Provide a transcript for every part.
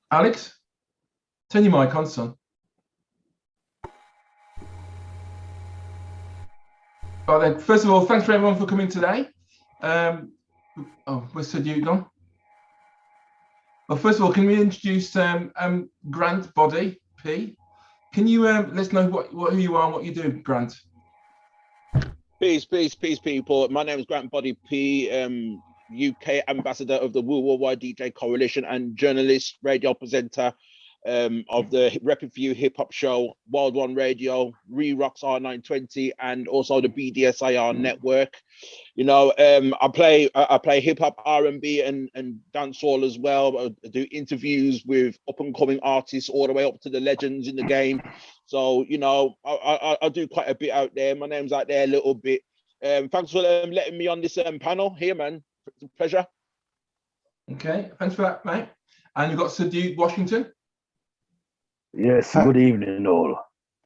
Alex, turn your mic on, son. Right then, first of all, thanks for everyone for coming today. Where's Sadiq gone? Well, first of all, can we introduce Grant Body P? Can you let us know who you are and what you do, Grant? Peace, people. My name is Grant Body P, UK ambassador of the Worldwide DJ Coalition and journalist, radio presenter of the Rep View hip hop show, Wild One Radio, Rocks R920, and also the BDSAR network. You know, I play hip hop, R&B, and dancehall as well. I do interviews with up and coming artists all the way up to the legends in the game. So, you know, I do quite a bit out there. My name's out there a little bit. Thanks for letting me on this panel here, man. It's a pleasure. Okay, thanks for that, mate. And you've got Sadiq Washington. Yes, good evening, all.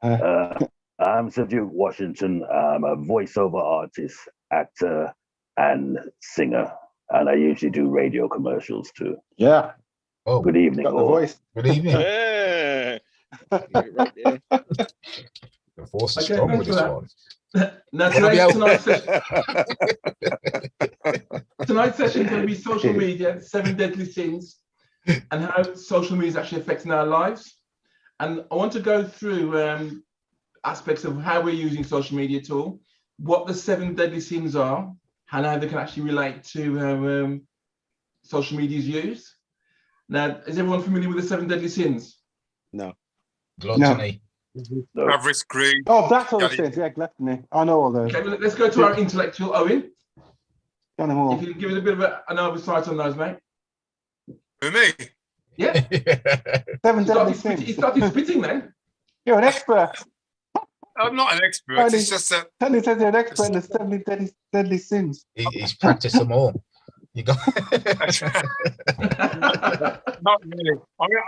I'm Sadiq Washington. I'm a voiceover artist, actor, and singer, and I usually do radio commercials too. Yeah. Oh, good evening, got the all. voice. Good evening. Yeah. Right there. The force is strong with this one. Now, tonight's session is going to be social media, 7 deadly sins, and how social media is actually affecting our lives. And I want to go through aspects of how we're using social media tool, what the 7 deadly sins are, and how they can actually relate to how social media is used. Now, is everyone familiar with the 7 deadly sins? No. Gluttony. No. Avarice, greed. Oh, that's all it says. Yeah, gluttony. I know all those. Okay, well, let's go to our intellectual Owen. Got them all. If you can give it a bit of an oversight on those, mate. Who, me? Yeah. 7 deadly sins. He started spitting then. You're an expert. I'm not an expert. Tony, It's just that. Tony says you're an expert in the 7 deadly sins. He's practiced them all. You got. Not really. I mean,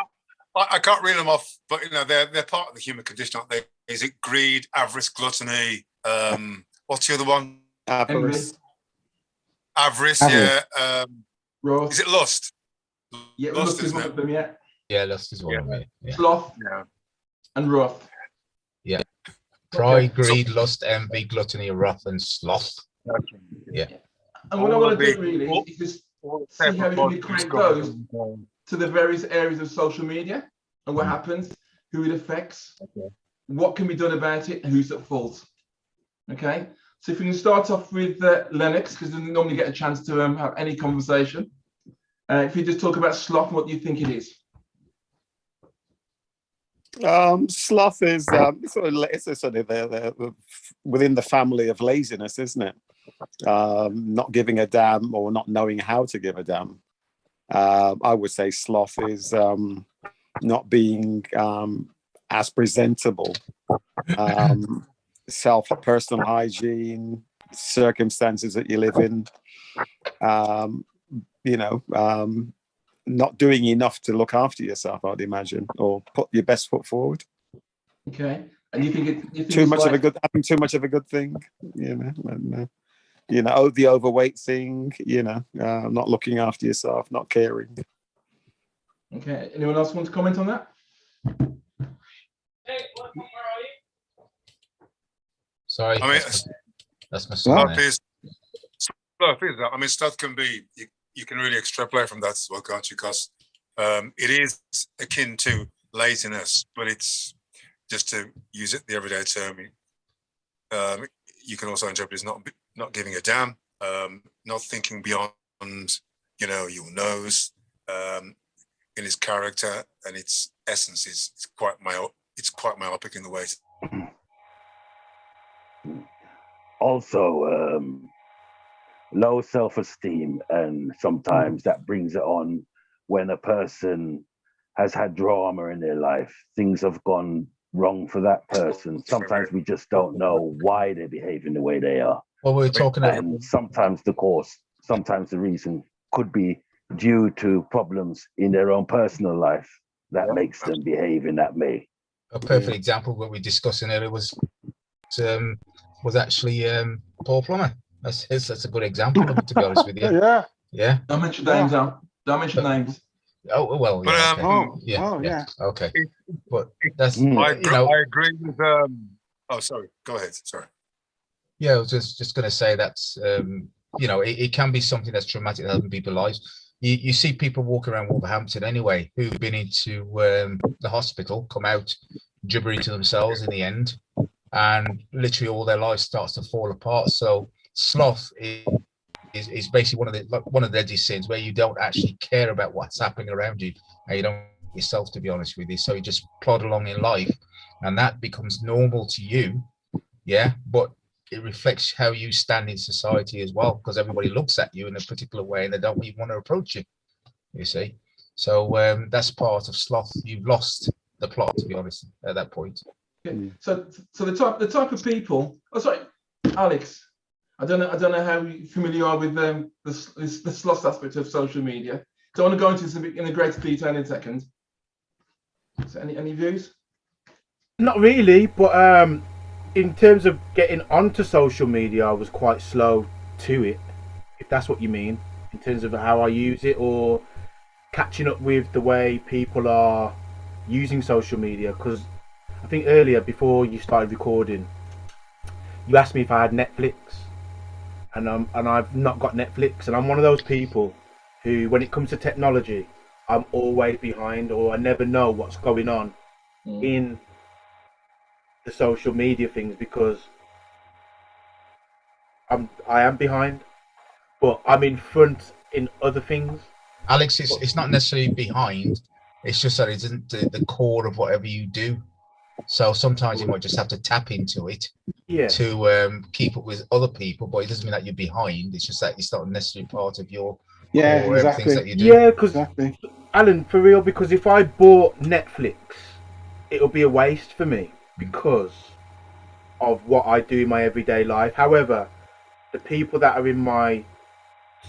I can't read them off, but you know they're part of the human condition, aren't they? Is it greed, avarice, gluttony? What's the other one? Avarice. Avarice, yeah. Wrath. Is it lust? Yeah, Lust, lust is isn't one it? of them, yeah. Yeah, lust is one of me. Yeah. Sloth Yeah. and wrath. Yeah. Pride, greed, lust, envy, gluttony, wrath, and sloth. Yeah. And what I want to do really is just see how we can equate those to the various areas of social media and what happens, who it affects, what can be done about it, and who's at fault. Okay, so if we can start off with Lennox, because we don't normally get a chance to have any conversation. If you just talk about sloth, what do you think it is? Sloth is it's sort of within the family of laziness, isn't it? Not giving a damn or not knowing how to give a damn. I would say sloth is not being as presentable. Personal hygiene, circumstances that you live in, not doing enough to look after yourself, I'd imagine, or put your best foot forward. Okay, and you think having too much of a good thing, and, the overweight thing, not looking after yourself, not caring. Okay, anyone else want to comment on that? Hey, where are you? Sorry, I mean, that's my son. I mean, stuff can be, you can really extrapolate from that as well, can't you? Because it is akin to laziness, but it's just to use it the everyday term. You can also interpret it as not giving a damn, not thinking beyond, your nose. In its character and its essence is quite myopic in the way. Also, low self-esteem, and sometimes that brings it on when a person has had drama in their life. Things have gone wrong for that person. Sometimes we just don't know why they're behaving the way they are. Well, we're talking about, and sometimes the reason could be due to problems in their own personal life that makes them behave in that way. A perfect example what we were discussing earlier was actually Paul Plummer. That's a good example of it, to be honest with you. Yeah. Don't mention names now. Don't mention names. Oh well, But yeah, okay. Oh, Yeah, oh, yeah, okay. it- But that's Mm. I agree with. Oh, sorry. Go ahead. Sorry. yeah. I was just going to say that it can be something that's traumatic in people's lives. You see people walking around Wolverhampton anyway who've been into the hospital, come out gibbering to themselves in the end, and literally all their life starts to fall apart. So sloth is basically one of the deadly sins where you don't actually care about what's happening around you, and you don't yourself, to be honest with you. So you just plod along in life, and that becomes normal to you, yeah. But it reflects how you stand in society as well, because everybody looks at you in a particular way, and they don't even want to approach you. You see, so that's part of sloth. You've lost the plot, to be honest, at that point. So the type of people. Oh, sorry, Alex. I don't know how familiar you are with the sloth aspect of social media. So I want to go into this in a greater detail in a second. So any views? Not really, but in terms of getting onto social media, I was quite slow to it, if that's what you mean, in terms of how I use it or catching up with the way people are using social media. Because I think earlier, before you started recording, you asked me if I had Netflix, and I've not got Netflix, and I'm one of those people who, when it comes to technology, I'm always behind, or I never know what's going on in the social media things, because I am behind, but I'm in front in other things. Alex, it's not necessarily behind. It's just that it isn't the core of whatever you do. So sometimes you might just have to tap into it to keep up with other people, but it doesn't mean that you're behind. It's just that it's not necessarily part of your core things that you do. Yeah, because Alan, for real, because if I bought Netflix, it'll be a waste for me because of what I do in my everyday life. However, the people that are in my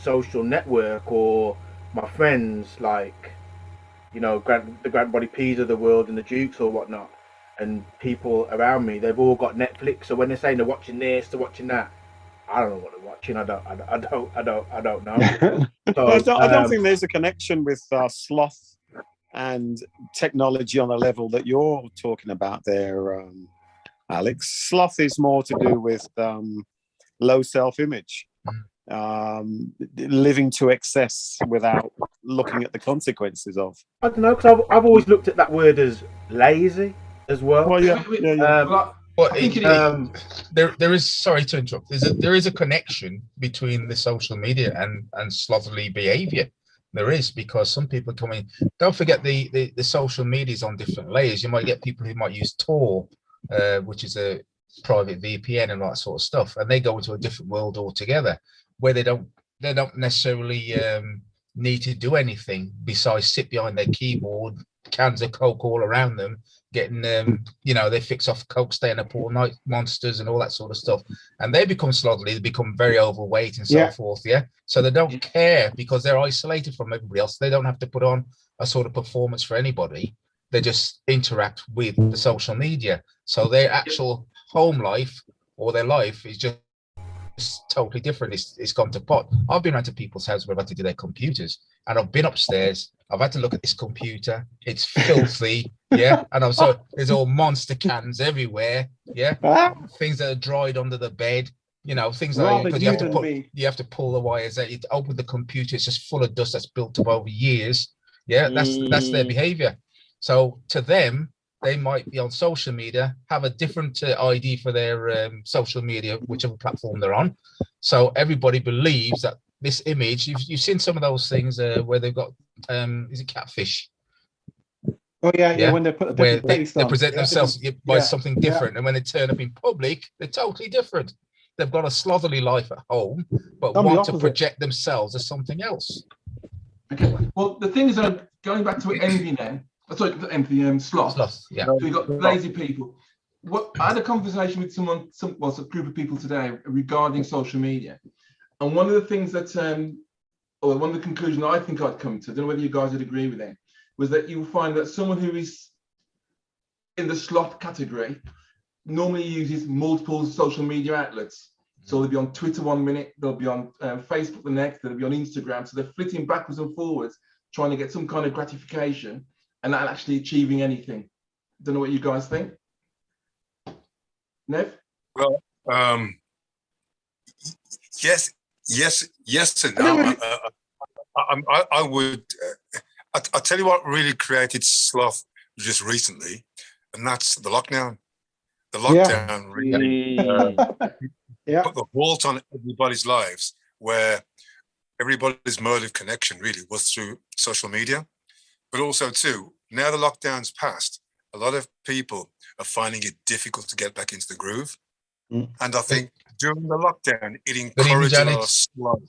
social network or my friends, like, you know, the Grant Body P's of the world and the Dukes or whatnot, and people around me, they've all got Netflix. So when they're saying they're watching this, they're watching that, I don't know what they're watching. I don't know. So, I don't think there's a connection with sloth and technology on the level that you're talking about there, Alex. Sloth is more to do with low self-image, living to excess without looking at the consequences of. I don't know, because I've always looked at that word as lazy as well. Well, yeah. There is, sorry to interrupt. There is a connection between the social media and slovenly behavior. There is, because some people come in. Don't forget the social media is on different layers. You might get people who might use Tor, which is a private VPN and all that sort of stuff, and they go into a different world altogether, where they don't necessarily need to do anything besides sit behind their keyboard, cans of Coke all around them, getting they fix off Coke, staying up all night, monsters and all that sort of stuff, and they become slovenly, they become very overweight and so forth. So they don't care because they're isolated from everybody else. They don't have to put on a sort of performance for anybody. They just interact with the social media, so their actual home life or their life is just totally different. It's gone to pot. I've been around to people's houses where I've had to do their computers, and I've been upstairs. I've had to look at this computer. It's filthy, and there's all monster cans everywhere, things that are dried under the bed, things like that, because you have to pull the wires out. You open the computer, it's just full of dust that's built up over years. That's their behavior. So to them, they might be on social media, have a different ID for their social media, whichever platform they're on. So everybody believes that this image, you've seen some of those things where they've got, is it catfish? Oh yeah, when they put a different face they on. present themselves by something different, and when they turn up in public, they're totally different. They've got a slovenly life at home, but want to project themselves as something else. Okay, well, the thing is, going back to envy now. Sorry, envy, sloth. So we've got lazy people. I had a conversation with a group of people today regarding social media, and one of the things that, or one of the conclusions I think I'd come to, I don't know whether you guys would agree with it, was that you will find that someone who is in the sloth category normally uses multiple social media outlets. So they'll be on Twitter 1 minute, they'll be on Facebook the next, they'll be on Instagram. So they're flitting backwards and forwards, trying to get some kind of gratification and not actually achieving anything. Don't know what you guys think. Nev? Well, yes and no. I would. I'll tell you what really created sloth just recently, and that's the lockdown. The lockdown really put the halt on everybody's lives, where everybody's mode of connection really was through social media. But also too, now the lockdown's passed, a lot of people are finding it difficult to get back into the groove. And I think during the lockdown, it encouraged a lot of sloth.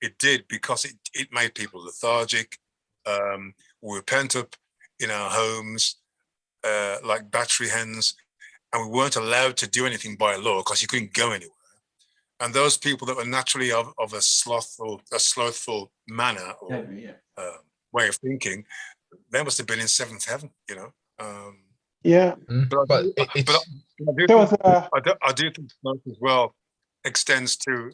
It did, because it made people lethargic. We were pent up in our homes like battery hens, and we weren't allowed to do anything by law because you couldn't go anywhere. And those people that were naturally of a slothful manner or way of thinking, they must have been in seventh heaven, you know. But I do think sloth as well extends to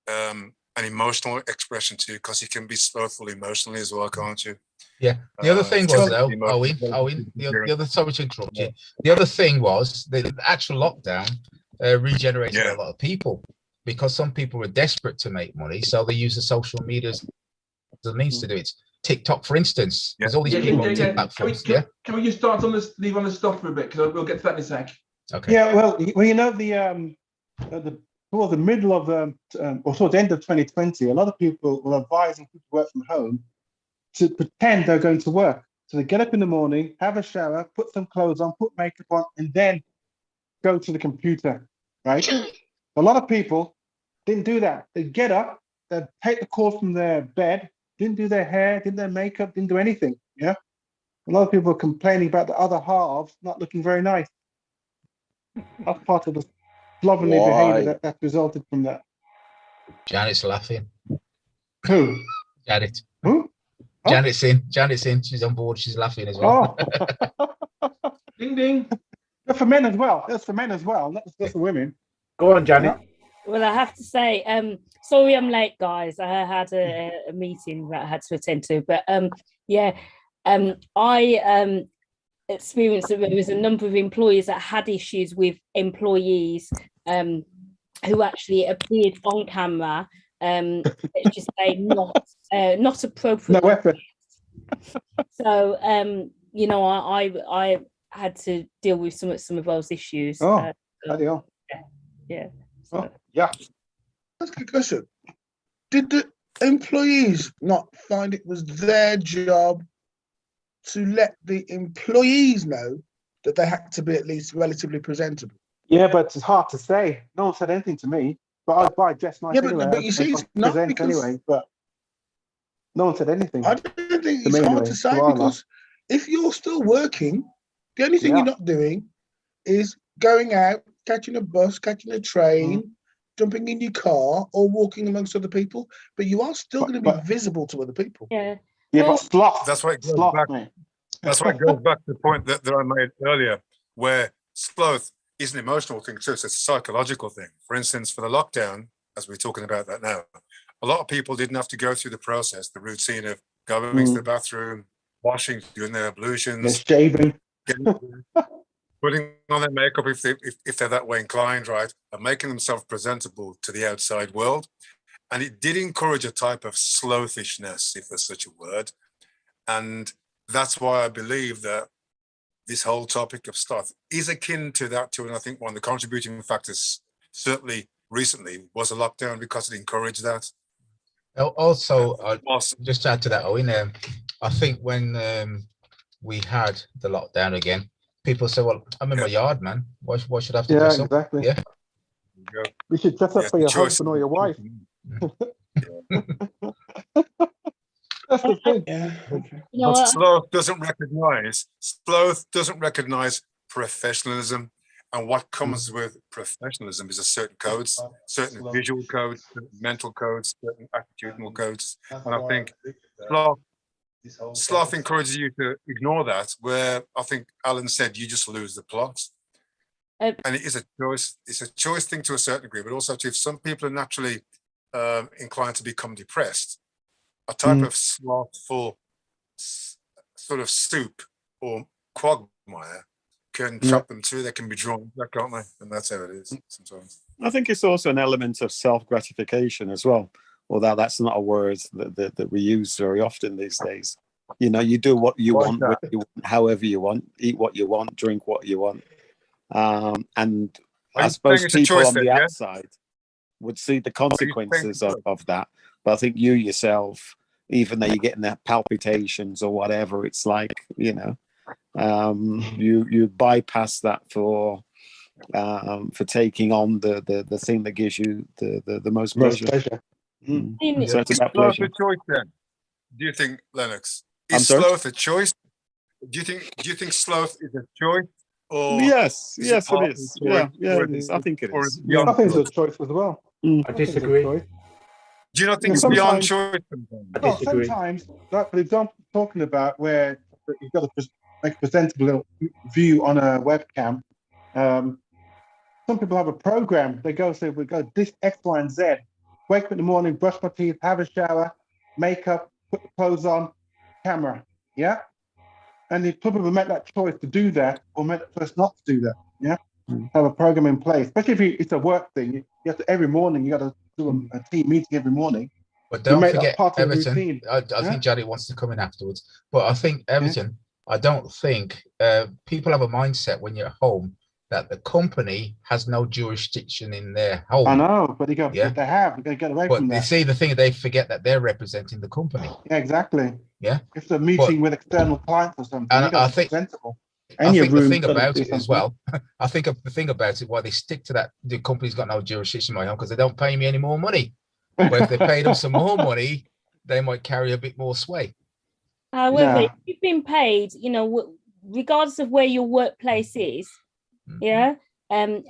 an emotional expression too, because you can be slothful emotionally as well, can't you? Yeah. The other thing was though, Owen, the other, sorry to interrupt you. The other thing was the actual lockdown regenerated a lot of people, because some people were desperate to make money, so they use the social media as a means to do it. TikTok, for instance, there's all these people on TikTok. Can we just start on this, leave on the stuff for a bit, because we'll get to that in a sec. Okay. Yeah, well, you know, towards the middle of or towards the end of 2020, a lot of people were advising people to work from home to pretend they're going to work. So they get up in the morning, have a shower, put some clothes on, put makeup on, and then go to the computer, right? A lot of people didn't do that. They'd get up, they'd take the call from their bed, didn't do their hair, didn't their makeup, didn't do anything, yeah? A lot of people are complaining about the other halves not looking very nice. That's part of the slovenly behavior that resulted from that. Janet's laughing. Who? Janet. Who? Oh. Janet's in. She's on board. She's laughing as well. Oh. Ding ding. That's for men as well. That's for men as well. Not just for women. Go on, Janet. Well, I have to say, sorry I'm late, guys. I had a meeting that I had to attend to, but I experienced that there was a number of employers that had issues with employees who actually appeared on camera, just say not appropriate. No effort. So you know, I had to deal with some of those issues. Yeah. So. Oh, yeah. That's a good question. Did the employees not find it was their job to let the employees know that they had to be at least relatively presentable? Yeah, but it's hard to say. No one said anything to me. But I dress nice anyway. But you see, it's not because anyway. But no one said anything. I don't think it's hard to say, because if you're still working, the only thing you're not doing is going out, catching a bus, catching a train, jumping in your car, or walking amongst other people. But you are still going to be visible to other people. Yeah. Yeah, but sloth. That's why it goes back. That's why it goes back to the point that I made earlier, where sloth is an emotional thing too. It's a psychological thing. For instance, for the lockdown, as we're talking about that now, a lot of people didn't have to go through the process, the routine of going to the bathroom, washing, doing their ablutions, shaving, putting on their makeup if they're that way inclined, right, and making themselves presentable to the outside world. And it did encourage a type of slothishness, if there's such a word. And that's why I believe that this whole topic of sloth is akin to that too. And I think one of the contributing factors, certainly recently, was a lockdown, because it encouraged that. Also, just to add to that, Owen, I think when we had the lockdown again, people say, well, I'm in my yard, man. Why should I have to dress up? Exactly. Yeah. You should dress up for your husband or your wife. That's the thing. Yeah. Okay. You know, Sloth doesn't recognize professionalism, and what comes with professionalism is a certain codes, certain visual codes, certain mental codes, certain attitudinal codes. And I think sloth encourages you to ignore that, where I think Alan said you just lose the plot. And it is a choice. It's a choice thing to a certain degree, but also if some people are naturally inclined to become depressed, a type of slothful sort of soup or quagmire can trap them too. They can be drawn back, can't they? And that's how it is sometimes. I think it's also an element of self-gratification as well, although that's not a word that we use very often these days. You know, you do what you want, when you want, however you want, eat what you want, drink what you want. And I suppose people on the outside would see the consequences of that. But I think you yourself, even though you're getting that palpitations or whatever, it's like, you know, you bypass that for taking on the thing that gives you the most pleasure. So it's about pleasure. Choice, then. Do you think, Lennox, I'm is sorry? sloth a choice? Do you think sloth is a choice? Or yes, it is. Or It is. I think it is. I think it's a choice as well. I disagree. Do you not think it's beyond choice? Well, sometimes, like for example, talking about where you've got to make a presentable view on a webcam. Some people have a program. They go say, we go this X, Y, and Z. Wake up in the morning, brush my teeth, have a shower, makeup, put the clothes on, camera. Yeah. And if people make that choice to do that, or make the choice not to do that, yeah, have a program in place. Especially if it's a work thing, you have to every morning. You got to do a team meeting every morning. But don't forget part of the Everton. routine. I think Jaddy wants to come in afterwards. But I think Everton. I don't think people have a mindset when you're at home that the company has no jurisdiction in their home. I know, but they have. They got to get away from that. But you see, the thing, they forget that they're representing the company. Yeah, exactly. Yeah. If they're meeting with external clients or something, and I think presentable. I think the thing about it as well, I think the thing about it, why they stick to that, the company's got no jurisdiction in my home because they don't pay me any more money. But if they paid them some more money, they might carry a bit more sway. However, if you've been paid, you know, regardless of where your workplace is, and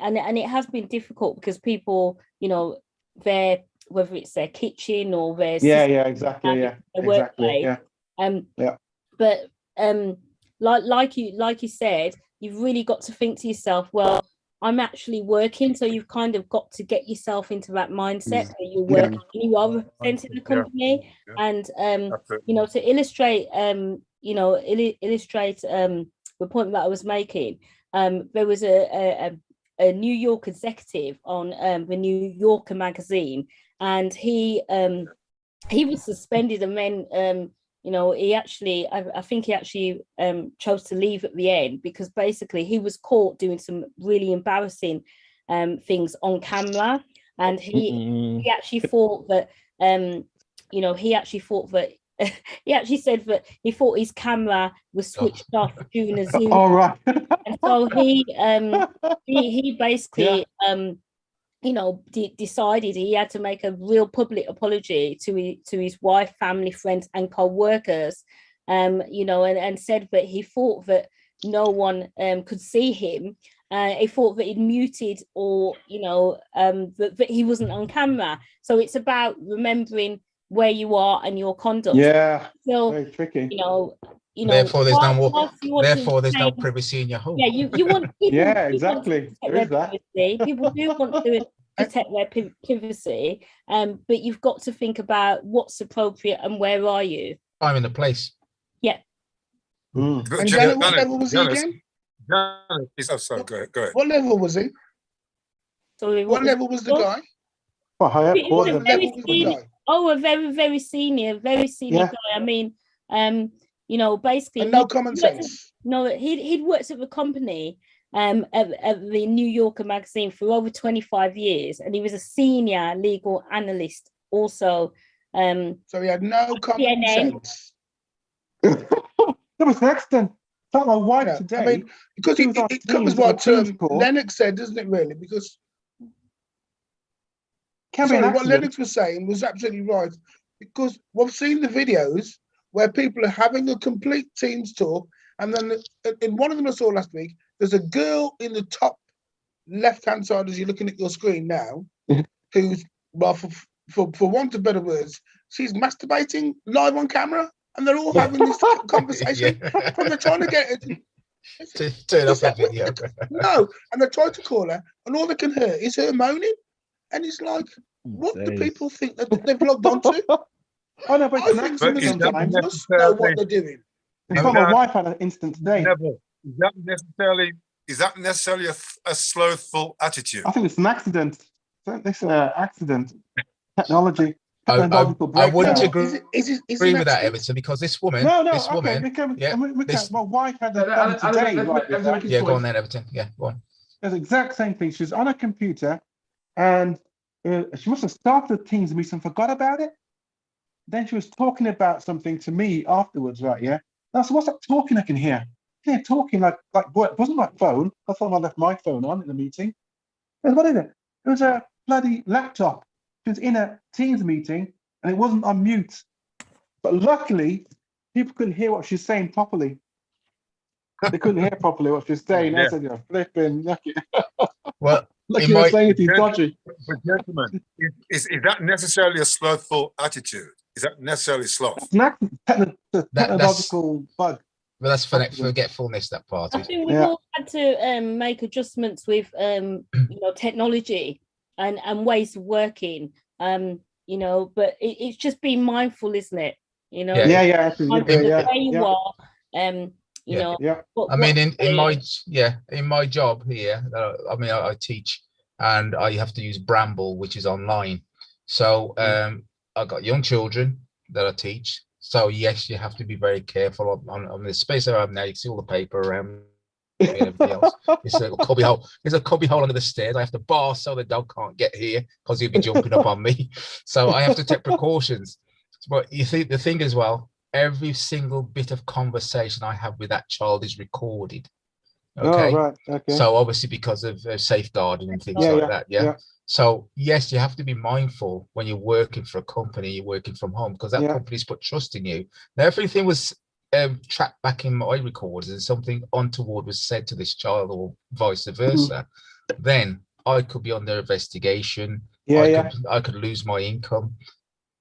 it has been difficult because people, you know, whether it's their kitchen or their exactly, workplace, but like you said, you've really got to think to yourself, well, I'm actually working, so you've kind of got to get yourself into that mindset where you're working, you are representing the company, and you know, to illustrate, illustrate the point that I was making. There was a New York executive on the New Yorker magazine, and he was suspended, and then you know, he actually, I think he actually chose to leave at the end because basically he was caught doing some really embarrassing things on camera, and he actually thought that you know, he actually said that he thought his camera was switched off during a Zoom. All right. And so he basically you know, decided he had to make a real public apology to his wife, family, friends, and co-workers, you know, and said that he thought that no one could see him. He thought that he'd muted, or, you know, that he wasn't on camera. So it's about remembering where you are and your conduct. Yeah, so very tricky. You know, therefore there's no privacy in your home. Yeah, you want people, exactly. There is that. People do want to protect their privacy, but you've got to think about what's appropriate and where are you. I'm in the place. Yeah. And Janet, what level was he again? Sorry, go ahead. What level was he? Sorry, what level was the guy? A very, very senior guy. I mean, you know, basically, and no common sense. No, he'd worked at the company at the New Yorker magazine for over 25 years, and he was a senior legal analyst also. So he had no common sense. That was excellent. Like my wife today. I mean, because it covers what Lennox said, doesn't it, really? Because what Lennox was saying was absolutely right. Because we've seen the videos where people are having a complete Teams talk, and then in one of them I saw last week, there's a girl in the top left-hand side as you're looking at your screen now, who's, well, for want of better words, she's masturbating live on camera, and they're all having this conversation. From they're trying to get it. Turn off that video. No, and they're trying to call her, and all they can hear is her moaning, and it's like, what do people think that they've logged onto? I know, but I think some of them must know what they're doing. In fact, my wife had an instance today. Neville, is that necessarily a slothful attitude? I think it's an accident. It's an accident. Technology. I wouldn't agree Is it with that, accident? Everton, because this woman, No, this woman, my wife had No, a problem today. yeah, go on then, Everton. Yeah, go on. It's the exact same thing. She's on a computer, and she must have started a Teams meeting and forgot about it. Then she was talking about something to me afterwards, right? Yeah. And I said, "What's that talking I can hear?" Yeah, talking like what? It wasn't my phone. I thought I left my phone on in the meeting. And what is it? It was a bloody laptop. She was in a Teams meeting and it wasn't on mute. But luckily, people couldn't hear what she's saying properly. They couldn't hear properly what she's saying. Yeah. I said, "You're flipping lucky." Well, Lucky you're saying it is dodgy. But gentlemen, is that necessarily a slothful attitude? Is that necessarily sloth? It's an technological bug. But that's forgetfulness, that part. I think we've all had to make adjustments with technology and ways of working. But it's just being mindful, isn't it? Yeah. Where you are. I mean, in my job here, I teach, and I have to use Bramble, which is online. So I've got young children that I teach. So yes, you have to be very careful on the space I have now. You can see all the paper around and everything else. It's a cubby hole. There's a cubby hole under the stairs. I have to bar so the dog can't get here because he'll be jumping up on me. So I have to take precautions. But you see, the thing as well, every single bit of conversation I have with that child is recorded. Okay. Oh, right. Okay. So obviously because of safeguarding and things like that. Yeah. So yes, you have to be mindful when you're working for a company, you're working from home, because that company's put trust in you. Now, everything was tracked back in my recorders and something untoward was said to this child or vice versa, then I could be under investigation. I could lose my income.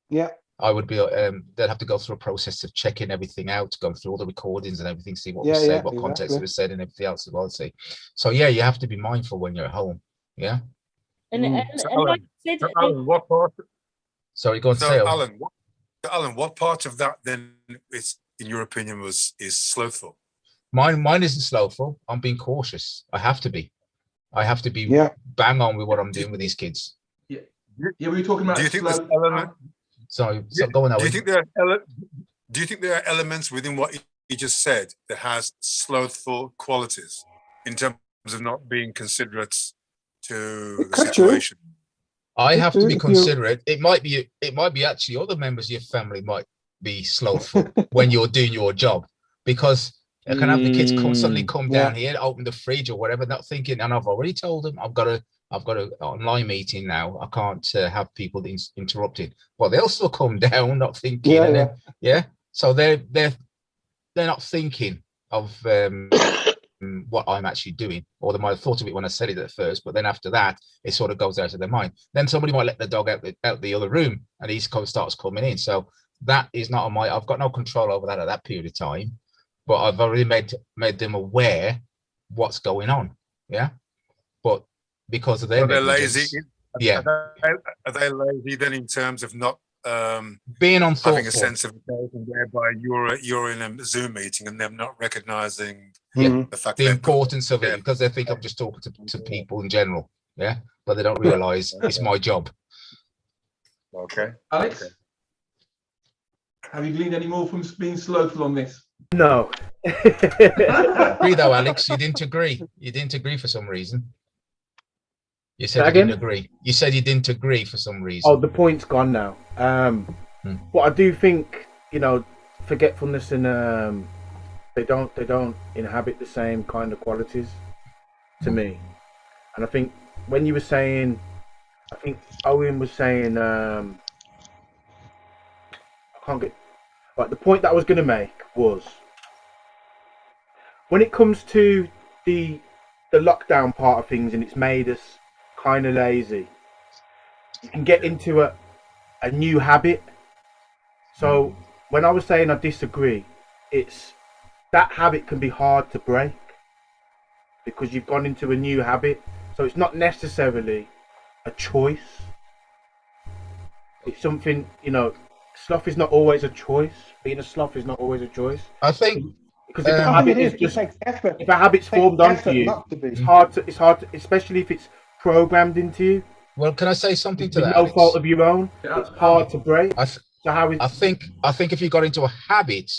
Yeah. I would be, they'd have to go through a process of checking everything out, going through all the recordings and everything, see what was said, what context was said and everything else as well. See. So yeah, you have to be mindful when you're at home. Yeah. And Alan, what part? Sorry, go on. So, Alan, what part of that then is, in your opinion, is slothful? Mine isn't slothful. I'm being cautious. I have to be. Bang on with what I'm doing with these kids. Yeah, we were talking about. Do you think there's element? So go on. Do you think there are elements within what you just said that has slothful qualities in terms of not being considerate to the situation? I have to be considerate. It might be actually other members of your family might be slothful when you're doing your job, because I can have the kids constantly come down here, open the fridge or whatever, not thinking, and I've already told them I've got an online meeting now. I can't have people interrupted. Well, they'll still come down, not thinking. So they're not thinking of what I'm actually doing, or they might have thought of it when I said it at first, but then after that it sort of goes out of their mind. Then somebody might let the dog out the other room and he starts coming in. So that is not on I've got no control over that at that period of time, but I've already made them aware what's going on. But because of their they're lazy. Are they lazy then in terms of not being on having a sense of occasion whereby you're in a Zoom meeting and them not recognizing the fact the importance of it, because they think I'm just talking to people in general, but they don't realize it's my job. Okay. Alex, have you gleaned any more from being slothful on this? No. Agree though, Alex. You didn't agree. You didn't agree for some reason. You said you didn't agree. You said you didn't agree for some reason. Oh, the point's gone now. But I do think, forgetfulness and they don't inhabit the same kind of qualities to me. And I think when you were saying, I think Owen was saying, I can't get. But the point that I was going to make was, when it comes to the lockdown part of things, and it's made us kind of lazy, you can get into a new habit. So when I was saying I disagree, it's that habit can be hard to break because you've gone into a new habit. So it's not necessarily a choice. It's something, sloth is not always a choice. Being a sloth is not always a choice. I think Because if a I habit think it is is. just It takes effort. if a habit's It takes formed onto effort you, not to be. it's hard to, especially if it's programmed into you. well, can I say something to With that, no Alex? fault of your own, Yeah. it's hard to break. So how is I think if you got into a habit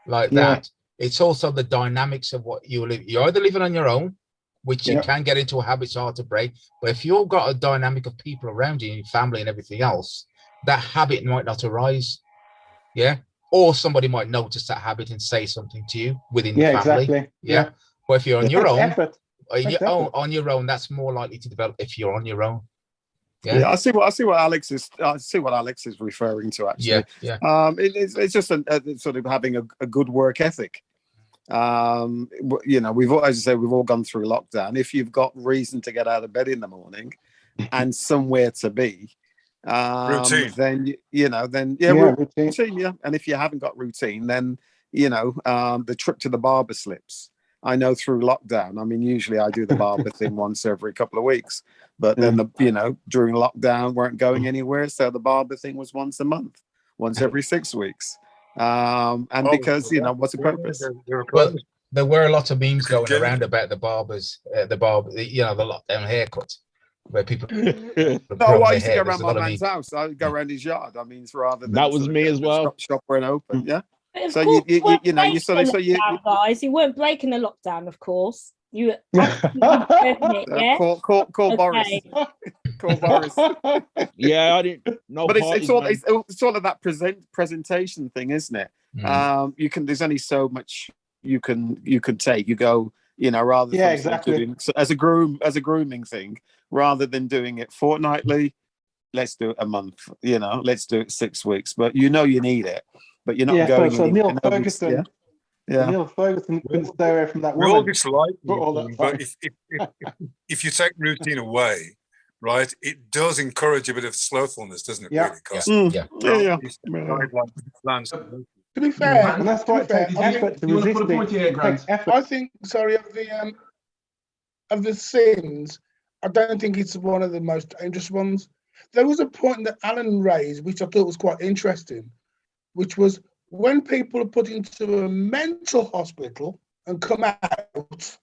like Yeah. that, it's also the dynamics of what you live. You're either living on your own, which you Yeah. can get into a habit, it's hard to break. But if you've got a dynamic of people around you, your family and everything else, that habit might not arise. Yeah. Or somebody might notice that habit and say something to you within the Yeah, family. exactly. Yeah. But if you're on It your takes own, effort. on your own, that's more likely to develop if you're on your own. Yeah, I see what Alex is referring to actually. Yeah. It's just a sort of having a good work ethic. We've all, as I say, we've all gone through lockdown. If you've got reason to get out of bed in the morning and somewhere to be, Routine. then routine. Yeah. And if you haven't got routine, then the trip to the barber slips. I know through lockdown. I mean, usually I do the barber thing once every couple of weeks, but then during lockdown weren't going anywhere, so the barber thing was once a month, once every 6 weeks. Because what's the purpose? Well, there were a lot of memes going around about the barbers, the lockdown haircut, where people. No, I used to go around my man's house. I would go around his yard. I mean, rather than that was me as well. Shop weren't open. Yeah. But So of you course, guys, you weren't breaking the lockdown, of course. You yeah. Call Boris. Call Boris. Yeah, I didn't know. But it's all of that presentation thing, isn't it? There's only so much you can take. You go, rather than exactly. as a grooming thing, rather than doing it fortnightly, let's do it a month. Let's do it 6 weeks. But you need it. But you're not going. So Neil Ferguson. Yeah. Neil Ferguson couldn't stay away from that We woman. all dislike routine, but if you take routine away, right, it does encourage a bit of slothfulness, doesn't it? Yeah. Really? 'Cause To be fair, And that's why it takes effort to You want to resist put a point here, it. It Grant? takes effort. I think, of the sins, I don't think it's one of the most dangerous ones. There was a point that Alan raised, which I thought was quite interesting, which was when people are put into a mental hospital and come out,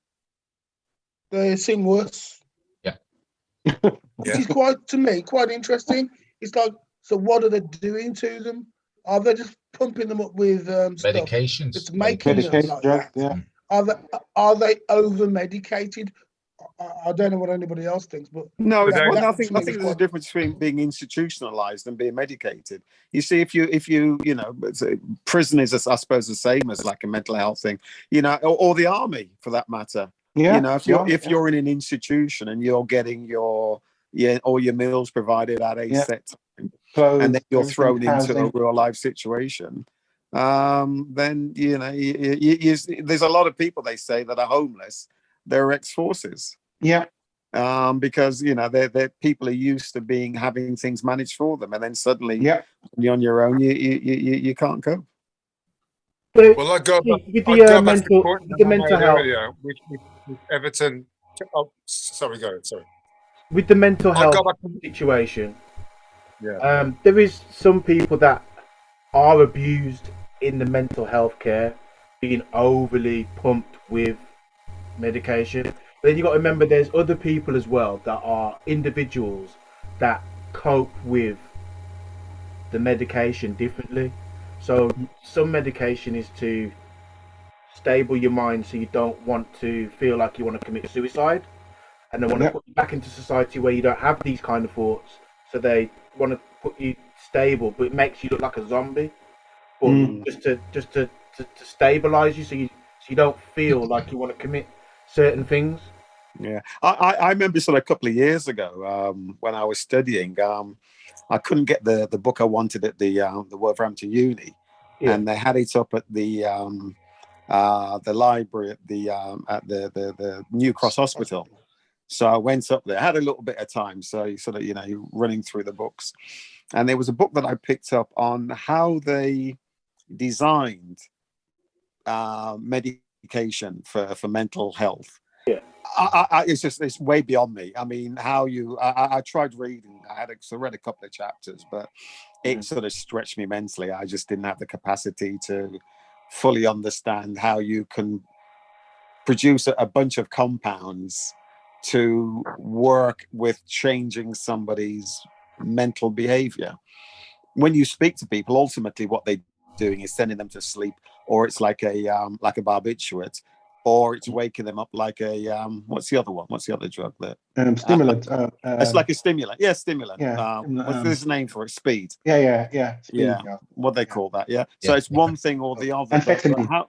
they seem worse. Yeah. Which is quite interesting. It's like, so what are they doing to them? Are they just pumping them up with medications? It's making them like that. Yeah. Are they over medicated? I don't know what anybody else thinks, but no, I think there's a difference between being institutionalized and being medicated. You see, if you prison is, I suppose, the same as like a mental health thing, or the army for that matter. Yeah. If you're in an institution and you're getting all your meals provided at a set time, Clothes, and then you're thrown housing. into a real life situation, then there's a lot of people, they say, that are homeless. They're ex-forces. Yeah. Because they're people are used to having things managed for them, and then suddenly when you're on your own, you can't cope. Well, I go back, with the mental health earlier, which Everton. Oh, sorry, go ahead. Sorry. With the mental health situation, there is some people that are abused in the mental health care, being overly pumped with medication. But then you got to remember there's other people as well that are individuals that cope with the medication differently. So some medication is to stable your mind so you don't want to feel like you want to commit suicide, and they want to put you back into society where you don't have these kind of thoughts, so they want to put you stable, but it makes you look like a zombie, or just to stabilize you so you don't feel like you want to commit certain things. Yeah, I remember sort of a couple of years ago when I was studying, I couldn't get the book I wanted at the Wolverhampton Uni, and they had it up at the library at the New Cross Hospital. So I went up there. I had a little bit of time, so you're running through the books, and there was a book that I picked up on how they designed medication for mental health. It's way beyond me. I mean, how you? I tried reading. I read a couple of chapters, but it sort of stretched me mentally. I just didn't have the capacity to fully understand how you can produce a bunch of compounds to work with changing somebody's mental behavior. When you speak to people, ultimately what they're doing is sending them to sleep, or it's like a barbiturate, or it's waking them up like a what's the other one? What's the other drug that stimulant? It's like a stimulant. Yeah, stimulant. Yeah, what's this name for it? Speed. Yeah. Speed, Yeah. What they call that? Yeah. So it's one thing or the other. Amphetamine.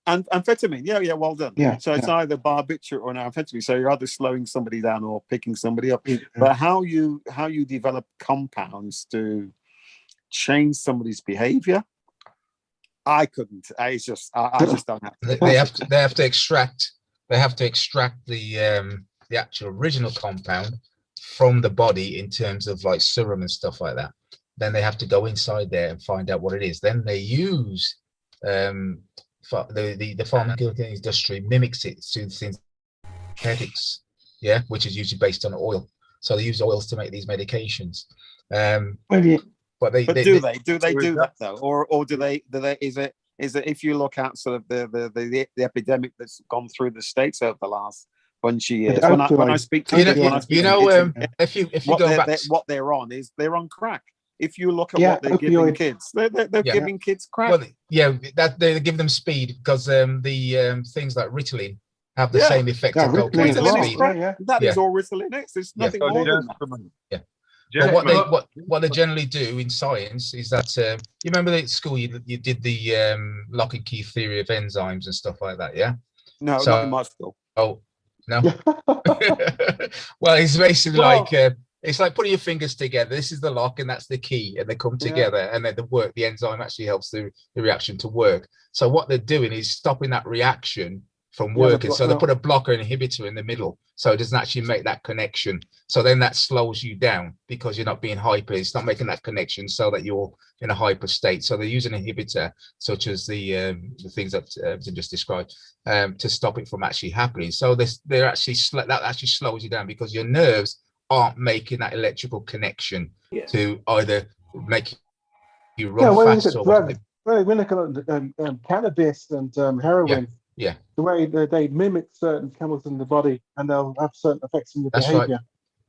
And amphetamine. Yeah. Well done. Yeah. So it's either barbiturate or an amphetamine. So you're either slowing somebody down or picking somebody up. But how you develop compounds to change somebody's behavior, I couldn't. I just don't have to. They have to extract the actual original compound from the body in terms of like serum and stuff like that. Then they have to go inside there and find out what it is. Then they use the pharmaceutical industry mimics it to synthetics, which is usually based on oil. So they use oils to make these medications. But do they do that though, or do they? Is it if you look at sort of the epidemic that's gone through the States over the last bunch of years? When I speak to if you go back, what they're on is they're on crack. If you look at what they're giving kids, they're giving kids crack. Well, that they give them speed because the things like Ritalin have the same effect of cocaine. That is all Ritalin. There's nothing more than that. Yeah. But what they generally do in science is that you remember at school you did the lock and key theory of enzymes and stuff like that, yeah? No, not in my school. Oh no. Well, it's basically it's like putting your fingers together. This is the lock and that's the key, and they come together, and then the enzyme actually helps the reaction to work. So what they're doing is stopping that reaction from working. So they put a blocker and inhibitor in the middle, so it doesn't actually make that connection. So then that slows you down because you're not being hyper. It's not making that connection so that you're in a hyper state. So they use an inhibitor, such as the things that Tim just described, to stop it from actually happening. So that actually slows you down because your nerves aren't making that electrical connection to either make you run fast or whatever. Well, when look at cannabis and heroin. Yeah. The way they mimic certain chemicals in the body, and they'll have certain effects in your behavior. Right.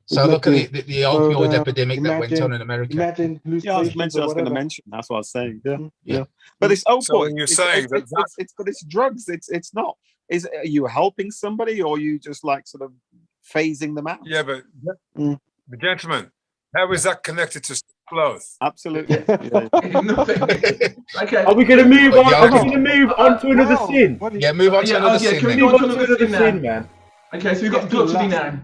So look at the opioid epidemic that went on in America. I was going to mention. That's what I was saying. Yeah. But it's opioid. So when you're saying it's drugs. It's not. Are you helping somebody, or are you just like sort of phasing them out? Yeah, but the gentleman, how is that connected to clothes? Absolutely. Okay. Are we going to move on? Are we going to move on to another sin? Yeah, move on to another sin. Can we move on to another sin, man? Okay, so we've got gluttony now.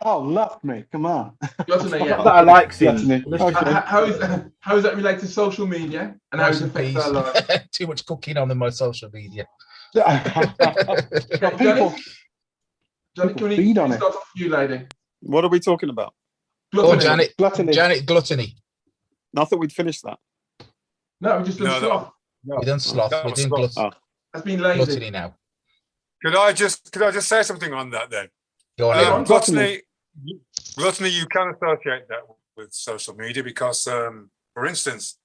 Oh, love me! Come on. Gluttony, yeah. That I like sin. How is that related to social media, and how does it affect our lives? Too much cooking on my social media. Johnny, can we start off with you, lady? What are we talking about? Gluttony. Janet, gluttony. I thought we'd finished that. No, we just done sloth. We done sloth. We're doing gluttony. That's been lazy. Gluttony now. Could I just say something on that then? Go on. Gluttony, you can associate that with social media because, for instance,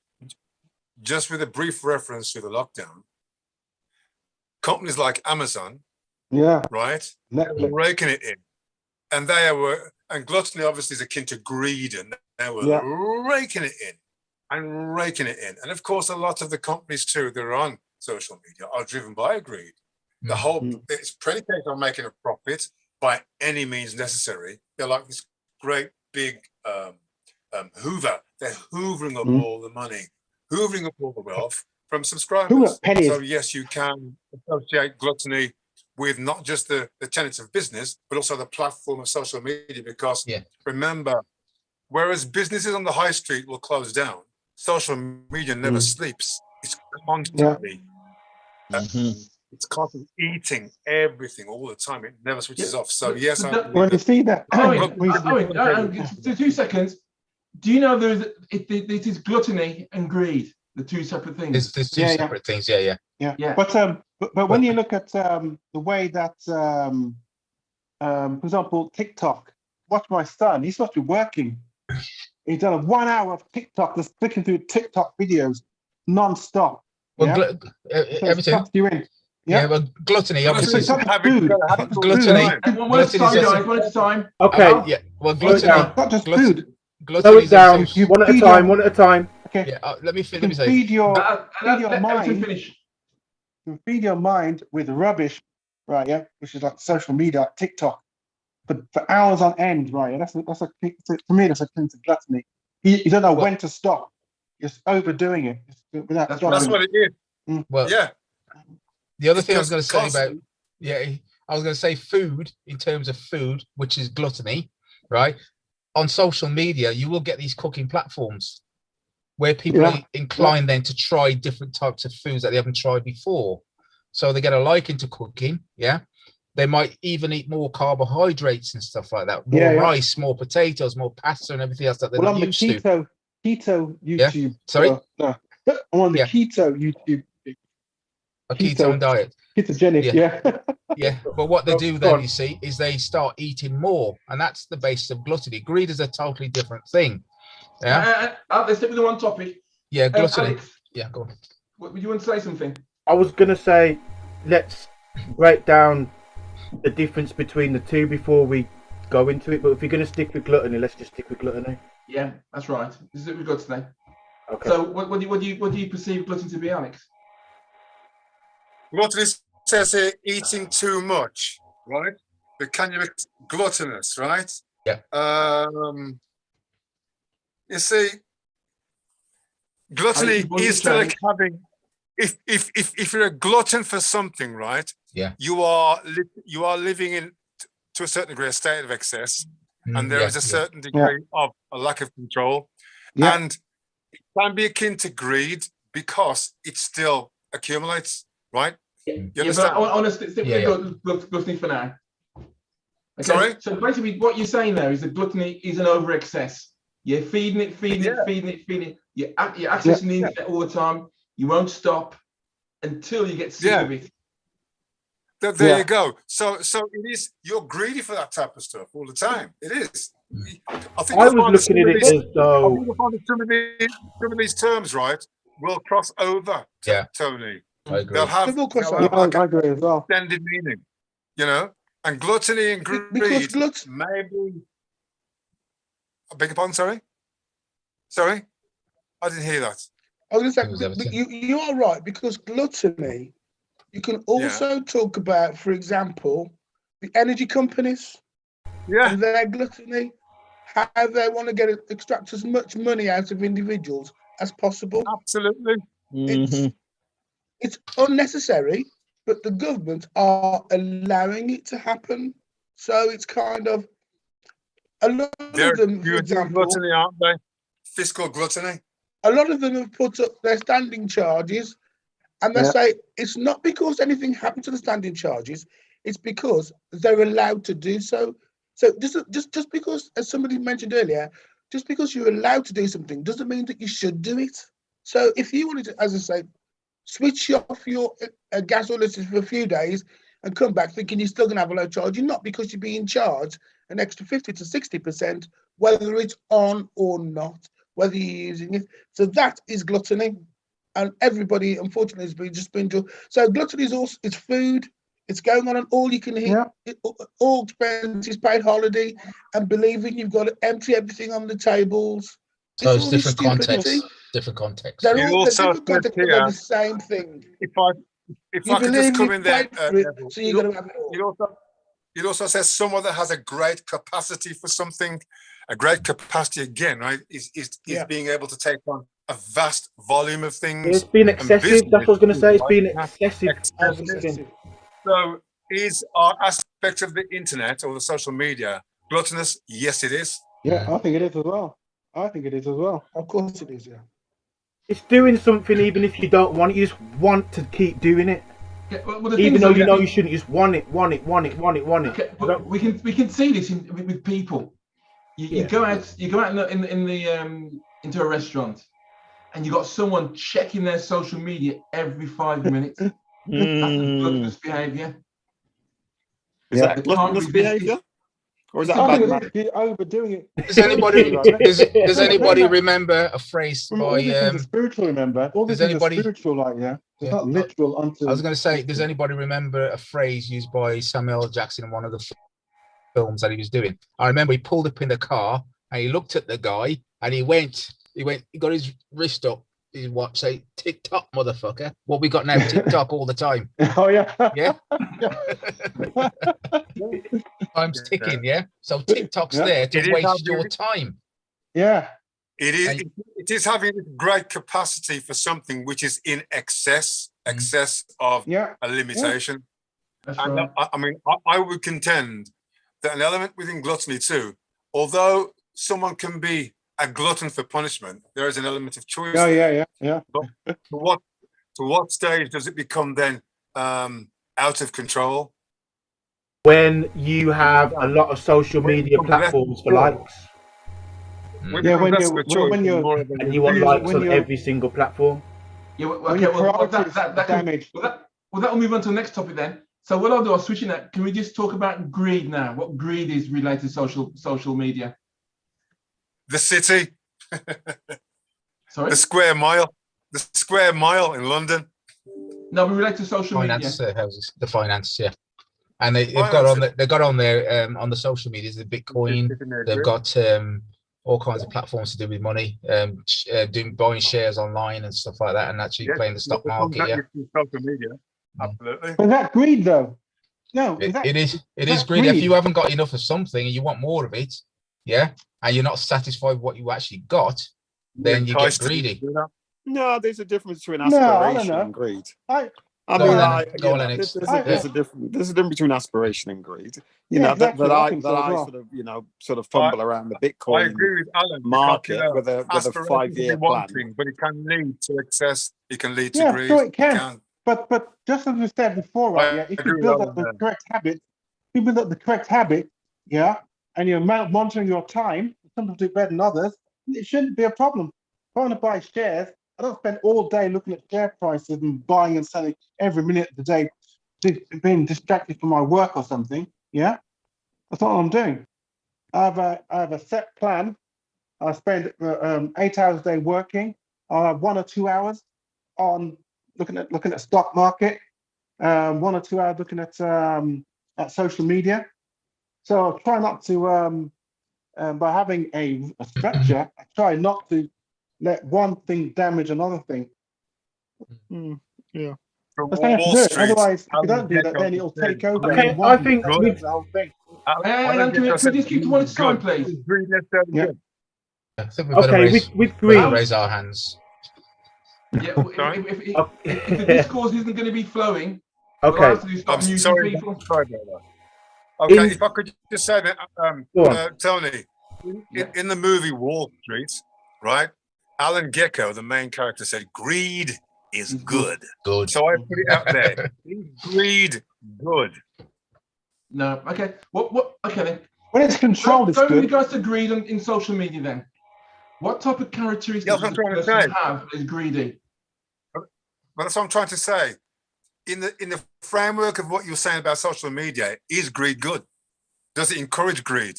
just with a brief reference to the lockdown, companies like Amazon, right, were raking it in, and and gluttony obviously is akin to greed, and they were raking it in, and of course, a lot of the companies too that are on social media are driven by greed. The whole it's predicated on making a profit by any means necessary. They're like this great big Hoover. They're hoovering up all the money, hoovering up all the wealth from subscribers. So yes, you can associate gluttony with not just the tenets of business, but also the platform of social media. Because remember, whereas businesses on the high street will close down, social media never sleeps. It's constantly, it's constantly eating everything all the time. It never switches off. So yes, when you see that, Owen, 2 seconds. Do you know it is gluttony and greed? The two separate things. There's two separate things. Yeah. But But when you look at the way that, for example, TikTok, watch my son, he's supposed to be working. He's done a 1 hour of TikTok, just clicking through TikTok videos non-stop. Well, Yeah? So it everything. sucks you in. Yeah, Yeah, well, gluttony obviously. It's like food. Gluttony. One at a time, guys. One at a time. Okay, Yeah. Well, Slow it gluttony. down. Not just Glut- food. slow Gluttony it down. is You also- one at a time. One at a time. Okay. Yeah. Let me You can say. feed your Let your everything mind. finish. You can feed your mind with rubbish, right? Yeah, which is like social media, like TikTok, for hours on end, right? Yeah, that's a for me that's akin to gluttony. You don't know when to stop. You're overdoing it without That's stopping. That's what it is. Well, Yeah. the other It's thing I was going to just say about, constant. I was going to say food, in terms of food, which is gluttony, right? On social media, you will get these cooking platforms where people Yeah. are inclined then to try different types of foods that they haven't tried before. So they get a liking to cooking. Yeah. They might even eat more carbohydrates and stuff like that. More Yeah, yeah. rice, more potatoes, more pasta, and everything else that they're Well, not on the used to. keto Yeah. YouTube. Sorry? No. I'm on the Yeah. keto YouTube. A ketone diet. Ketogenic, yeah. Yeah, but what they do Go then, on. you see, is they start eating more, and that's the basis of gluttony. Greed is a totally different thing. Yeah, Let's stick with the one topic. yeah, gluttony. Alex, Yeah, go on. would you want to say something? I was gonna say, let's break down the difference between the two before we go into it. But if you're gonna stick with gluttony, let's just stick with gluttony. Yeah, that's right. This is what we've got today. Okay. So, what do you perceive gluttony to be, Alex? Gluttony says here eating too much, right? But can you gluttonous, right? Yeah. You see, gluttony want to is still like change? having. If you're a glutton for something, right? Yeah. You are living in to a certain degree a state of excess, and there is a certain degree of a lack of control, Yeah. and it can be akin to greed because it still accumulates, right? You But understand? I want to stick Yeah, with gluttony for now. Okay? Sorry? So basically, what you're saying there is that gluttony is an over excess. You're feeding it. You're accessing the internet all the time. You won't stop until you get sick Yeah. of it. There you go. So it is. You're greedy for that type of stuff all the time. It is. I think I you'll was find looking at some it of these- as though. I think you'll find that some of these terms, right, will cross over. Yeah. Tony. I agree. They'll have, They will cross they'll over. have like I a agree as well. extended meaning, you know. And gluttony and Because greed, maybe. I beg your pardon. Sorry, I didn't hear that. I was It was going to say, Everton. you are right, because gluttony, you can also talk about, for example, the energy companies Yeah. and their gluttony, how they want to extract as much money out of individuals as possible. Absolutely. It's unnecessary, but the government are allowing it to happen. So it's kind of a lot They're of them, for using example, gluttony, aren't they? Fiscal gluttony. a lot of them have put up their standing charges, and they say it's not because anything happened to the standing charges, it's because they're allowed to do so. So just because, as somebody mentioned earlier, just because you're allowed to do something doesn't mean that you should do it. So if you wanted to, as I say, switch off your gas or electricity for a few days and come back thinking you're still going to have a low charge, you're not, because you're being charged an extra 50 to 60%, whether it's on or not, whether you're using it. So that is gluttony. And everybody, unfortunately, has been doing. So gluttony is also, it's food. It's going on an all you can eat, all expenses paid holiday, and believing you've got to empty everything on the tables. So it's all this different stupidity. context. Different context. They're It all also different says context, but here, they're the same thing. If You I could just believe come you in there, paid for it, so you're going to have it all. it also says someone that has a great capacity for something, a great capacity again, right? Is being able to take on a vast volume of things. It's been and excessive. That's what I was going to say. It's been business, excessive. So is our aspect of the internet or the social media gluttonous? Yes, it is. Yeah, I think it is as well. Of course it is, yeah. It's doing something even if you don't want it. You just want to keep doing it. Yeah, well, the thing Even is, though though, you know you shouldn't. You just want it. Okay, but we can see this with people. You go out in the into a restaurant, and you got someone checking their social media every 5 minutes. That's gluttonous behaviour. Is that They can't gluttonous resist behaviour? it. Or is that I a bad think man? it's you're overdoing it. Does anybody does anybody remember a phrase Remember, all these by things are spiritual, remember? All these does things anybody- are spiritual, like, yeah? It's Yeah. not literal unto... I was going to say, does anybody remember a phrase used by Samuel L. Jackson in one of the films that he was doing? I remember he pulled up in the car and he looked at the guy and he got his wrist up, his watch, say, "TikTok, motherfucker." What we got now, TikTok all the time. Oh, yeah. Yeah. Time's ticking, yeah. So TikTok's there It to is waste having- your time. Yeah. It is having great capacity for something which is in excess of Yeah. a limitation. That's And right. I mean, I would contend that an element within gluttony too, although someone can be a glutton for punishment, there is an element of choice. Oh, there. yeah, yeah, yeah. To what stage does it become then out of control? When you have a lot of social media platforms for likes, Yeah, when you're and you want likes on every single platform. Yeah, when okay, your well, priorities that are can, damaged. that will move on to the next topic then. So what I'll do, I'll switch in that. Can we just talk about greed now? What greed is related to social media? The city, Sorry? the square mile in London. No, we relate to social Finance media. houses, the finance, yeah. And they've got on they got on there on the social medias, the Bitcoin. They've got all kinds of platforms to do with money, buying shares online and stuff like that, and actually playing the stock market. Yeah, social media, absolutely. Is that greed, though? No, it is greedy. If you haven't got enough of something and you want more of it, yeah, and you're not satisfied with what you actually got, then you get greedy. No, there's a difference between No, I don't aspiration know. and greed. Go on, Lennox. There's a difference between aspiration and greed. You Yeah, know, exactly. that I I think so as well. sort of fumble around the Bitcoin I agree with Alan. market with a aspiration 5-year can be one plan. thing, but it can lead to excess. It can lead to Yeah, greed. sure it can. But just as we said before, right? Yeah, if you agree build with up the Alan correct habit, yeah, and you're monitoring your time, some people do better than others, it shouldn't be a problem. If I want to buy shares, I don't spend all day looking at share prices and buying and selling every minute of the day, being distracted from my work or something. Yeah, that's what I'm doing. I have a set plan. I spend 8 hours a day working. I have 1 or 2 hours on looking at stock market, 1 or 2 hours looking at social media. So I try not to, by having a structure, I try not to let one thing damage another thing. Yeah. That's how you have to do it. Otherwise, if you don't do that, then it'll take over. Okay, I think the whole thing. Alan, can we just keep to one at a time, please? Yeah. I think we've got to Okay, raise, with we've got to greed. raise our hands. Yeah, if the discourse isn't going to be flowing, we'll Okay. have to stop I'm muting sorry. people. Sorry about that. Okay, In- if I could just say that, Go on. Tony, in the movie Wall Street, right? Alan Gecko, the main character, said, "Greed is good." Good. So I put it out there. Is greed good? No, okay. What? Okay then. When it's controlled, it's So in good. regards to greed in social media, then, what type of characteristics Yeah, that's does what a I'm trying to person say. have that is greedy? But that's what I'm trying to say. In the framework of what you're saying about social media, is greed good? Does it encourage greed?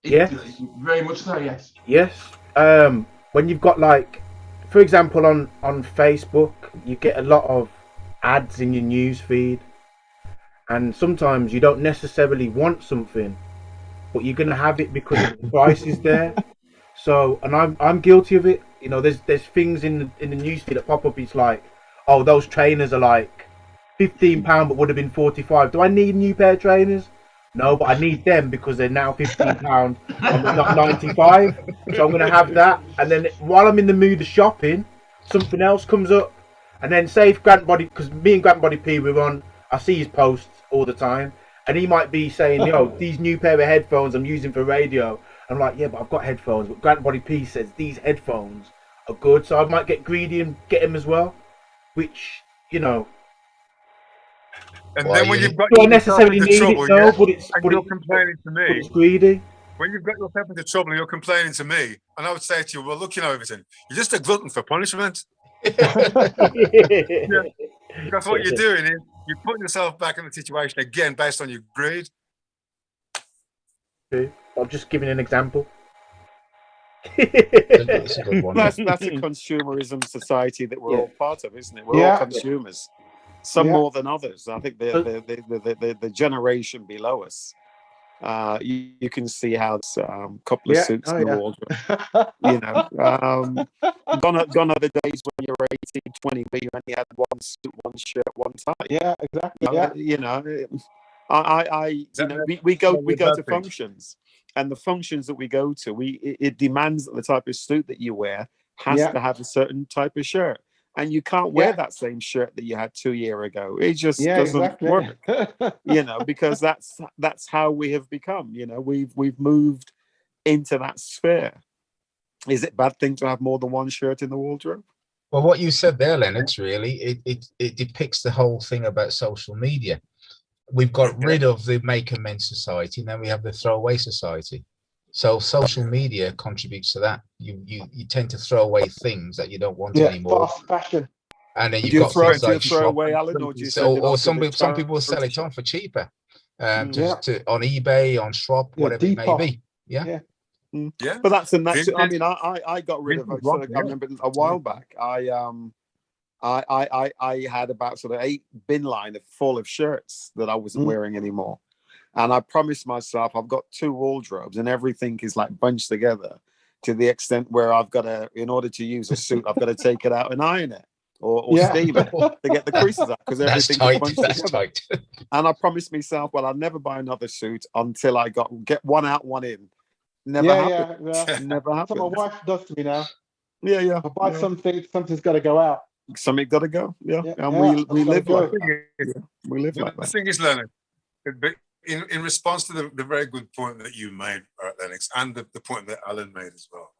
Yes. Very much so. Yes. Yes. When you've got, like, for example, on Facebook, you get a lot of ads in your news feed, and sometimes you don't necessarily want something, but you're gonna have it because the price is there. So, and I'm guilty of it. You know, there's things in the news feed that pop up. It's like, oh, those trainers are like £15, but would have been 45. Do I need a new pair of trainers? No, but I need them because they're now £15 and not 95. So I'm gonna have that. And then while I'm in the mood of shopping, something else comes up. And then say if Grant Body, because me and Grant Body P, we're on, I see his posts all the time, and he might be saying, yo, these new pair of headphones I'm using for radio. I'm like, yeah, but I've got headphones. But Grant Body P says these headphones are good, so I might get greedy and get them as well. Which, you know, And Why then when you- you've got do I yourself necessarily into need trouble, it? No, yeah, but it's and but you're it's, complaining to but me. it's greedy. When you've got yourself into trouble and you're complaining to me, and I would say to you, well, look, you know, everything, you're just a glutton for punishment. Because what you're doing is you're putting yourself back in the situation again based on your greed. I'm just giving an example. It's a good one. That's a consumerism society that we're Yeah. all part of, isn't it? We're all consumers, some Yeah. more than others. I think the generation below us, you can see how it's couple of Yeah. suits Oh, in the yeah. wardrobe. You know, gone are the days when you're 18, 20, where you only had one suit, one shirt, one tie. Yeah, exactly. Yeah. You know, you know, we go to functions, and the functions that we go to, it demands that the type of suit that you wear has Yeah. to have a certain type of shirt, and you can't wear Yeah. that same shirt that you had 2 years ago. It just Yeah, doesn't exactly. work, you know, because that's how we have become. You know, we've moved into that sphere. Is it a bad thing to have more than one shirt in the wardrobe? Well, what you said there, Lennox, really, it depicts the whole thing about social media. We've got rid of the make amends society, and then we have the throwaway society. So social media contributes to that. You tend to throw away things that you don't want anymore, Fast fashion. and then Do you've you got throw things like throw away, Alan, or do you send it or off to some the people will sell it on for cheaper, Yeah. on eBay, on Shop, Yeah, whatever it may Depop. be. Yeah. Yeah. Yeah. But that's I Vintage- mean, I got rid of. vintage Sort rock, of, I remember a while back. I had about sort of 8 bin line full of shirts that I wasn't wearing anymore, and I promised myself I've got 2 wardrobes, and everything is like bunched together to the extent where I've got to, in order to use a suit, I've got to take it out and iron it or Yeah. steam it to get the creases out, because That's everything is tight. bunched That's together. tight. And I promised myself, well, I'll never buy another suit until I get one out, one in. Never happened. Yeah. Never That's what my happened. wife does to me now. Yeah. I buy something, something's got to go out. Something got to go. Yeah. Yeah, And yeah, we it's live gotta like go. that. Yeah. We live like The that. thing is, Leonard, but in response to the very good point that you made, Lennox, and the point that Alan made as well,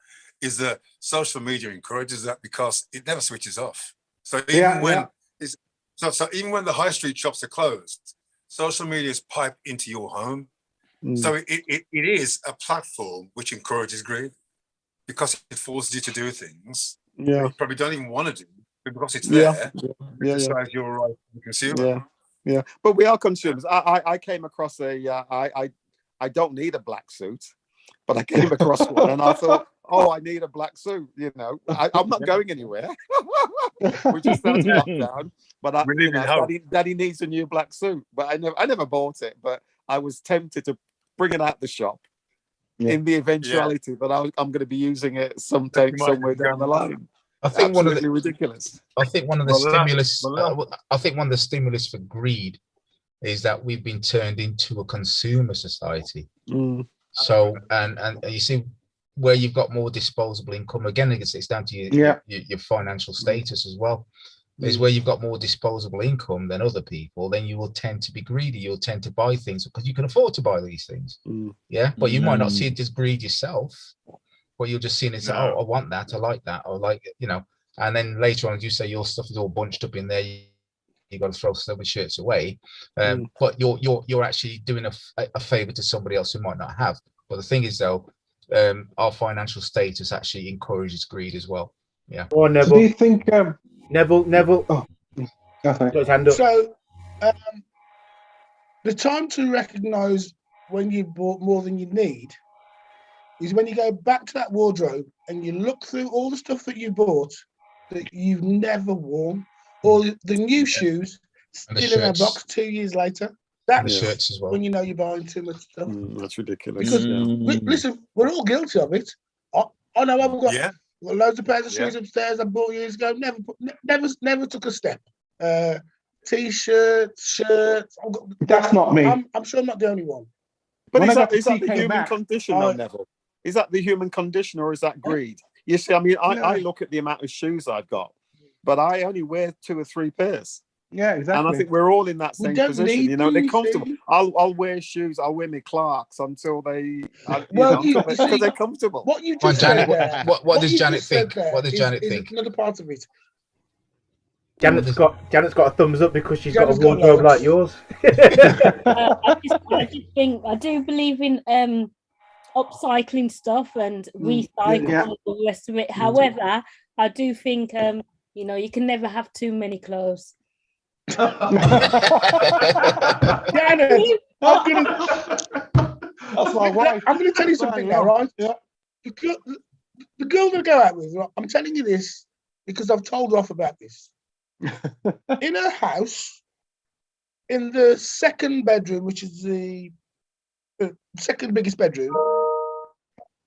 is that social media encourages that because it never switches off. So even when even when the high street shops are closed, social media is piped into your home. So it is a platform which encourages greed because it forces you to do things Yeah. you probably don't even want to do, but because it's there, Yeah. it decides your right as a consumer. Yeah. Yeah. But we are consumers. I came across I don't need a black suit, but I came across one and I thought, oh, I need a black suit. You know, I'm not going anywhere. We just started lockdown, but Daddy needs a new black suit. But I never bought it. But I was tempted to bring it out the shop in the eventuality that I'm going to be using it sometime somewhere down the line. I think Absolutely ridiculous. I think one of the stimulus. I think one of the stimulus for greed is that we've been turned into a consumer society. So and you see where you've got more disposable income. Again, it's down to your financial status as well. Is where you've got more disposable income than other people, then you will tend to be greedy. You'll tend to buy things because you can afford to buy these things. Yeah, but you might not see it as greed yourself, but you'll just see it as, oh, I want that, I like that, or like, you know. And then later on, as you say, your stuff is all bunched up in there. You got to throw some of the shirts away, but you're actually doing a favor to somebody else who might not have. But the thing is, though, our financial status actually encourages greed as well. Yeah. Or Neville. Do you think Neville? Oh, got his hand up. So, the time to recognise when you bought more than you need is when you go back to that wardrobe and you look through all the stuff that you bought that you've never worn, or the new shoes still in a box 2 years later. That's shirts as well. when you know you're buying too much stuff. That's ridiculous. Because listen, we're all guilty of it. I know I've got loads of pairs of shoes upstairs I bought years ago. Never took a step. T-shirts, shirts. That's not me. I'm sure I'm not the only one. But When is I that got to the TK human Maxx, condition, though, Neville? Is that the human condition, or is that greed? You see, I mean, I look at the amount of shoes I've got, but I only wear 2 or 3 pairs. Yeah, exactly. And I think we're all in that same position. You know, they're comfortable. I'll wear shoes. I'll wear my Clarks until because they're comfortable. What you just said there, what does Janet think? What does Janet think? Another part of it. Janet's got a thumbs up because she's got a wardrobe like yours. I just think I do believe in upcycling stuff and recycling and the rest of it. However, I do think you know, you can never have too many clothes. Janet, That's my wife. I'm gonna tell you something now, right? Yeah. The girl that I go out with, right, I'm telling you this because I've told her off about this. In her house, in the second bedroom, which is the second biggest bedroom,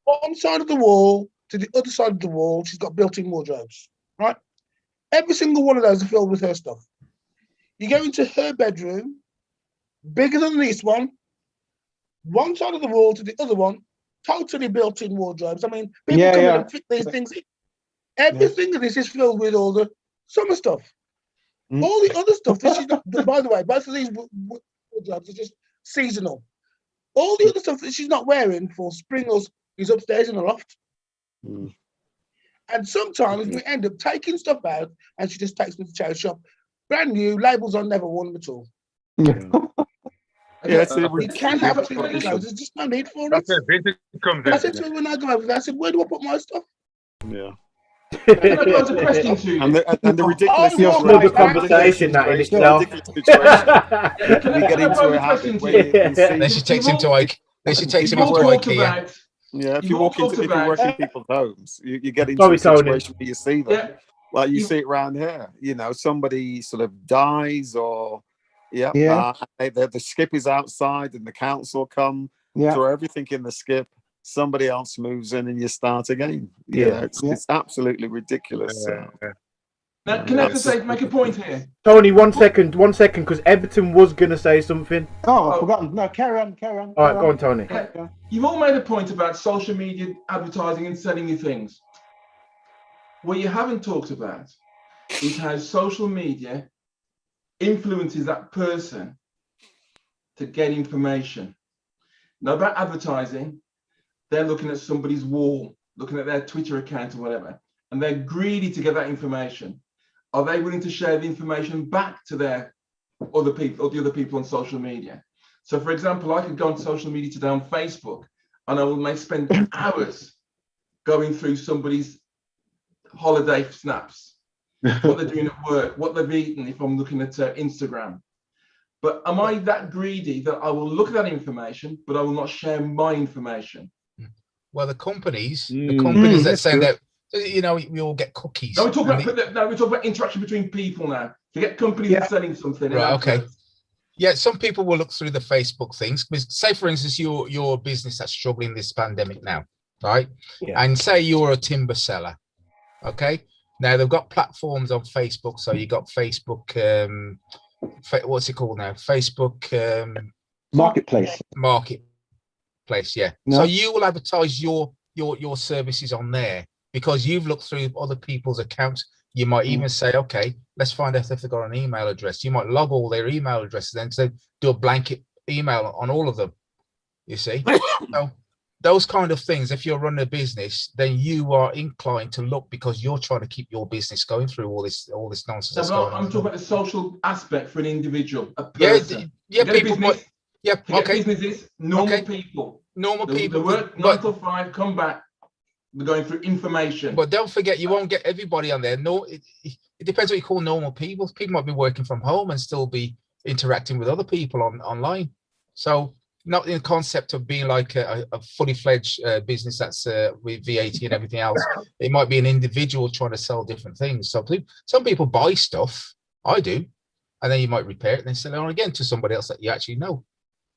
one side of the wall to the other side of the wall, she's got built-in wardrobes, right? Every single one of those are filled with her stuff. You go into her bedroom, bigger than this one side of the wall to the other one, totally built-in wardrobes. I mean, people come in and fit these things in. Everything of this is filled with all the summer stuff. All the other stuff, this is not, by the way, both of these wardrobes are just seasonal. All the other stuff that she's not wearing for spring is upstairs in the loft. And sometimes we end up taking stuff out and she just takes me to the charity shop. Brand new, labels on, never worn them at all. Yeah, You can have too many clothes. There's just no need for it. That's where vintage comes in. I said to her when I go over there, I said, where do I put my stuff? Yeah. Can I pose a question to you? And the ridiculous Another conversation that in itself. You get into a habit where you can see. Then she takes him to IKEA. Then she takes him off to IKEA. Yeah, if you work in people's homes, you get into Sorry, a situation where you see them. Yeah. Like you see it around here, you know, somebody sort of dies or the skip is outside and the council come, throw everything in the skip, somebody else moves in and you start again. It's absolutely ridiculous. Now, can I just make a point here? Tony, one second, because Everton was going to say something. Oh, I've forgotten. No, carry on. All right, go on, Tony. You've all made a point about social media advertising and selling you things. What you haven't talked about is how social media influences that person to get information. Now, about advertising, they're looking at somebody's wall, looking at their Twitter account or whatever, and they're greedy to get that information. Are they willing to share the information back to their other people or the other people on social media? So, for example, I could go on social media today on Facebook, and I may spend hours going through somebody's holiday snaps, what they're doing at work, what they've eaten, if I'm looking at Instagram. But am I that greedy that I will look at that information, but I will not share my information? Well, the companies that send out, you know, we all get cookies. No, we're talking about interaction between people now. Forget companies are selling something. Right, okay. Yeah, some people will look through the Facebook things. Say, for instance, your business that's struggling this pandemic now, right? Yeah. And say you're a timber seller, okay? Now, they've got platforms on Facebook. So you got Facebook, what's it called now? Facebook... Marketplace. Marketplace, yeah. No. So you will advertise your services on there because you've looked through other people's accounts. You might even say, okay, let's find out if they've got an email address. You might log all their email addresses and say, do a blanket email on all of them. You see? So those kind of things, if you're running a business, then you are inclined to look because you're trying to keep your business going through all this nonsense. So I'm talking about the social aspect for an individual, a person. Yeah, people might. Yeah, okay. Businesses, normal people. Normal people. They work 9 to 5, come back. They're going through information. But don't forget, you won't get everybody on there. No, it depends what you call normal people. People might be working from home and still be interacting with other people online. So not in the concept of being like a fully fledged business that's with VAT and everything else. It might be an individual trying to sell different things. So some people buy stuff. I do. And then you might repair it and then sell it on again to somebody else that you actually know.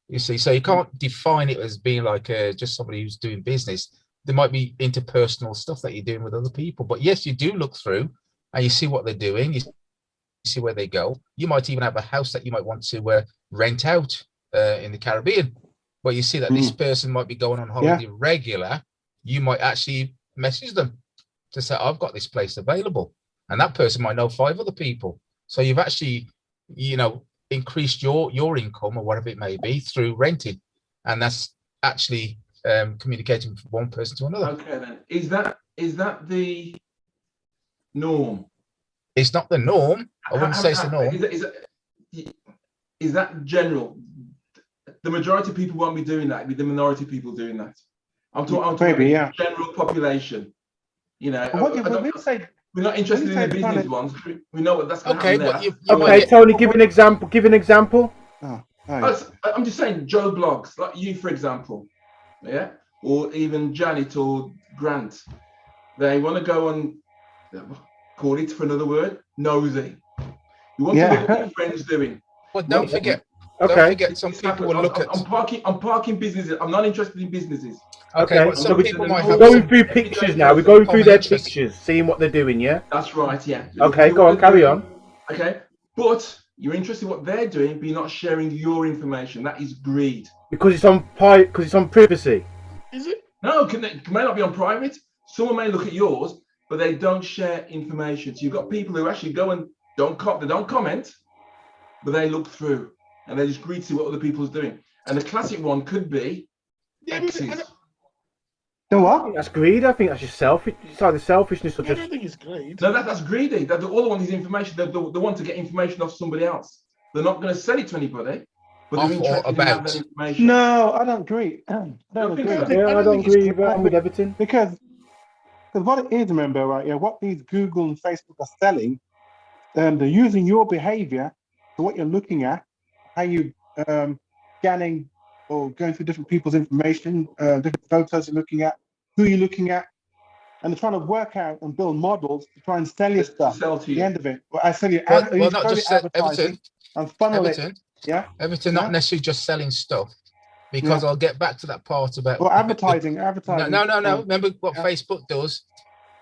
You see, so you can't define it as being like just somebody who's doing business. There might be interpersonal stuff that you're doing with other people. But yes, you do look through and you see what they're doing. You see where they go. You might even have a house that you might want to rent out in the Caribbean. But you see that this person might be going on holiday regular. You might actually message them to say, I've got this place available. And that person might know 5 other people. So you've actually, increased your income or whatever it may be through renting. And that's actually communicating from one person to another. Okay, then is that the norm? It's not the norm. I wouldn't say it's the norm. Is that general? The majority of people won't be doing that. It'll be the minority of people doing that. I'm talking maybe, general population. When we're not interested in the business ones. We know what that's going to happen there. Okay, Tony, give an example. Give an example. I'm just saying, Joe blogs, like you, for example, yeah, or even Janet or Grant. They want to go on, call it for another word, nosy. You want to look at what your friends doing. Well, don't forget. Don't forget, some people will look at. I'm parking businesses. I'm not interested in businesses. Okay, but some people might have. We're going through pictures now. We're going through their pictures, seeing what they're doing. Yeah. That's right. Yeah. Okay, go on, carry on. Okay, but you're interested in what they're doing, but you're not sharing your information. That is greed. Because it's on privacy. Is it? No, it may not be on private. Someone may look at yours, but they don't share information. So you've got people who actually go and they don't comment, but they look through and they just greed to see what other people's doing. And the classic one could be exes. So what? That's greed. I think that's just selfish. It's either selfishness or just. I don't think it's greed. No, that's greedy. All they want is information. They want to get information off somebody else. They're not going to sell it to anybody, but they're interested in having that information. No, I don't agree. I don't agree. I'm with Everton. Because what it is, remember, right? Yeah, what these Google and Facebook are selling, they're using your behavior to what you're looking at, how you scanning or going through different people's information, different photos you're looking at, who you're looking at, and they're trying to work out and build models to try and sell you stuff at the end of it. Well, I sell you well, not just Everton and funnel Everton, it. Yeah. Everton, not necessarily just selling stuff, because I'll get back to that part about. Well, advertising. No. Remember what Facebook does?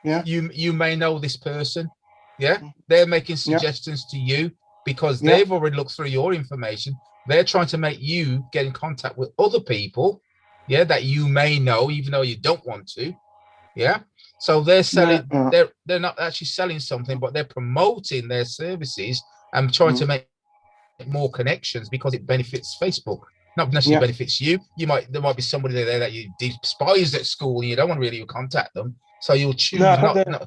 Yeah. You may know this person. Yeah. They're making suggestions to you because they've already looked through your information. They're trying to make you get in contact with other people, that you may know, even though you don't want to, So they're selling. They're not actually selling something, but they're promoting their services and trying to make more connections because it benefits Facebook. Not necessarily benefits you. There might be somebody there that you despised at school and you don't want to really contact them, so you'll choose not to.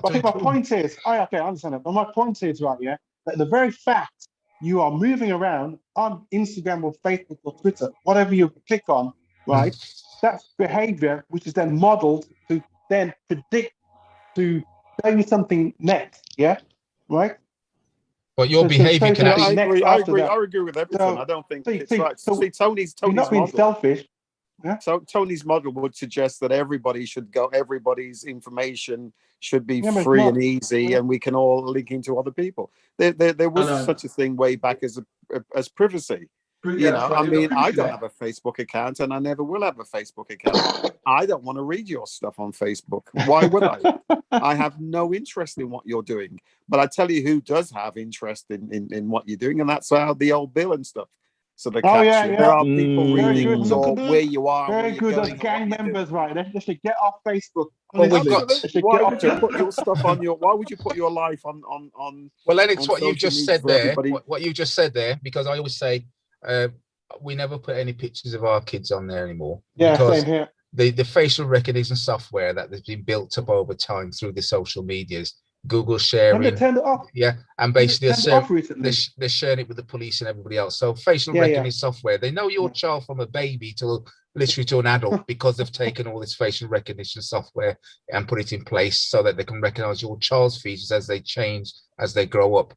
I think my point is, I understand it. But my point is, right, that the very fact you are moving around on Instagram or Facebook or Twitter, whatever you click on, right? That's behavior which is then modeled to then predict to show you something next, right? But your behavior can actually. I agree with everything. I don't think it's right. See, Tony's not being selfish. Yeah. So Tony's model would suggest that everybody's information should be free and easy, and we can all link into other people. There was such a thing way back as privacy. I mean, I don't have a Facebook account, and I never will have a Facebook account. I don't want to read your stuff on Facebook. Why would I? I have no interest in what you're doing. But I tell you who does have interest in what you're doing, and that's the old bill and stuff. So the caption, there are people reading where you are. Very good. Those gang members, right? They should get off Facebook. Why would you put your stuff on your? Why would you put your life on? Well, Lennox, what you just said there. What you just said there, because I always say, we never put any pictures of our kids on there anymore. Yeah, because same here. The facial recognition software that has been built up over time through the social medias. Google sharing, and they turned it off. And basically they're sharing it with the police and everybody else. So facial recognition software, they know your child from a baby to literally to an adult because they've taken all this facial recognition software and put it in place so that they can recognize your child's features as they change, as they grow up.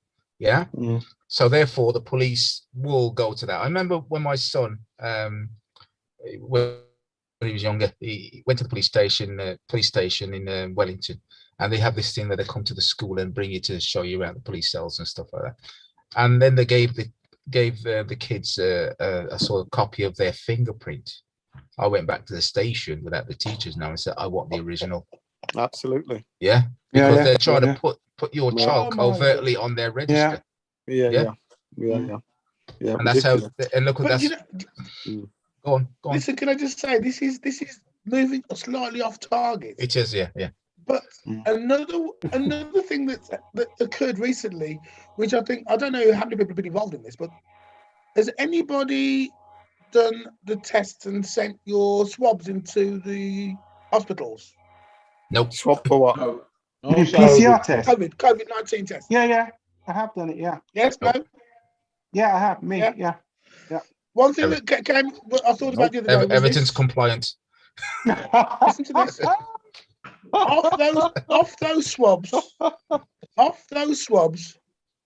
So therefore the police will go to that. I remember when my son, when he was younger, he went to the police station in Wellington. And they have this thing that they come to the school and bring you to show you around the police cells and stuff like that. And then they gave the kids a sort of copy of their fingerprint. I went back to the station without the teachers now and said, I want the original. Absolutely. Yeah. Because they're trying to put your child covertly on their register. Yeah. And that's how. And look, that's. Go on. Listen, can I just say this is moving slightly off target. It is, yeah. But another thing that occurred recently, which I don't know how many people have been involved in this, but has anybody done the tests and sent your swabs into the hospitals? Nope. Swab for what? No. PCR test. COVID-19 test. Yeah. I have done it. Yeah. Yes. No. Yeah, I have. Me. Yeah. One thing that came, I thought about the other day. Everton's compliant. Listen to this. off those swabs,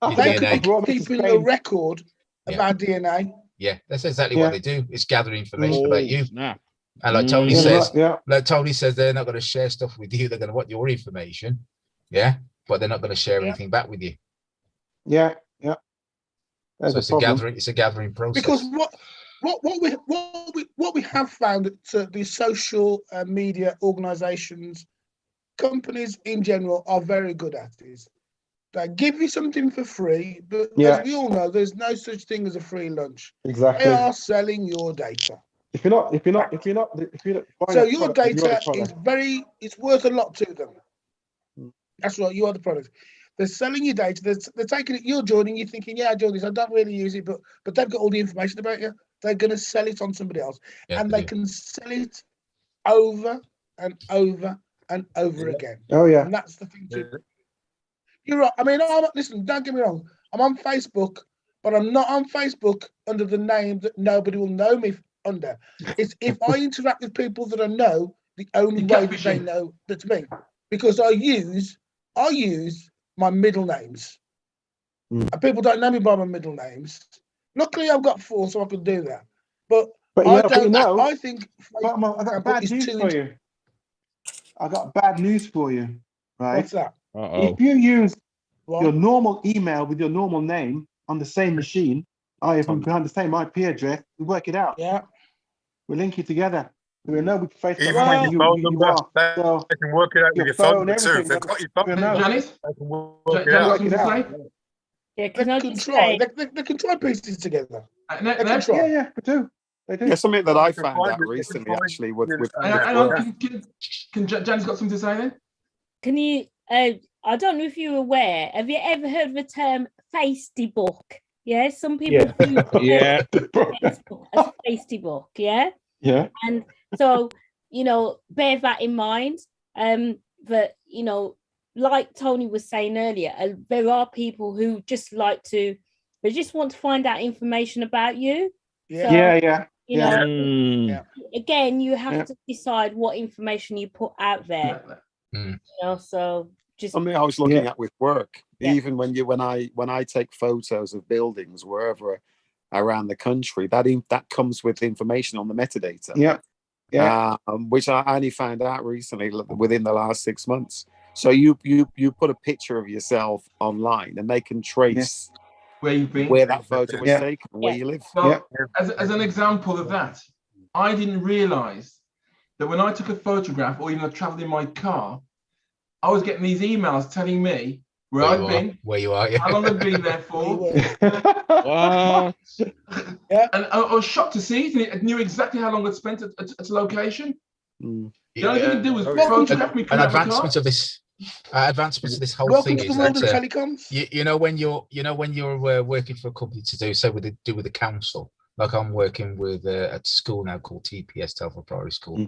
Your they DNA. could be keeping a record of Yeah. our DNA. Yeah, that's exactly what they do. It's gathering information Oh, about you. snap. And like Tony Yeah, says, yeah, like Tony says, they're not going to share stuff with you. They're going to want your information. Yeah, but they're not going to share Yeah. anything back with you. yeah. That's So a it's problem. a gathering process. Because what we have found that the social media organisations, companies in general, are very good at is they give you something for free, but Yeah. as we all know, there's no such thing as a free lunch. Exactly. They are selling your data. If you're not buying So a your product, you're the data is product. it's worth a lot to them. That's right, you are the product. They're selling your data. They're taking it. You're joining. You're thinking, yeah, I joined this. I don't really use it, but they've got all the information about you. They're going to sell it on somebody else, Yeah, and they they do. can sell it over and over and over again. Oh yeah. And that's the thing too. You're right. I mean, listen. Don't get me wrong. I'm on Facebook, but I'm not on Facebook under the name that nobody will know me under. It's if I interact with people that I know, the only You're way that they catfishing. know that's me, because I use my middle names. Mm. And people don't know me by my middle names. Luckily, I've got 4, so I can do that. But But I but don't. know, I think I got bad news for you. I got bad news for you. Right. What's that? If you use What? your normal email with your normal name on the same machine, even behind the same IP address, we work it out. Yeah. We link you together. We know which face Even Well, with your phone number, are. So they can work it out with your your phone phone, number too. If everything, they've got your phone you number, know. Janice, they can work Janice it got out. something to say? Yeah, They can I can just try. say, They can try pieces together. They can Next, try. Yeah, they do. They do. Yeah, something that I They can found find out it, they can recently, find actually, with it. hang on, with hang on. work. Can Janice got something to say then? can you, I don't know if you're aware, have you ever heard of the term Facebook? Yeah, some people Yeah. use Yeah. Facebook as Facebook, yeah? Yeah. And so, bear that in mind. That, like Tony was saying earlier, there are people who just they just want to find out information about you. Yeah. So, Yeah. you know, Mm. again, you have Yeah. to decide what information you put out there. So just Something I was looking Yeah. at with work, Yeah. even when I take photos of buildings wherever around the country, that comes with information on the metadata. Yeah. Yeah. Which I only found out recently within the last 6 months. So you put a picture of yourself online, and they can trace Where you've been? where that photo was Yeah. taken, where you live. Well, as an example of that, I didn't realize that when I took a photograph or even I traveled in my car, I was getting these emails telling me where I've been, where you are. Yeah. how long I've been there for. What? And I was shocked to see it. It knew exactly how long I'd spent at a location. Mm. The only thing it did was Yeah. photograph me An coming out of the car. advancement of this whole Welcome thing to is the world of that, telecoms. when you're working for a company to do with the council, like I'm working with a school now called TPS, Telford Primary School,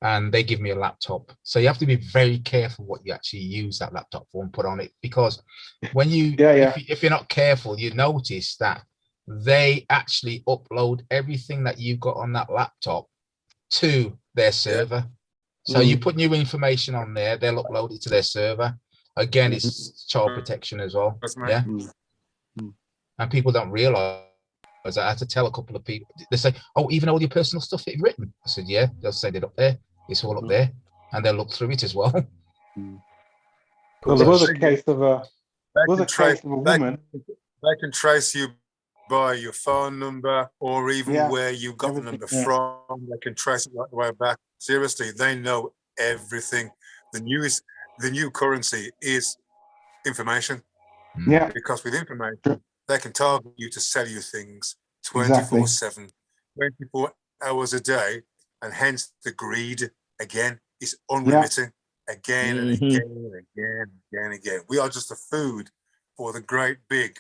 and they give me a laptop. So you have to be very careful what you actually use that laptop for and put on it, because when you if you're not careful, you notice that they actually upload everything that you've got on that laptop to their server. So you put new information on there, they'll upload it to their server. Again, it's child protection as well. Yeah. And people don't realize. I had to tell a couple of people. They say, "Oh, even all your personal stuff that you've written." I said, "Yeah." They'll send it up there. It's all up there, and they'll look through it as well. Well, there was a case of a woman. woman. They can trace you by your phone number, or even where you got the number from. They can trace it right the way back. Seriously, they know everything. The new currency is information. Yeah. Because with information, they can target you to sell you things 24/7, 24 hours a day, and hence the greed again is unremitting. Again and again and again and again. We are just the food for the great big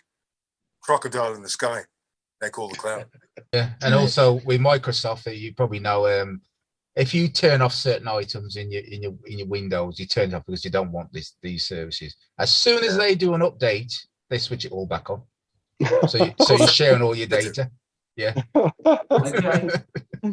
crocodile in the sky they call the cloud. Yeah, and also with Microsoft, you probably know, if you turn off certain items in your Windows, you turn it off because you don't want these services. As soon as they do an update, they switch it all back on. So you're sharing all your data. Yeah. Okay.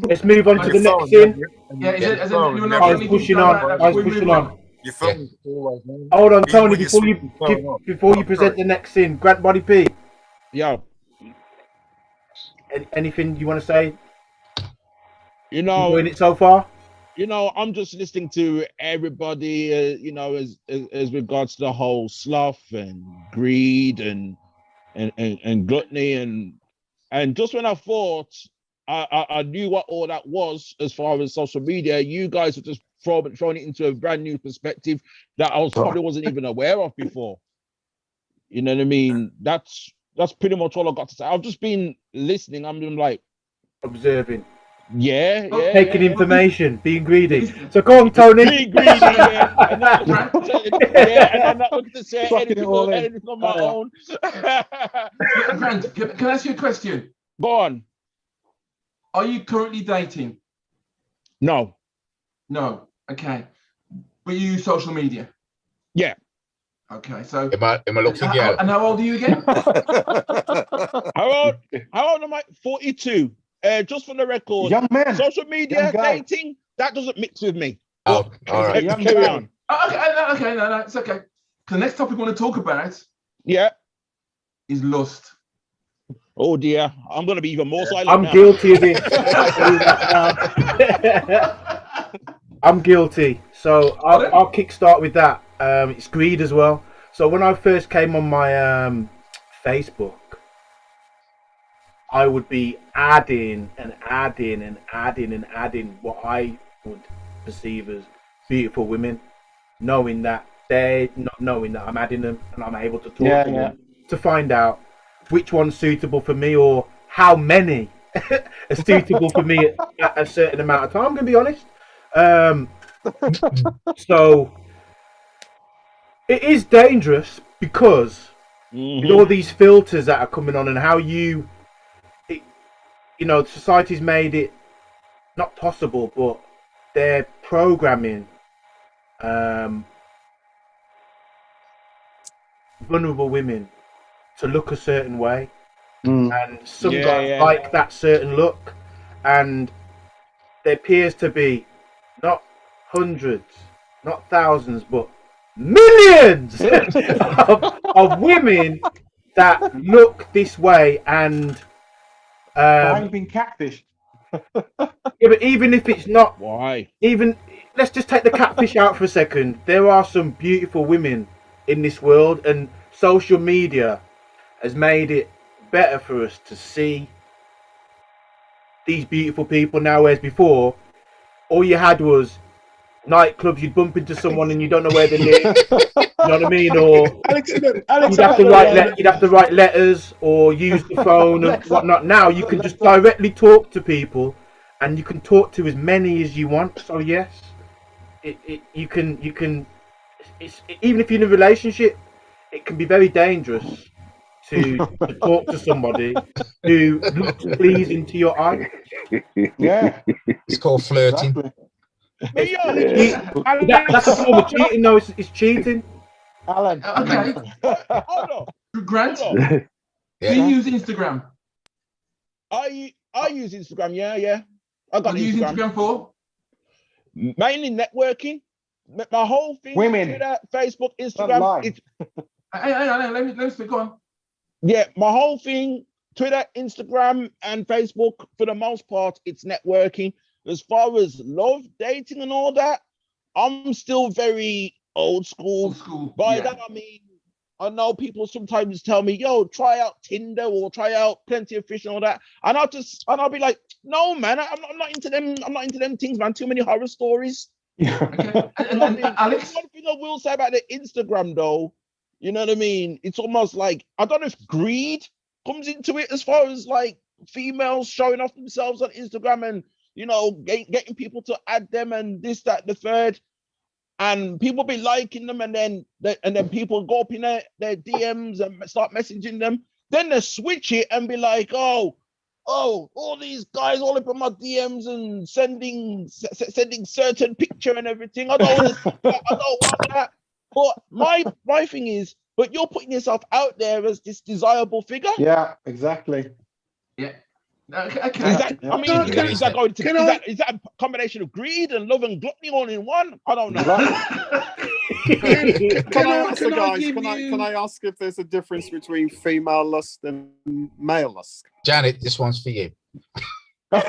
Let's move on to the next thing. Yeah, is it anyone I was else pushing on. Your phone is always on. Hold on, Even Tony, when you're before you switching the phone off. before you Oh, present sorry. the next scene, Grant Body P, Yo, anything you want to say? you know, Enjoying it so far? I'm just listening to everybody, as regards to the whole sloth and greed and gluttony and just when I thought I knew what all that was as far as social media, you guys have just thrown it into a brand new perspective that I probably wasn't even aware of before. You know what I mean? That's pretty much all I got to say. I've just been listening. I'm like observing. Yeah, taking information, being greedy. So go on, Tony. Being greedy, yeah. And not and I'm not looking to say anything on my own. Grant, can I ask you a question? Go on. Are you currently dating? No. No. Okay. But you use social media? Yeah. Okay, so am I looking at? And how old are you again? How old am I? 42. Just for the record, young man, social media, dating, that doesn't mix with me. Oh, all right. Carry on. Okay, no, it's okay. The next topic we want to talk about, is lust. Oh dear, I'm going to be even more silent. I'm now. guilty of this. I'm guilty. So I'll kickstart with that. It's greed as well. So when I first came on my Facebook, I would be adding what I would perceive as beautiful women, knowing that they're not knowing that I'm adding them, and I'm able to talk to them to find out which one's suitable for me or how many are suitable for me at a certain amount of time. I'm going to be honest. So it is dangerous because with all these filters that are coming on and how society's made it not possible, but they're programming vulnerable women to look a certain way, and some guys like that certain look, and there appears to be not hundreds, not thousands, but millions of women that look this way, and I've been catfished. Yeah, but even if it's not, why? Even let's just take the catfish out for a second. There are some beautiful women in this world, and social media has made it better for us to see these beautiful people now, whereas before all you had was nightclubs. You'd bump into someone and you don't know where they live. You know what I mean? Or you'd have to write letters or use the phone and whatnot. Now you can just directly talk to people, and you can talk to as many as you want. So yes, you can. It's even if you're in a relationship, it can be very dangerous to talk to somebody who looks pleasing to your eye. Yeah, it's called flirting. That's a form of cheating. No, it's cheating. Alan. Okay. Grant, do you use Instagram? I use Instagram. Yeah. I got What do you use Instagram for? Mainly networking. My whole thing. Women. Twitter, Facebook, Instagram. Let me speak. Go on. Yeah, my whole thing. Twitter, Instagram, and Facebook. For the most part, it's networking. As far as love, dating, and all that, I'm still very old school. By that I mean, I know people sometimes tell me, "Yo, try out Tinder or try out Plenty of Fish and all that," and I'll be like, "No, man, I'm not into them. I'm not into them things, man. Too many horror stories." Okay. And Alex, one thing I will say about the Instagram, though, you know what I mean? It's almost like I don't know if greed comes into it as far as like females showing off themselves on Instagram and getting people to add them and this, that, the third, and people be liking them, and then people go up in their DMs and start messaging them. Then they switch it and be like, oh, all these guys all up in my DMs and sending certain picture and everything. I don't want that. But my thing is, but you're putting yourself out there as this desirable figure. Yeah, exactly. Yeah. Okay. Is that? I mean, is that going to? Is that a combination of greed and love and gluttony all in one? I don't know. Can I ask the guys? Can I ask if there's a difference between female lust and male lust? Janet, this one's for you. I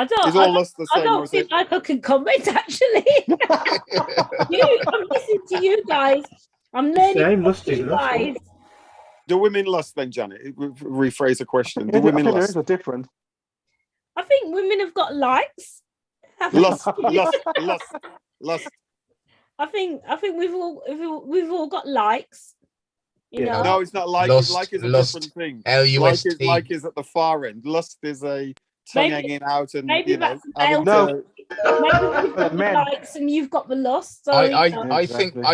don't feel like I can comment actually. I'm listening to you guys. I'm learning from you guys. Do women lust then, Janet? Rephrase the question. Do women lust? There is a difference. I think women have got likes. Lust. I think we've all got likes. You know? No, it's not like. Like is a different thing. L-U-S-T. Like is at the far end. Lust is a tongue hanging out and maybe that's having maybe we've got the likes and you've got the lust. So, I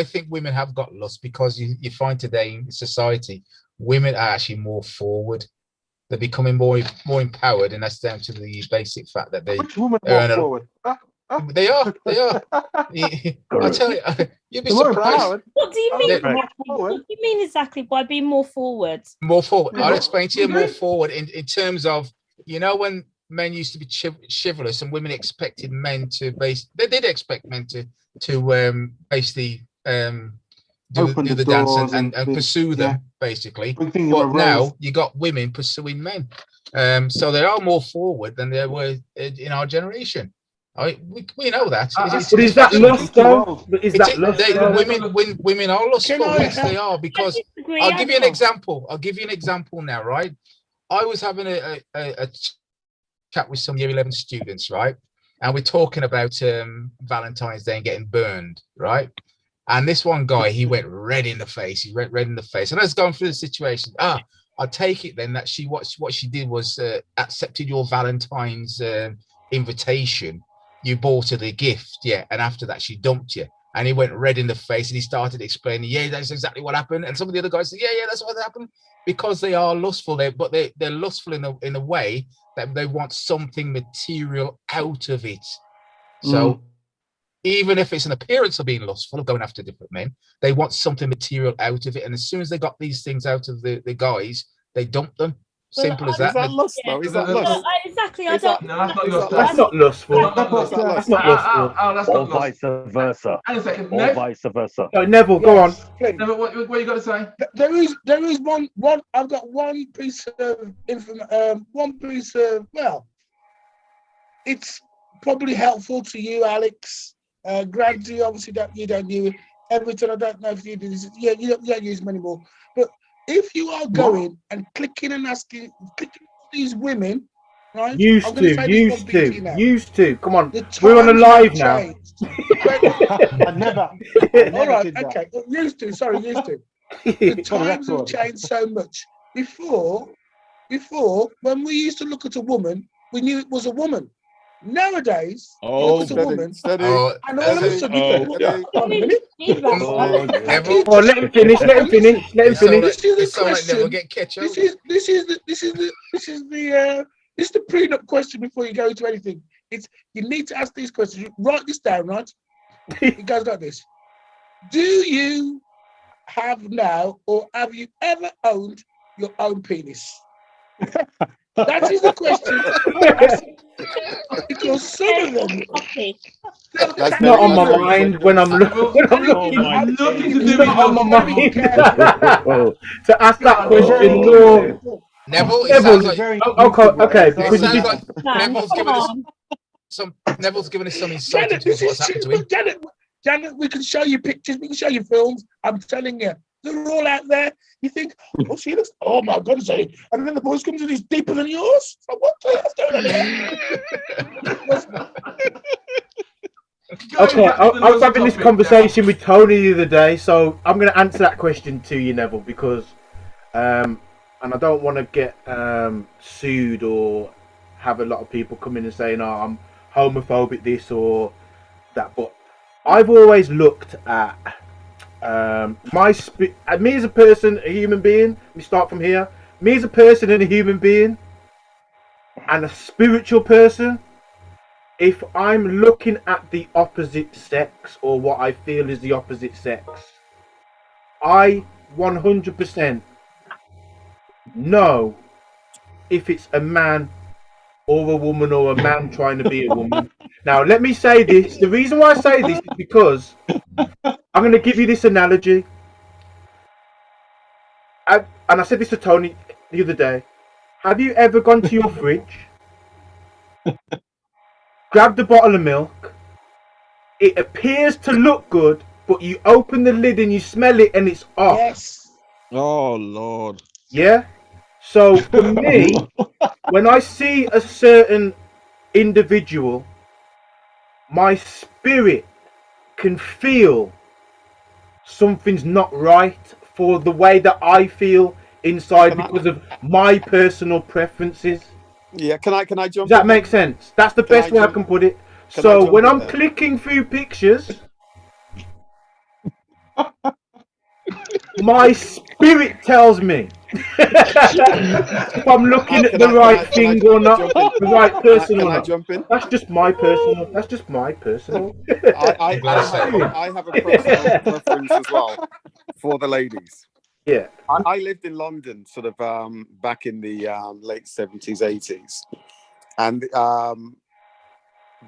think women have got lust because you find today in society women are actually more forward. They're becoming more empowered, and that's down to the basic fact that they Which woman more forward? They are. I tell you, you'd be surprised. What do you mean? What do you mean exactly by being more forward? More forward. I'll explain to you more forward in terms of, you know, when men used to be chivalrous and women expected men to they did expect men to basically do the dance and pursue them basically. But now you got women pursuing men. So they are more forward than they were in our generation. We know that. But is that lust though? Is that lust? Women are lustful. Yes, they are. Because I'll give you an example. I'll give you an example now, right? I was having a chat with some year 11 students, right? And we're talking about Valentine's Day and getting burned, right? And this one guy, he went red in the face. He went red in the face. And I was going through the situation. I take it then that what she did was accepted your Valentine's invitation. You bought her the gift, yeah. And after that, she dumped you. And he went red in the face and he started explaining, yeah, that's exactly what happened. And some of the other guys said, yeah, that's what happened. Because they are lustful, but they're lustful in a way that they want something material out of it. So even if it's an appearance of being lustful, of going after different men, they want something material out of it. And as soon as they got these things out of the guys, they dump them. Simple as that. Is that lust though? Is that lust? Exactly. No, that's not That's not lustful. That's not or vice versa. Hang a second. Or vice versa. No, Neville, go on. Neville, what you got to say? There is one. I've got one piece of well, it's probably helpful to you, Alex. Grant, you obviously don't use Everton. I don't know if you do this. Yeah, you don't use them anymore. But if you are going and clicking these women, right? Used to. Come on, we're on a live now. I never. All right, okay. Used to. The times have changed so much. Before, when we used to look at a woman, we knew it was a woman. Nowadays, look at a woman, and all of a sudden, let him finish. This is the question. This is the prenup question before you go into anything. You need to ask these questions. Write this down, right? It goes like this: do you have now, or have you ever owned your own penis? That is the question. Because some of them, that's not on my mind when I'm looking. It's not on my mind to ask that question. No. Neville, it sounds like okay. Neville's given us some insight into what's happened to him. Janet, we can show you pictures, we can show you films. I'm telling you, they're all out there. You think, oh, she looks, oh my God, and then the voice comes in, he's deeper than yours. So what the hell's going on here? Okay, I was having this conversation with Tony the other day, so I'm going to answer that question to you, Neville, because, and I don't want to get sued or have a lot of people come in and saying, oh, I'm homophobic, this or that, but I've always looked at me as a person, a human being. Let me start from here. Me as a person and a human being, and a spiritual person. If I'm looking at the opposite sex or what I feel is the opposite sex, I 100% know if it's a man or a woman or a man trying to be a woman. Now, let me say this. The reason why I say this is because I'm going to give you this analogy. And I said this to Tony the other day. Have you ever gone to your fridge, grabbed a bottle of milk, it appears to look good, but you open the lid and you smell it and it's off? Yes. Oh Lord. Yeah? So for me, when I see a certain individual, my spirit can feel something's not right for the way that I feel inside because of my personal preferences. Yeah, can I jump? Does that make sense? That's the best way I can put it. So when I'm clicking through pictures, my spirit tells me if I'm looking at the right thing or not, the right person or not. Jump in? That's just my personal. I have a personal preference as well for the ladies. Yeah. I lived in London sort of back in the late 70s, 80s. And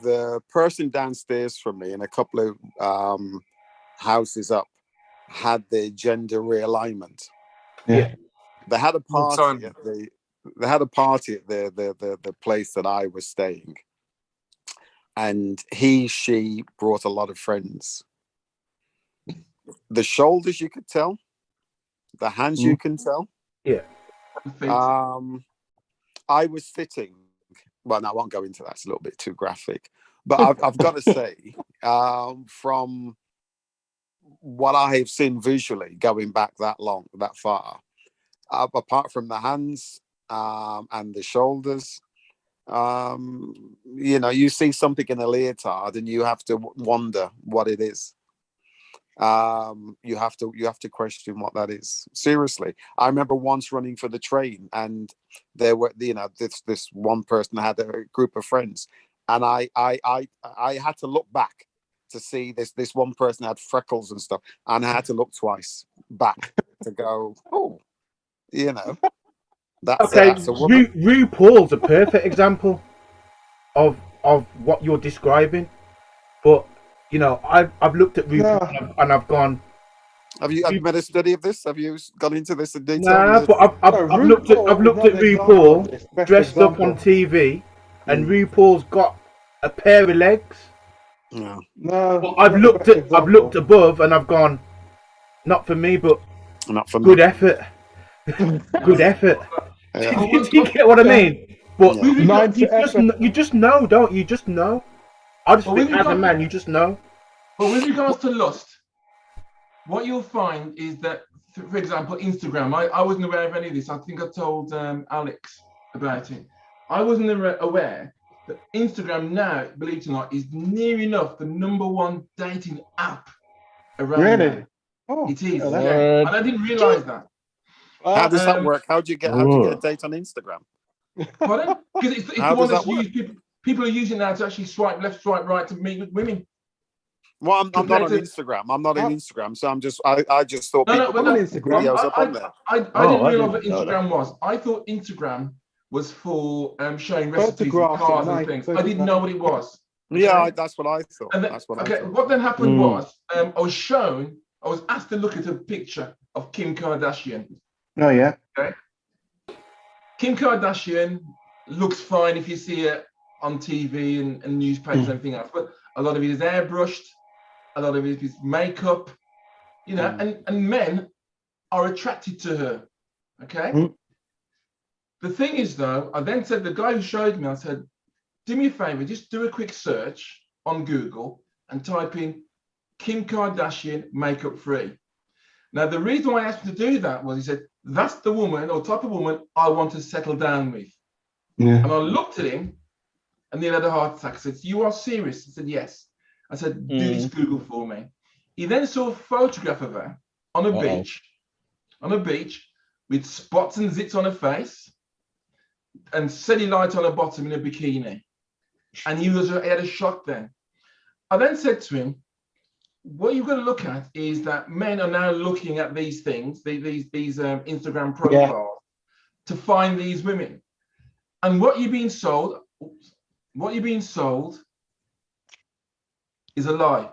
the person downstairs from me and a couple of houses up had their gender realignment. Yeah. They had a party at the place that I was staying. And she brought a lot of friends. The shoulders you could tell, the hands you can tell. Yeah. I was sitting. Well, no, I won't go into that. It's a little bit too graphic. But I've got to say, from what I have seen visually, going back that far, apart from the hands and the shoulders, you see something in a leotard and you have to wonder what it is. You have to question what that is. Seriously, I remember once running for the train, and there were this one person had a group of friends, and I had to look back to see this one person had freckles and stuff, and I had to look twice back to go, that's okay. That's a woman. RuPaul's a perfect example of what you're describing, but I've looked at RuPaul and I've gone. Have you made a study of this? Have you gone into this in detail? Nah, but I've looked at RuPaul dressed up on TV, and RuPaul's got a pair of legs. No. But I've looked above and I've gone, not for me, but not for good effort. Good effort. Yeah. You get what I mean? But Yeah. you just know, don't you? You just know. I just think as a man, you just know. But with regards to lust, what you'll find is that, for example, Instagram. I wasn't aware of any of this. I think I told Alex about it. I wasn't aware that Instagram now, believe it or not, is near enough the #1 dating app around. Really? Now. Oh, it is. yeah, And I didn't realize that. How does that work? How do you get a date on Instagram? Pardon? Because it's the one that's used. People are using that to actually swipe left, swipe right to meet with women. Well, I'm not on Instagram. I'm not on Instagram, so I just thought people put videos up on there. I didn't realize what Instagram was. I thought Instagram was for showing recipes of cars and things. I didn't know what it was. Yeah, that's what I thought. And then, that's what okay, I thought. what then happened was I was asked to look at a picture of Kim Kardashian. Oh yeah. Okay. Kim Kardashian looks fine if you see her on TV and newspapers and everything else, but a lot of it is airbrushed, a lot of it is makeup, and men are attracted to her. Okay. The thing is, though, I then said, the guy who showed me, I said, do me a favor, just do a quick search on Google and type in Kim Kardashian makeup free. Now, the reason why I asked him to do that was he said, that's the woman or type of woman I want to settle down with. Yeah. And I looked at him and he had a heart attack. I said, you are serious? He said, yes. I said, do this Google for me. He then saw a photograph of her on a beach with spots and zits on her face and cellulite on her bottom in a bikini. And he had a shock then. I then said to him, what you've got to look at is that men are now looking at these things, these Instagram profiles, to find these women. And what you're being sold, is a lie.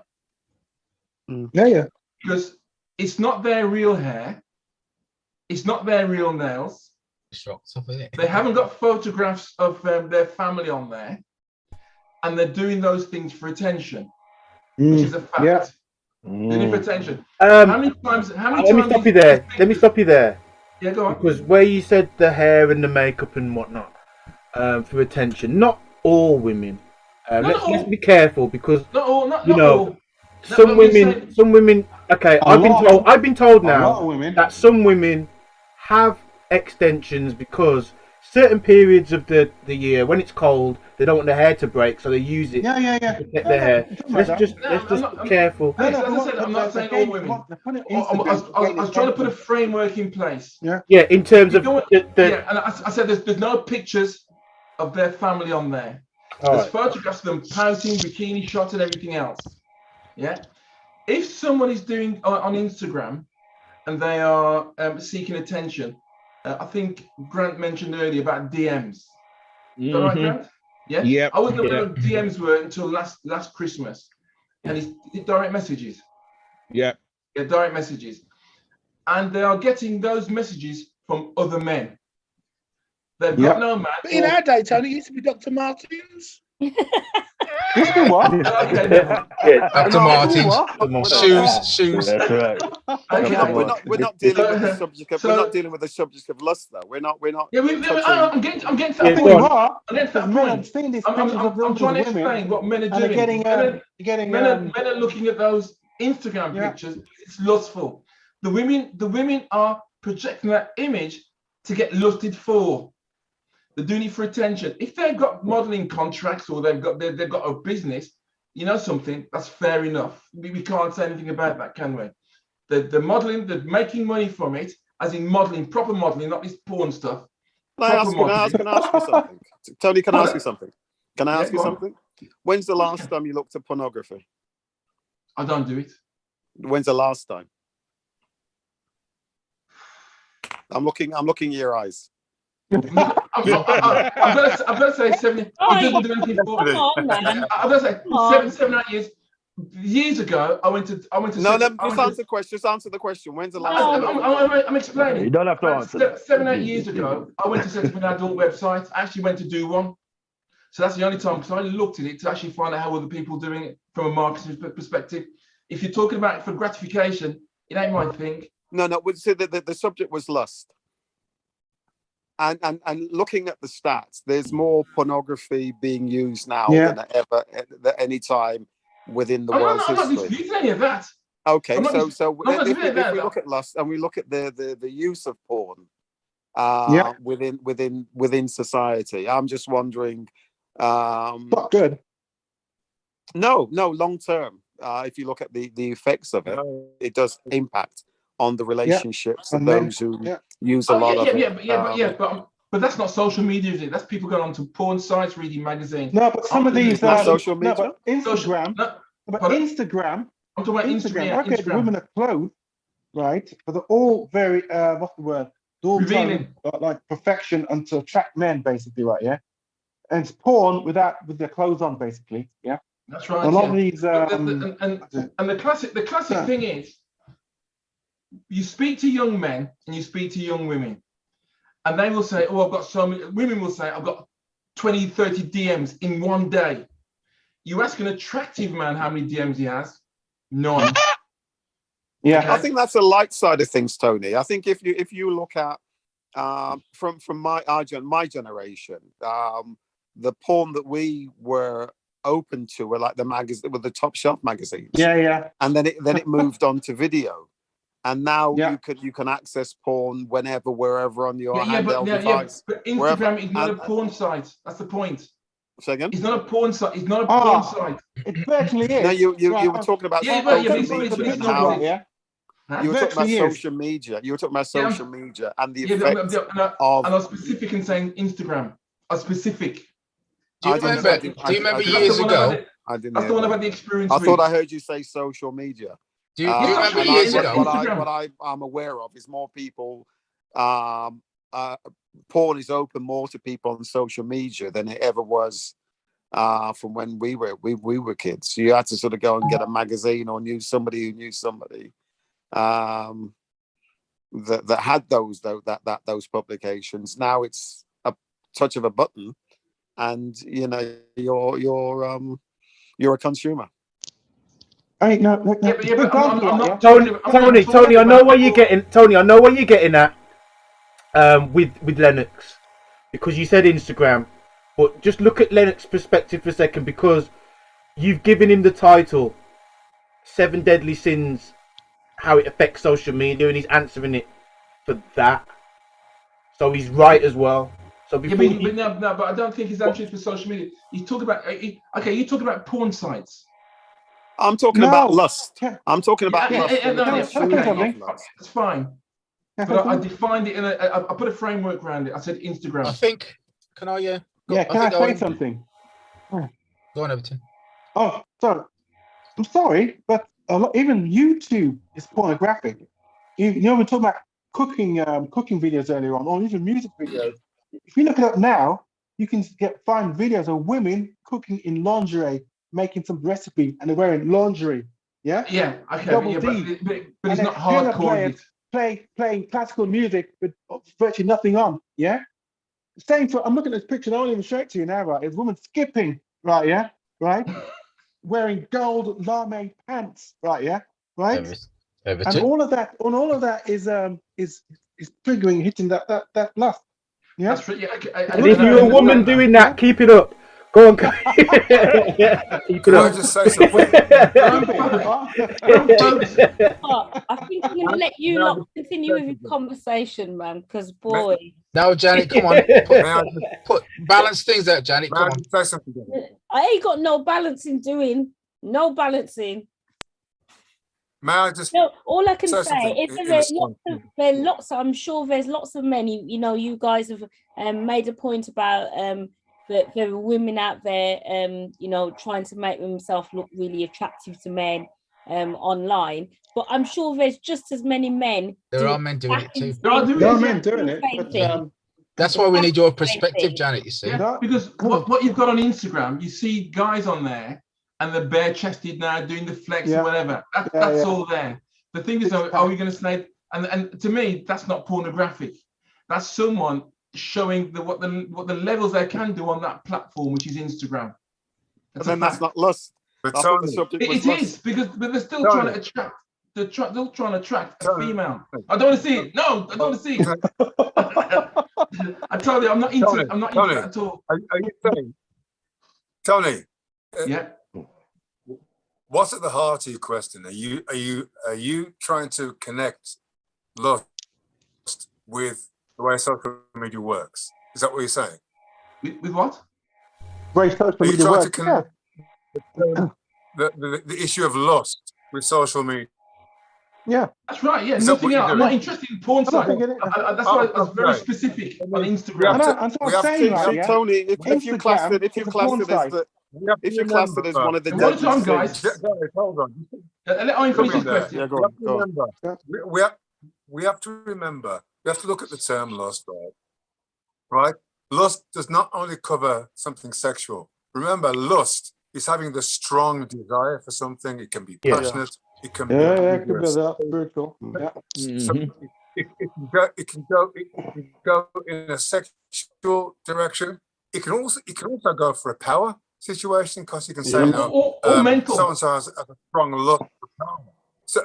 Yeah. Because it's not their real hair, it's not their real nails. Shocked off, isn't it? They haven't got photographs of their family on there, and they're doing those things for attention, which is a fact. Yeah. Doing it for attention. How many times? Let me stop you there. Let me stop you there. Yeah, go on. Because where you said the hair and the makeup and whatnot for attention, not all women. Let's be careful because not all. some women. Okay, I've been told now that some women have extensions because certain periods of the year when it's cold they don't want their hair to break, so they use it to protect their hair. Let's just be careful. As I said, I'm not saying all women. I was trying to put a framework in place. Yeah, in terms of and I said there's no pictures of their family on there. There's photographs of them pouting, bikini shots, and everything else. Yeah. If someone is doing on Instagram and they are seeking attention, I think Grant mentioned earlier about DMs. Is that right, Grant? Yeah. Yeah. I wasn't aware of DMs were until last Christmas, and it's direct messages. Yeah. Yeah, direct messages, and they are getting those messages from other men. They've got no man. But in our day, Tony, it used to be Dr. Martens. Used to what? Dr. Martens, shoes. That's right. We're not dealing with the subject. We're not dealing with the subject of lust, though. We're not. Yeah, I'm getting to that I think point. you are. I'm getting to that Men point. have seen these I'm pictures of trying to women, explain what men are and doing. they're getting Men are looking at those Instagram pictures. It's lustful. The women are projecting that image to get lusted for. They're doing it for attention. If they've got modeling contracts or they've got a business, you know something, that's fair enough. We can't say anything about that, can we? The modeling, they're making money from it, as in modeling, proper modeling, not this porn stuff. Can I ask you something? Tony, can I ask you something? Can I ask you something? When's the last time you looked at pornography? I don't do it. When's the last time? I'm looking at your eyes. I've got to say 7. I didn't do anything for. I've got to say 7 or 8 years. Years ago, I went to. No, just answer the question. When's the last time? I'm explaining. You don't have to answer. 7 or 8 years ago, I went to set up an adult website. I actually went to do one. So that's the only time, because I looked at it to actually find out how other people are doing it from a marketing perspective. If you're talking about it for gratification, it ain't my thing. No. So the subject was lust. And looking at the stats, there's more pornography being used now than ever at any time within the world's history. I'm not disputing any of that. Okay, so if we look at lust and we look at the use of porn within society, I'm just wondering. Not good. No, long term. If you look at the effects of it, it does impact on the relationships of those who use a lot of it. But that's not social media, is it? That's people going on to porn sites, reading magazines. No, but some of these social media. No, but Instagram. Instagram. I'm talking about Instagram. Okay, the women are clothed, right? But they're all very what's the word? They're all revealing, like perfection and to attract men, basically, right? Yeah. And it's porn with their clothes on, basically. Yeah. That's right. A lot of these. And the classic thing is, you speak to young men and you speak to young women, and they will say, "Oh, I've got so many." Women will say, "I've got 20, 30 DMs in one day." You ask an attractive man how many DMs he has, none. Yeah, okay. I think that's the light side of things, Tony. I think if you look at from my generation, the porn that we were open to were like the magazine with the top shelf magazines. Yeah. And then it moved on to video. And now you can access porn whenever, wherever on your handheld device. But Instagram is not a porn site. That's the point. Say again? It's not a porn site. It's not a porn site. It virtually is. No, you were talking about social media. You were talking about social media. You were talking about social media and the effect of. And I was specific in saying Instagram. I was specific. Do you remember years ago? That's the one about the experience. I thought I heard you say social media. Do you remember years ago? What I'm aware of is more people porn is open more to people on social media than it ever was from when we were kids. You had to sort of go and get a magazine or knew somebody who knew somebody that had those publications. Now it's a touch of a button, and you're a consumer. I mean, no, I'm not Tony, talking I know about- where you're getting. Tony, I know where you're getting at. With Lennox, because you said Instagram, but just look at Lennox's perspective for a second, because you've given him the title 7 Deadly Sins, how it affects social media, and he's answering it for that. So he's right as well. So before but I don't think he's answering for social media. He's talking about you talking about porn sites. I'm talking about lust. I'm talking about lust. It's fine. But I defined it I put a framework around it. I said Instagram. I think. Can I? Can I say something? Go on, Everton. Oh, sorry. I'm sorry, but even YouTube is pornographic. We were talking about cooking videos earlier on, or even music videos. If you look it up now, you can find videos of women cooking in lingerie, making some recipe, and they're wearing lingerie. Yeah. Yeah. Okay. Double D. But it's and not hardcore. Playing classical music with virtually nothing on. Yeah. Same for. I'm looking at this picture. I won't even show it to you now. Right. It's a woman skipping. Right. Yeah. Right. Wearing gold lame pants. Right. Yeah. Right. Everton. And all of that is triggering, hitting that lust. Yeah. That's right. Yeah. And if you're a woman doing that, keep it up. Go on. Keep it Can I up. just say something? I think I'm going to let you lot continue with your conversation, man, because boy. Now, Janet, come on. Balance things out, Janet. Come on. Say something. I ain't got no balancing doing. No balancing. May I just? No, all I can say say something is in there's lots. I'm sure there's lots of men. You guys have made a point about that there are women out there, trying to make themselves look really attractive to men online. But I'm sure there's just as many men. There are men doing it too. There are men doing it. But, that's why we need your perspective, Janet. You see, because what you've got on Instagram, you see guys on there, and they're bare chested now, doing the flex or whatever. That's all there. The thing is, are we going to say? And to me, that's not pornographic. That's someone showing what the levels they can do on that platform, which is Instagram. That's not lust. But I thought the subject was lust. It is because they're still trying to attract. They're still trying to attract a female. I don't want to see it. No, I don't want to see it. I tell you, I'm not into it. I'm not into it at all. Are you saying, Tony? Yeah. What's at the heart of your question? Are you trying to connect lust with the way social media works? Is that what you're saying? With what? Way social Are you media trying works. to connect the issue of lust with social media? Yeah. That's right. Yeah, Is that nothing what you're else. I'm doing? not interested in porn sites. That's why I was very specific on Instagram. Tony, if you class it as one of the One at a time, guys. Hold on. Let I finish this question. Yeah, go on. We have to remember, we have to look at the term lust, right? Lust does not only cover something sexual. Remember, lust is having the strong desire for something. It can be passionate. It can be spiritual. Yeah. So it can go in a sexual direction. It can also go for a power situation, because you can say mental. so-and-so has a strong lust for power. So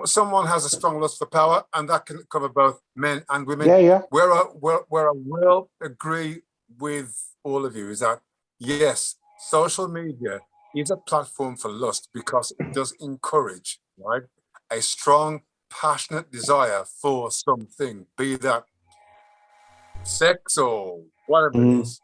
someone has a strong lust for power, and that can cover both men and women. Where I will agree with all of you is that yes, social media is a platform for lust because it does encourage, right, a strong, passionate desire for something, be that sex or whatever it is.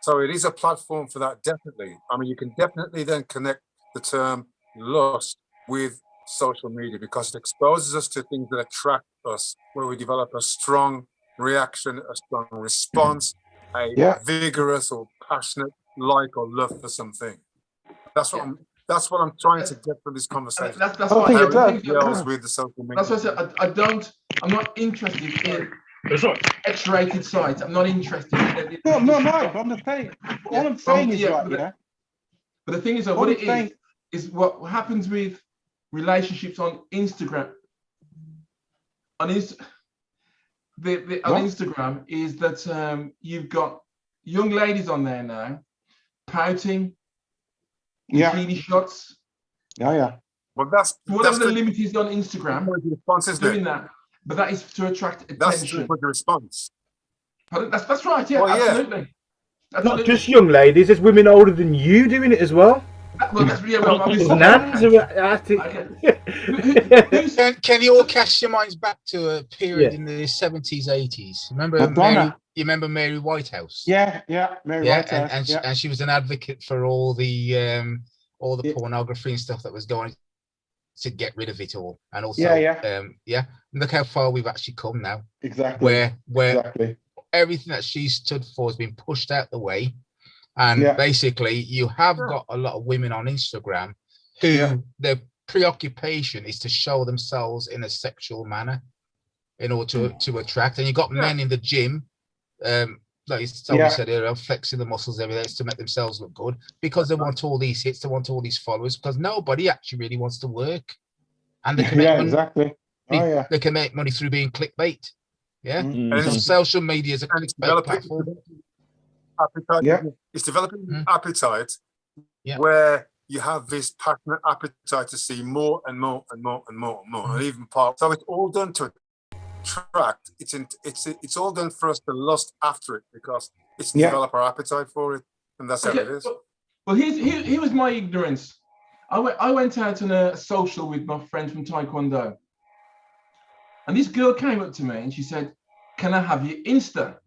So it is a platform for that, definitely. I mean, you can definitely then connect the term lust with social media because it exposes us to things that attract us, where we develop a strong reaction, a strong response, a vigorous or passionate like or love for something. That's what I'm trying to get from this conversation. That's what it deals with the social media. That's what I said. I'm not interested in X-rated sites. I'm not interested. No, I'm just saying. All I'm saying is right, you know. But the thing is, what it is what happens with relationships on Instagram. On Instagram is that you've got young ladies on there now pouting, bikini shots. Yeah. Well, that's whatever the limit is on Instagram. Doing that, but that is to attract attention. That's the response. That's right. Yeah, absolutely. Not just young ladies. There's women older than you doing it as well. Well, that's Nans are at it. Can you all cast your minds back to a period in the 70s, 80s? Remember Mary? You remember Mary Whitehouse? Yeah, Mary Whitehouse. And she was an advocate for all the pornography and stuff that was going to get rid of it all. And also, look how far we've actually come now. Exactly. Where everything that she stood for has been pushed out the way. And basically, you have got a lot of women on Instagram who their preoccupation is to show themselves in a sexual manner in order to attract. And you got men in the gym, like you said earlier, flexing the muscles every day to make themselves look good because they want all these hits, they want all these followers, because nobody actually really wants to work. And they can make money. They can make money through being clickbait. So social media is a clickbait platform. It's developing appetite where you have this passionate appetite to see more and more and more and more and more, and even part. So it's all done to attract. It's all done for us to lust after it because it's to develop our appetite for it, and that's how it is. Well, here was my ignorance. I went out on a social with my friend from Taekwondo, and this girl came up to me and she said, "Can I have your Insta?"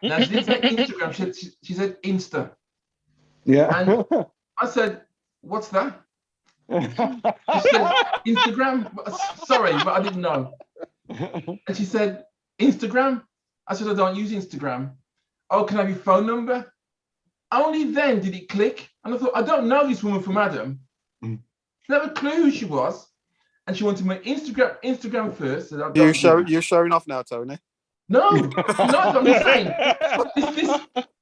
Now, she didn't say Instagram, she said Insta. Yeah. And I said, "What's that?" She said, "Instagram." Sorry, but I didn't know. And she said, "Instagram?" I said, "I don't use Instagram." "Oh, can I have your phone number?" Only then did it click. And I thought, I don't know this woman from Adam. She didn't have a clue who she was. And she wanted my Instagram first. So you're showing off now, Tony. No, not. I'm just saying.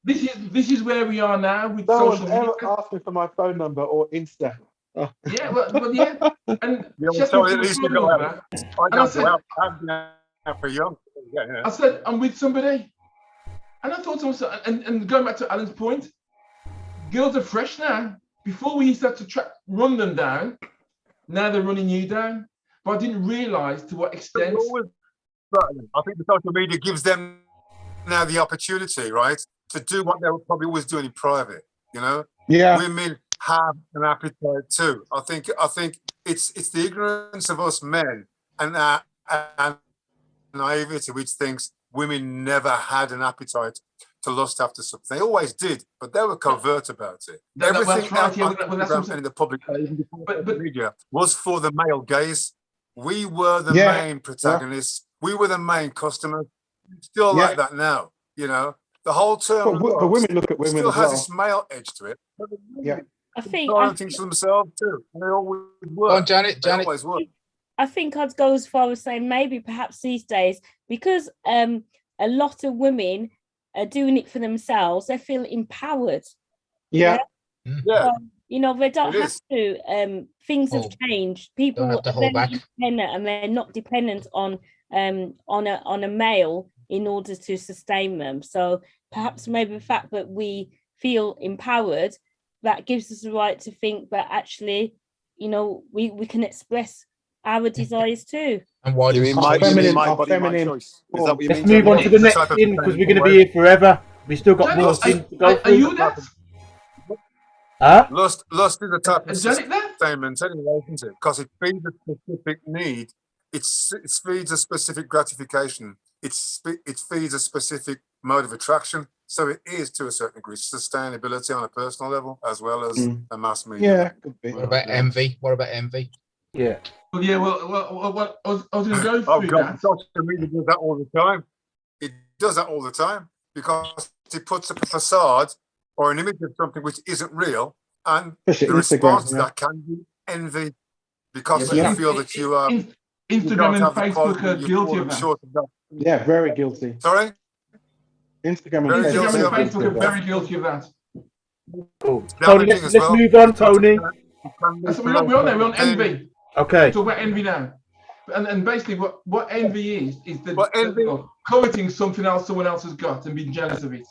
This is where we are now with social media. No one ever asked me for my phone number or Insta. Oh. Yeah, well, yeah. And she asked me for my phone number. I said, I'm with somebody. And I thought to myself, and going back to Alan's point, girls are fresh now. Before we used to have to run them down. Now they're running you down. But I didn't realise to what extent. I think the social media gives them now the opportunity, right, to do what they were probably always doing in private. You know, women have an appetite too. I think it's the ignorance of us men and naivety which thinks women never had an appetite to lust after something. They always did, but they were covert about it. Everything out on Instagram and in the public media was for the male gaze. We were the main protagonists. We were the main customers. Still like that now, you know. The whole term but women look at women still as has well. this male edge to it. I think things for themselves too. They always were. Oh, Janet. Always were. I think I'd go as far as saying maybe perhaps these days, because a lot of women are doing it for themselves, they feel empowered. Yeah. So, you know, they don't have to. Things have changed. People are very independent, and they're not dependent on a male in order to sustain them. So perhaps maybe the fact that we feel empowered, that gives us the right to think that actually, you know, we can express our desires too. And why do my body, my choice? Is that what you mean? Let's move on to the next thing, because we're going to be here forever. We still got more things to go through. Are you that? Huh? Lust is a type of sustainment anyway, isn't it? Because it feeds a specific need. It feeds a specific gratification. It feeds a specific mode of attraction. So it is, to a certain degree, sustainability on a personal level as well as a mass media. Yeah, could be. What about envy? Yeah. Well, yeah. Well, I was going to go through that. Social media does that all the time. It does that all the time because it puts up a facade or an image of something which isn't real, and the response to that can be envy because you feel that you are. Instagram and Facebook are guilty of that. Yeah, very guilty. Sorry? Instagram Very and Instagram guilty and of Facebook are it. very guilty of that. Cool. The Tony, other thing as let's well, move on, it's not Tony. it can So we're on there, we're on then- envy. Okay. Talk about envy now. And basically what envy is But envy- coveting something else someone else has got and being jealous of it.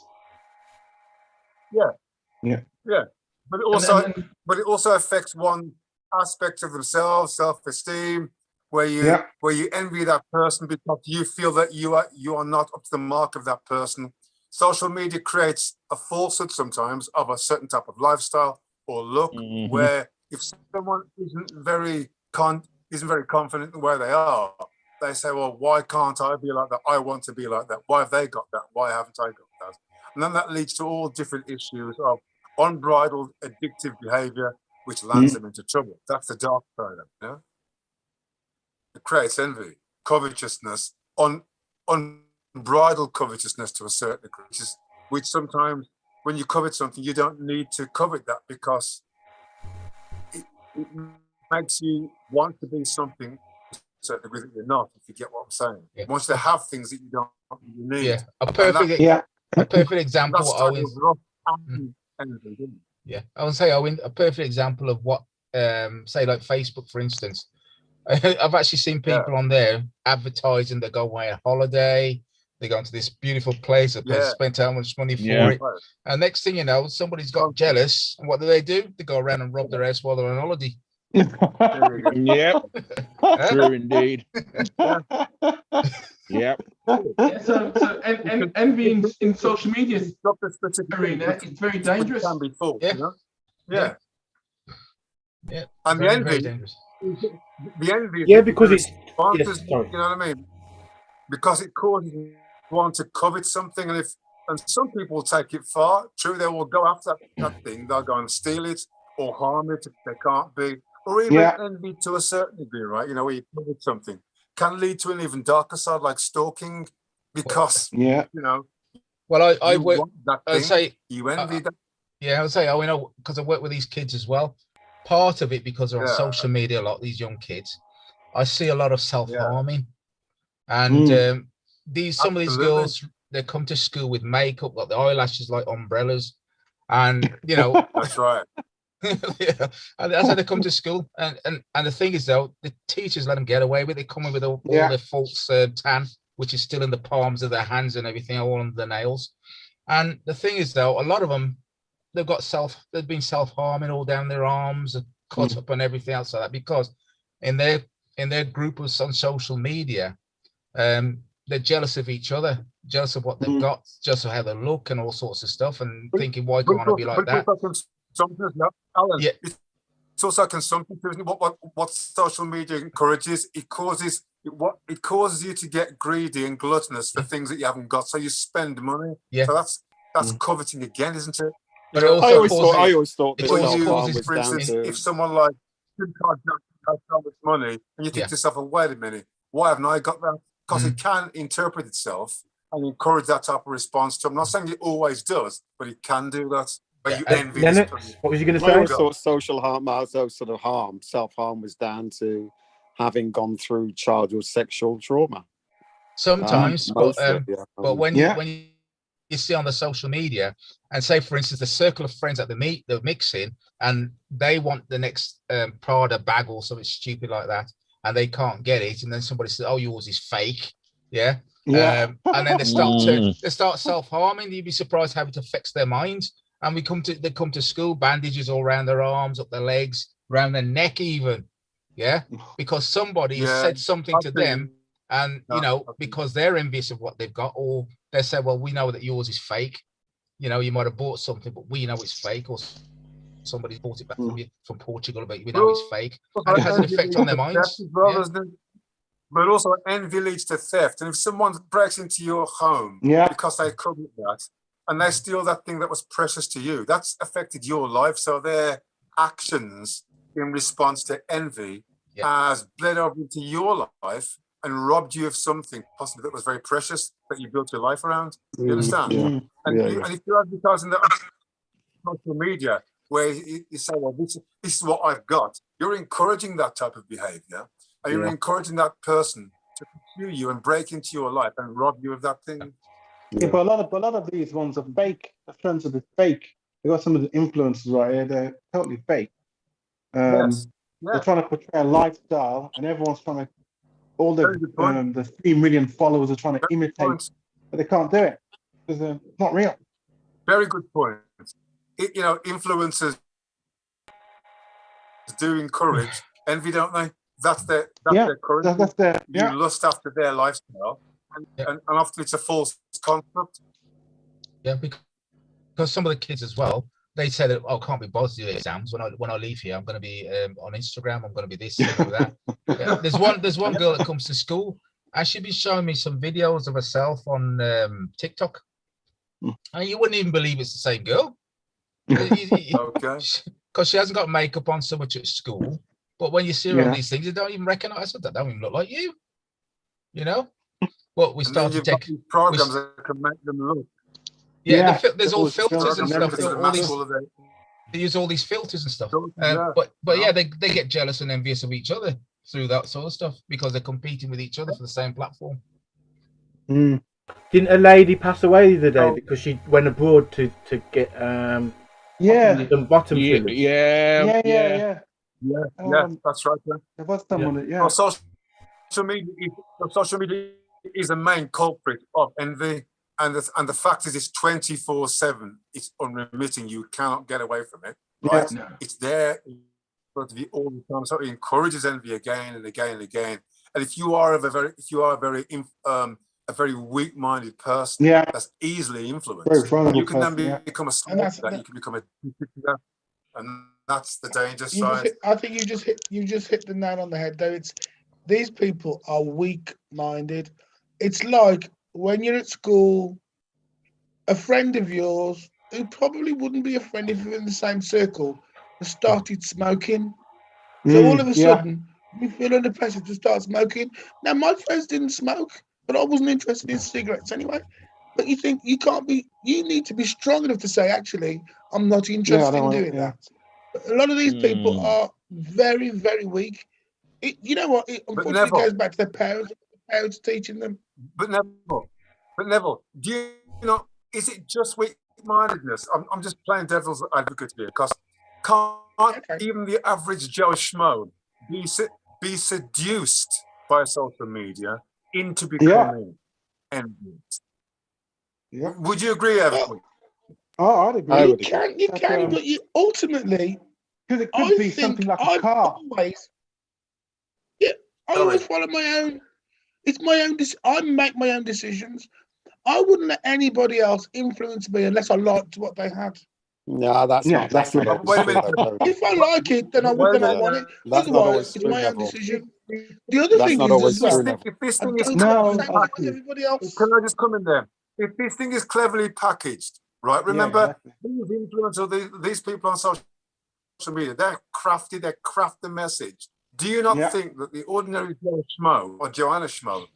But it also And but it also affects one aspect of themselves, self-esteem, where you Yeah. where you envy that person because you feel that you are not up to the mark of that person. Social media creates a falsehood sometimes of a certain type of lifestyle or look, Mhm. where if someone isn't very confident in where they are, they say, well, why can't I be like that? I want to be like that. Why have they got that? Why haven't I got that? And then that leads to all different issues of unbridled addictive behavior, which lands them into trouble. That's the dark side of it, you know? It creates envy, covetousness, unbridled covetousness to a certain degree, which sometimes when you covet something, you don't need to covet that because it makes you want to be something to a certain degree that you're not, if you get what I'm saying. Yeah. It wants to have things that you don't you need. Yeah, a And perfect Yeah. a perfect example. That's What kind Owen, of rough envy, isn't it? yeah, I would say Owen, a perfect example of what, say like Facebook, for instance. I've actually seen people on there advertising they go away on holiday, they go into this beautiful place, they Yeah. spend how much money for Yeah. it, and next thing you know, somebody's got jealous, and what do? They go around and rob their house while they're on holiday. There you go. Yep, true indeed. Yep. yeah, so envy in social media It's not the specific arena thing, is very which dangerous. can be false, Yeah. you know? Yeah. Yeah. Yeah, And very, the very envy, dangerous. the envy, is Yeah, the because it's responses, yes, sorry. you know what I mean? Because it causes one to covet something, and some people will take it far. True, they will go after that thing. They'll go and steal it or harm it if they can't be, or even Yeah. envy to a certain degree, right? You know, where you covet something can lead to an even darker side, like stalking, because Yeah. you know Well, I you work. want that I'd thing, say you envy that. Yeah, I would say, oh, you know, because I work with these kids as well. Part of it because they're on Yeah. social media a lot, these young kids. I see a lot of self-harming. And some of these Absolutely. girls, they come to school with makeup, like the eyelashes like umbrellas. And you know, That's right. yeah, and that's how they come to school. And the thing is though, the teachers let them get away with it. They come in with all their false tan, which is still in the palms of their hands and everything, all under the nails. And the thing is though, a lot of them, they've been self-harming all down their arms and cut up and everything else like that, because in their group of on social media, they're jealous of each other, jealous of what they've got, jealous of how they look and all sorts of stuff, and thinking, why can't I be like that? Alan, Yeah. It's also consumption. What social media encourages, it causes you to get greedy and gluttonous for things that you haven't got, so you spend money. Yeah. So that's coveting again, isn't it? But You it know, also I always thought it this also self-harm causes, was for down instance, to if someone like Kim Kardashian has so much money, and you think to yourself, well, wait a minute, why haven't I got that? Because it can interpret itself and encourage that type of response to. I'm not saying it always does, but it can do that. But you envy this Lennox, person. what was you going to I say? always thought social harm, sort of harm, self-harm was down to having gone through childhood sexual trauma. sometimes, Mostly, but when you see on the social media, and say for instance the circle of friends that they're mixing, and they want the next Prada bag or something stupid like that, and they can't get it, and then somebody says, oh, yours is fake, and then they start self-harming. You'd be surprised how it affects their minds. And they come to school, bandages all around their arms, up their legs, around their neck even, because somebody has said something to them, and you know, because they're envious of what they've got, or they say, well, we know that yours is fake, you know, you might have bought something, but we know it's fake, or somebody's bought it back from you from Portugal, but we know it's fake, and it has an effect on their minds. But also envy leads to theft. And if someone breaks into your home because they covet that, and they steal that thing that was precious to you, that's affected your life. So their actions in response to envy has bled over into your life and robbed you of something possibly that was very precious that you built your life around. You understand? And if you're advertising that on social media, where you say, well, this is what I've got, you're encouraging that type of behavior, and you're encouraging that person to pursue you and break into your life and rob you of that thing. Yeah, but a lot of these ones are fake. The friends are fake. They got some of the influencers right here. They're totally fake. Yes. They're Yeah. trying to portray a lifestyle, and everyone's trying to. All Very good point. the 3 million followers are trying to Very good imitate, point. but they can't do it because they're not real. Very good point. You know, influencers do encourage envy, don't they? That's their currency. That's their You lust after their lifestyle, and often it's a false construct. Yeah, because some of the kids as well, they say that, oh, I can't be bothered to do exams when I leave here. I'm going to be on Instagram. I'm going to be this, I'm gonna be that. Yeah, there's one girl that comes to school, and she'd be showing me some videos of herself on TikTok, and you wouldn't even believe it's the same girl. Okay. Because she hasn't got makeup on so much at school, but when you see her on these things, you don't even recognize her. That don't even look like you. You know. But we start to take programs that can make them look. Yeah, there's all filters and stuff. They use all these filters and stuff. But yeah, they get jealous and envious of each other through that sort of stuff because they're competing with each other for the same platform. Didn't a lady pass away the other day because she went abroad to get some bottom fillers? Yeah, that's right. Yeah. There was someone that social media is the main culprit of envy. And the fact is, it's 24/7. It's unremitting. You cannot get away from it. Right? Yeah. It's there for it to be all the time. So it encourages envy again and again and again. And if you are a very weak-minded person, that's easily influenced. You can then become a slave to that. You can become addicted to that, and that's the danger side. I think you just hit the nail on the head. Though these people are weak-minded. It's like, when you're at school, a friend of yours who probably wouldn't be a friend if you're in the same circle has started smoking. So all of a sudden, you feel under pressure to start smoking. Now, my friends didn't smoke, but I wasn't interested in cigarettes anyway. But you think you need to be strong enough to say, actually, I'm not interested in doing that. But a lot of these people are very, very weak. You know what? It unfortunately goes back to their parents teaching them. But Neville, do you know, is it just weak-mindedness? I'm just playing devil's advocate here, because can't even the average Joe Schmo be seduced by social media into becoming envious? Yeah. Would you agree, Evan? I'd agree. You can, but you ultimately, because it could be something like a car. I always follow my own. It's my own. I make my own decisions. I wouldn't let anybody else influence me unless I liked what they had. No, that's not. Wait a minute. If I like it, then I would not want it. Otherwise, it's my own decision. The other thing is, if this thing is everybody else. Can I just come in there? If this thing is cleverly packaged, right? Remember, these influencers, these people on social media, they craft the message. Do you not think that the ordinary Joe Schmo or Joanna Schmo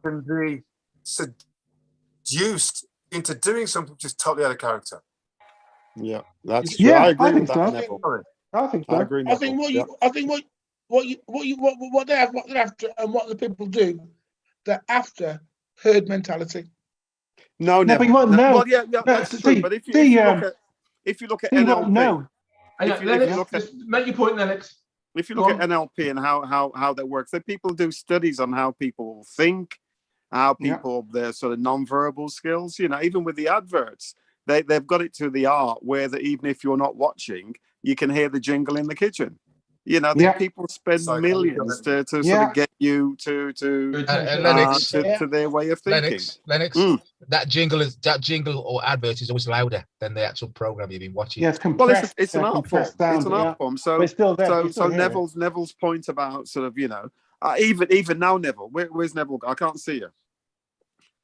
can be seduced into doing something which is totally out of character? Yeah, that's true. I agree with that, Neville. I think so. I agree. I think what they have after, and what the people do, they're after herd mentality. No, but you won't know. Well, yeah, that's true. But if you look at NLP, make your point, Alex. If you look at NLP and how that works, that people do studies on how people think, how people their sort of non-verbal skills. You know, even with the adverts, they've got it to the art where that even if you're not watching, you can hear the jingle in the kitchen. You know, people spend millions to sort of get you to their way of thinking. Lennox, that jingle or advert is always louder than the actual program you've been watching. Yeah, it's compressed. It's an art form. It's an art form. So Neville's point about sort of, you know, even now, Neville, where's Neville? I can't see you.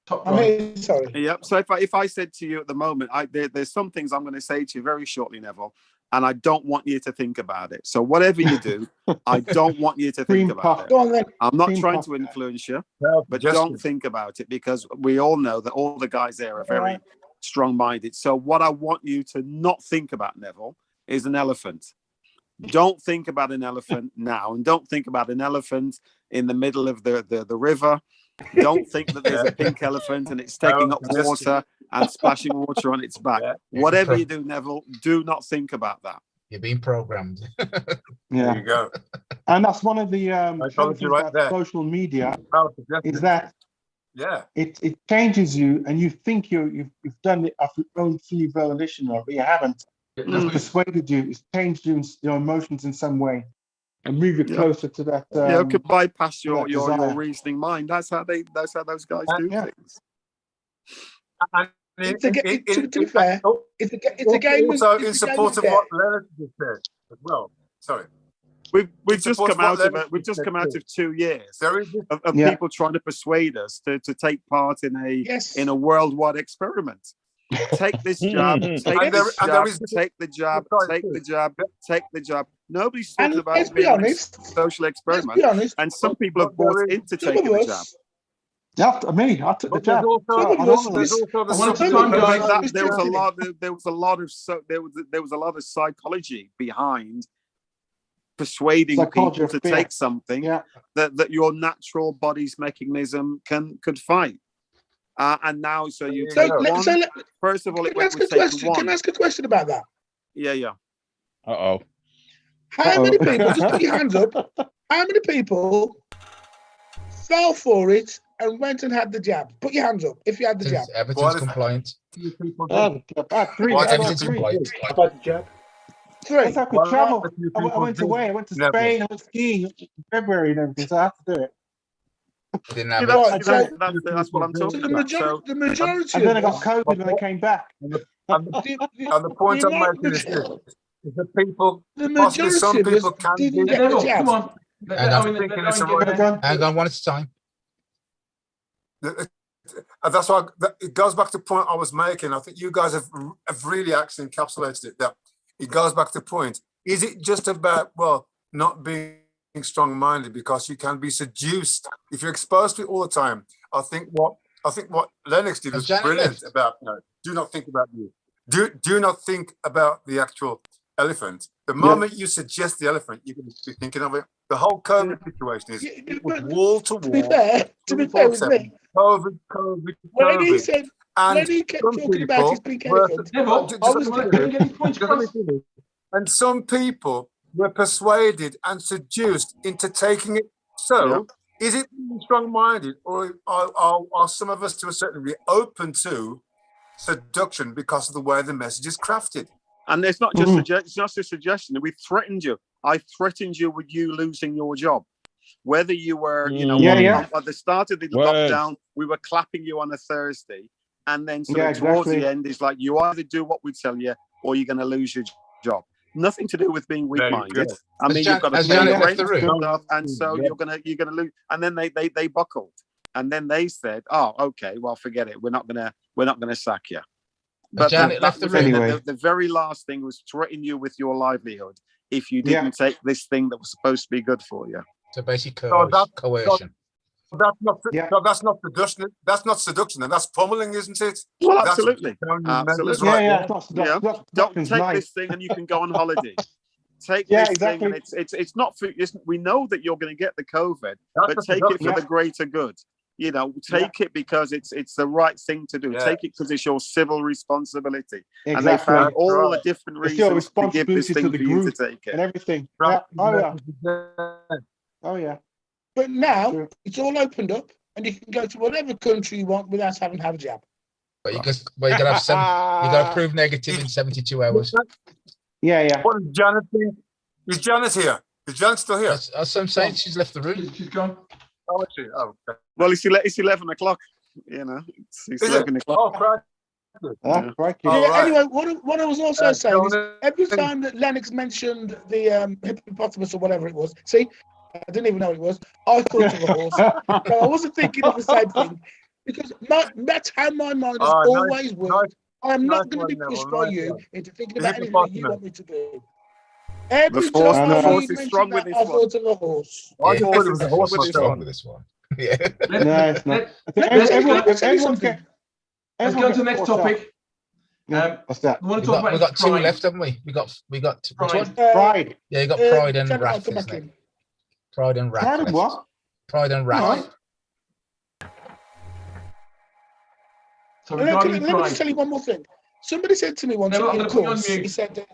Sorry. Yep. So if I said to you at the moment, there's some things I'm going to say to you very shortly, Neville, and I don't want you to think about it. So whatever you do, I don't want you to think about it. I'm not trying to influence you, but don't think about it, because we all know that all the guys there are very strong-minded. So what I want you to not think about, Neville, is an elephant. Don't think about an elephant now, and don't think about an elephant in the middle of the river. Don't think that there's a pink elephant and it's taking up water and splashing water on its back. Whatever you do, Neville, do not think about that. You're being programmed. Yeah. There you go. And that's one of the told you right about there. social media Well, is that yeah. it changes you, and you think you've done it of your own free volition, but you haven't. It's persuaded you. It's changed your emotions in some way, and move you closer to that. You could bypass your desire. reasoning mind. That's how those guys do things. And To be fair, it's a game. Also, it's in a support of game what Leonard just said as well. Sorry. We've just support come what out of Leonard it. We've just said come out too. of 2 years There is this- of people trying to persuade us to take part in a worldwide experiment. Take this jab, take the jab, take the jab. Nobody's talking about let's be honest. social experiment. Let's be honest. And some people have bought into Some taking of the jab. us. After me, I took the jab. There was a lot of psychology behind persuading Psychology people of to fear. take something that your natural body's mechanism could fight. And now, so you take one. First of all, Can I ask a question about that? Yeah. Uh-oh. How many people, just put your hands up, how many people fell for it and went and had the jab? Put your hands up if you had the jab. Everything's compliant. Three. Everything's compliant. I've had the jab. That's how I could travel. I went away. I went to Spain. I went skiing in February and everything, so I have to do it. Didn't have That's what I'm talking about. The majority and then I of got us- COVID when I came back. And the point I'm making is this: is that people, The possibly some majority of people us can didn't be. get the jab. Come on. Hang on, one at a time. And that's why it goes back to the point I was making. I think you guys have really actually encapsulated it. That it goes back to the point. Is it just about not being strong-minded, because you can be seduced if you're exposed to it all the time? I think what Lennox did was brilliant. About do not think about you. Do not think about the actual elephant. The moment you suggest the elephant, you're going to be thinking of it. The whole COVID situation is it was wall to wall. To be fair with me, COVID. when he kept talking about his pink elephant, and some people were persuaded and seduced into taking it. So, is it strong-minded, or are some of us to a certain degree open to seduction because of the way the message is crafted? And it's not just it's not a suggestion. We threatened you. I threatened you with you losing your job. Whether you were, at the start of the lockdown, we were clapping you on a Thursday, and then towards the end, it's like you either do what we tell you, or you're going to lose your job. Nothing to do with being weak-minded. I mean, you've got to pay your rent stuff, and so you're gonna lose. And then they buckled, and then they said, "Oh, okay, well, forget it. We're not gonna sack you." But Janet left the room. Anyway. The very last thing was threaten you with your livelihood if you didn't take this thing that was supposed to be good for you. So basically, So coercion. that's not seduction. That's not seduction, and that's pummeling, isn't it? Well, That's absolutely. Absolutely. Yeah. Don't take this thing and you can go on holiday. Take this thing and it's not for. We know that you're going to get the COVID, but take it for the greater good. Take it because it's the right thing to do. Take it because it's your civil responsibility. Exactly. And they found all the different reasons to give this thing for you to take it. And everything. Oh yeah. But now it's all opened up, and you can go to whatever country you want without having to have a jab. But you gotta have you gotta prove negative in 72 hours. Yeah. What is Janet here? Is Janet here? Is Janet still here? As I'm saying, she's left the room. She's gone. Oh, is she? Oh, okay. Well, it's 11 o'clock. It's 11 o'clock. Oh, crikey. Anyway, what I was also saying is every time that Lennox mentioned the hippopotamus or whatever it was, see, I didn't even know what it was. I thought of a horse. So I wasn't thinking of the same thing, because that's how my mind has always worked. I'm not going to be pushed by you into thinking about anything that you want me to do. Every time I mentioned that, I thought of a horse. I thought it was a horse. What's wrong with this one? Yeah. No, it's not. Let's go to the next topic. What's that? I want We to talk got, about we got two pride. left, haven't we? We got which Pride. one? Pride. Yeah, you got pride and Janet, I'll wrath, come back isn't it? in. Pride and wrath. Pride and let's- what? Pride and wrath. Right. So No, no, regarding let me just pride, tell you one more thing. Somebody said to me once Neville, I'm in a going to put you on course, mute. he said,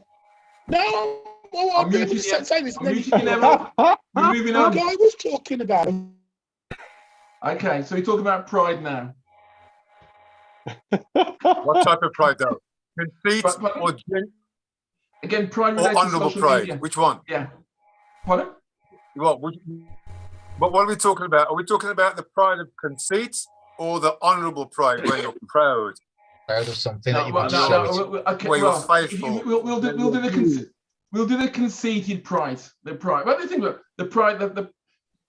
no, well, I'm let me muting just you. say this. I'm muting you, Neville. We're moving The on. guy was talking about. Okay, so we talk about pride now. What type of pride though? Conceit But- or, Again, pride or related to honourable social pride? media. Which one? Yeah. Pardon? But what are we talking about? Are we talking about the pride of conceit or the honourable pride where you're proud? Proud of something that No, you well, want to no, show no, it. okay, Where you're well, faithful. we'll do the conceited pride. The pride. What do you think about the pride? The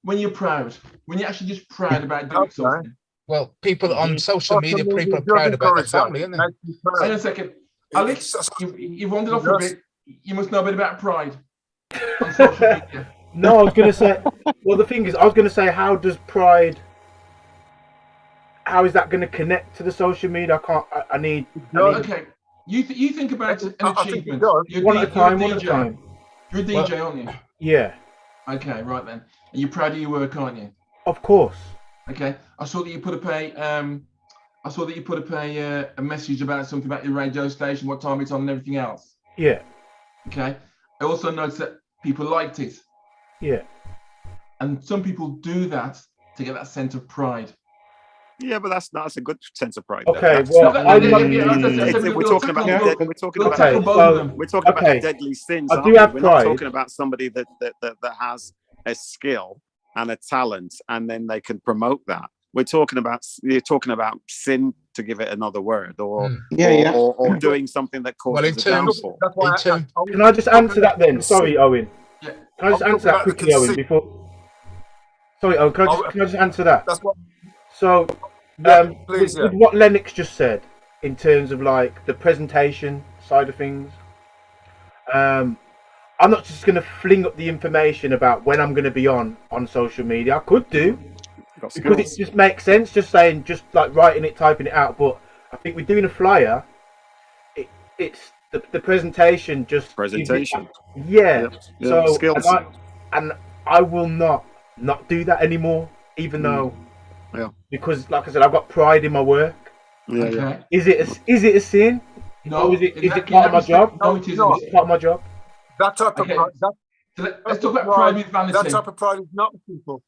when you're proud, when you're actually just proud about doing Okay. something. Well, people on social Social media, media people are does proud about their encourage that. family, aren't they? Makes you proud. Hang on a second, Alex. You've wandered off a bit. You must know a bit about pride on social media. No, I was gonna say. Well, the thing is, I was gonna say, how does pride? How is that going to connect to the social media? I can't. I need. Okay, you think about an I think it achievement. does. You're One at a time. you're One a at a DJ. time. You're a DJ, aren't you? Yeah, Okay, right then. And you're proud of your work, aren't you? of course. Okay. I saw that you put a message about something about your radio station, what time it's on, and everything else. Yeah, Okay. I also noticed that people liked it, yeah. and some people do that to get that sense of pride. Yeah, but that's a good sense of pride. Okay, That's- well, No, I'm yeah, not. yeah, yeah, as I said, We're we'll talking about tackle- we're talking we'll about tackle Okay, both so- of them. we're talking about Okay. the deadly sins. I aren't do we? have We're pride. not talking about somebody that has a skill and a talent, and then they can promote that. You're talking about sin, to give it another word, or or doing something that Well, in causes a terms- downfall. That's why In term- Can I just answer that then? Sorry, Owen. Yeah. Can I just I'm answer that talking about the quickly, Owen? conceit. Before. Sorry, Owen. Can I just answer that? That's what. So, Yeah, please, with what Lennox just said, in terms of like the presentation side of things, I'm not just going to fling up the information about when I'm going to be on social media. I could do, Got because skills. it just makes sense, just saying, just like writing it, typing it out. But I think we're doing a flyer. It's the presentation just gives it- Presentation. yeah. Yeah, So skills. and I will not do that anymore, even though, Yeah. because like I said, I've got pride in my work. Yeah, Okay. yeah. Is it a sin? No, Or is it in that part of my respect, job? No, it isn't. No. Is it part of my job? That type of Okay. pride. So let's talk about pride with That vanity. type of pride is not people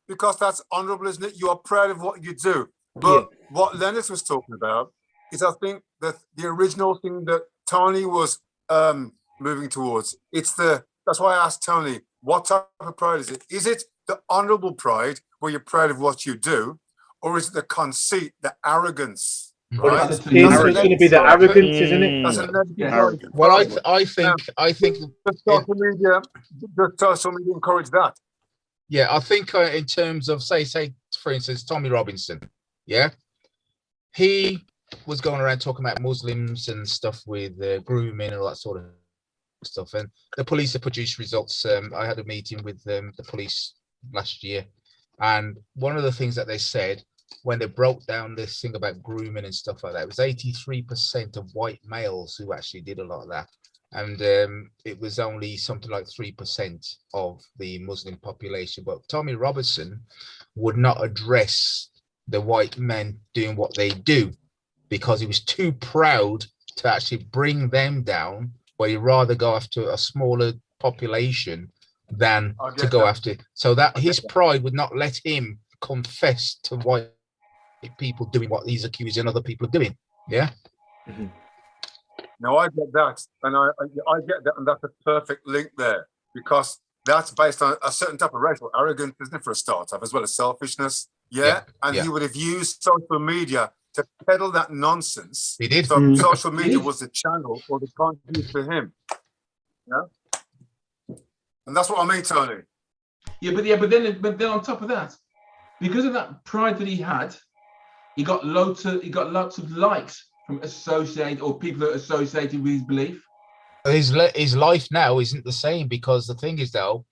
because that's honourable, isn't it? You are proud of what you do. But what Lennox was talking about is, I think, that the original thing that Tony was moving towards. That's why I asked Tony, what type of pride is it? Is it the honourable pride where you're proud of what you do, or is it the conceit, the arrogance? Well, Right? it's going to be the arrogance, isn't it? That's a negative Yeah. pride. Well, I think Does social media encourage that? yeah, I think in terms of say for instance Tommy Robinson, yeah, he was going around talking about Muslims and stuff with grooming and all that sort of stuff, and the police have produced results. I had a meeting with the police last year, and one of the things that they said when they broke down this thing about grooming and stuff like that, it was 83% of white males who actually did a lot of that. And it was only something like 3% of the Muslim population. But Tommy Robinson would not address the white men doing what they do because he was too proud to actually bring them down, where he'd rather go after a smaller population than to go after. So that his pride would not let him confess to white people doing what he's accusing other people of doing. Yeah. Mm-hmm. No, I get that, and I get that, and that's a perfect link there, because that's based on a certain type of racial arrogance, isn't it, for a start off, as well as selfishness. Yeah, and he would have used social media to peddle that nonsense. He did. So social media was the channel or the conduit for him. Yeah, and that's what I mean, Tony. But then on top of that, because of that pride that he had, he got lots of likes from people that are associated with his belief. His life now isn't the same, because the thing is, though,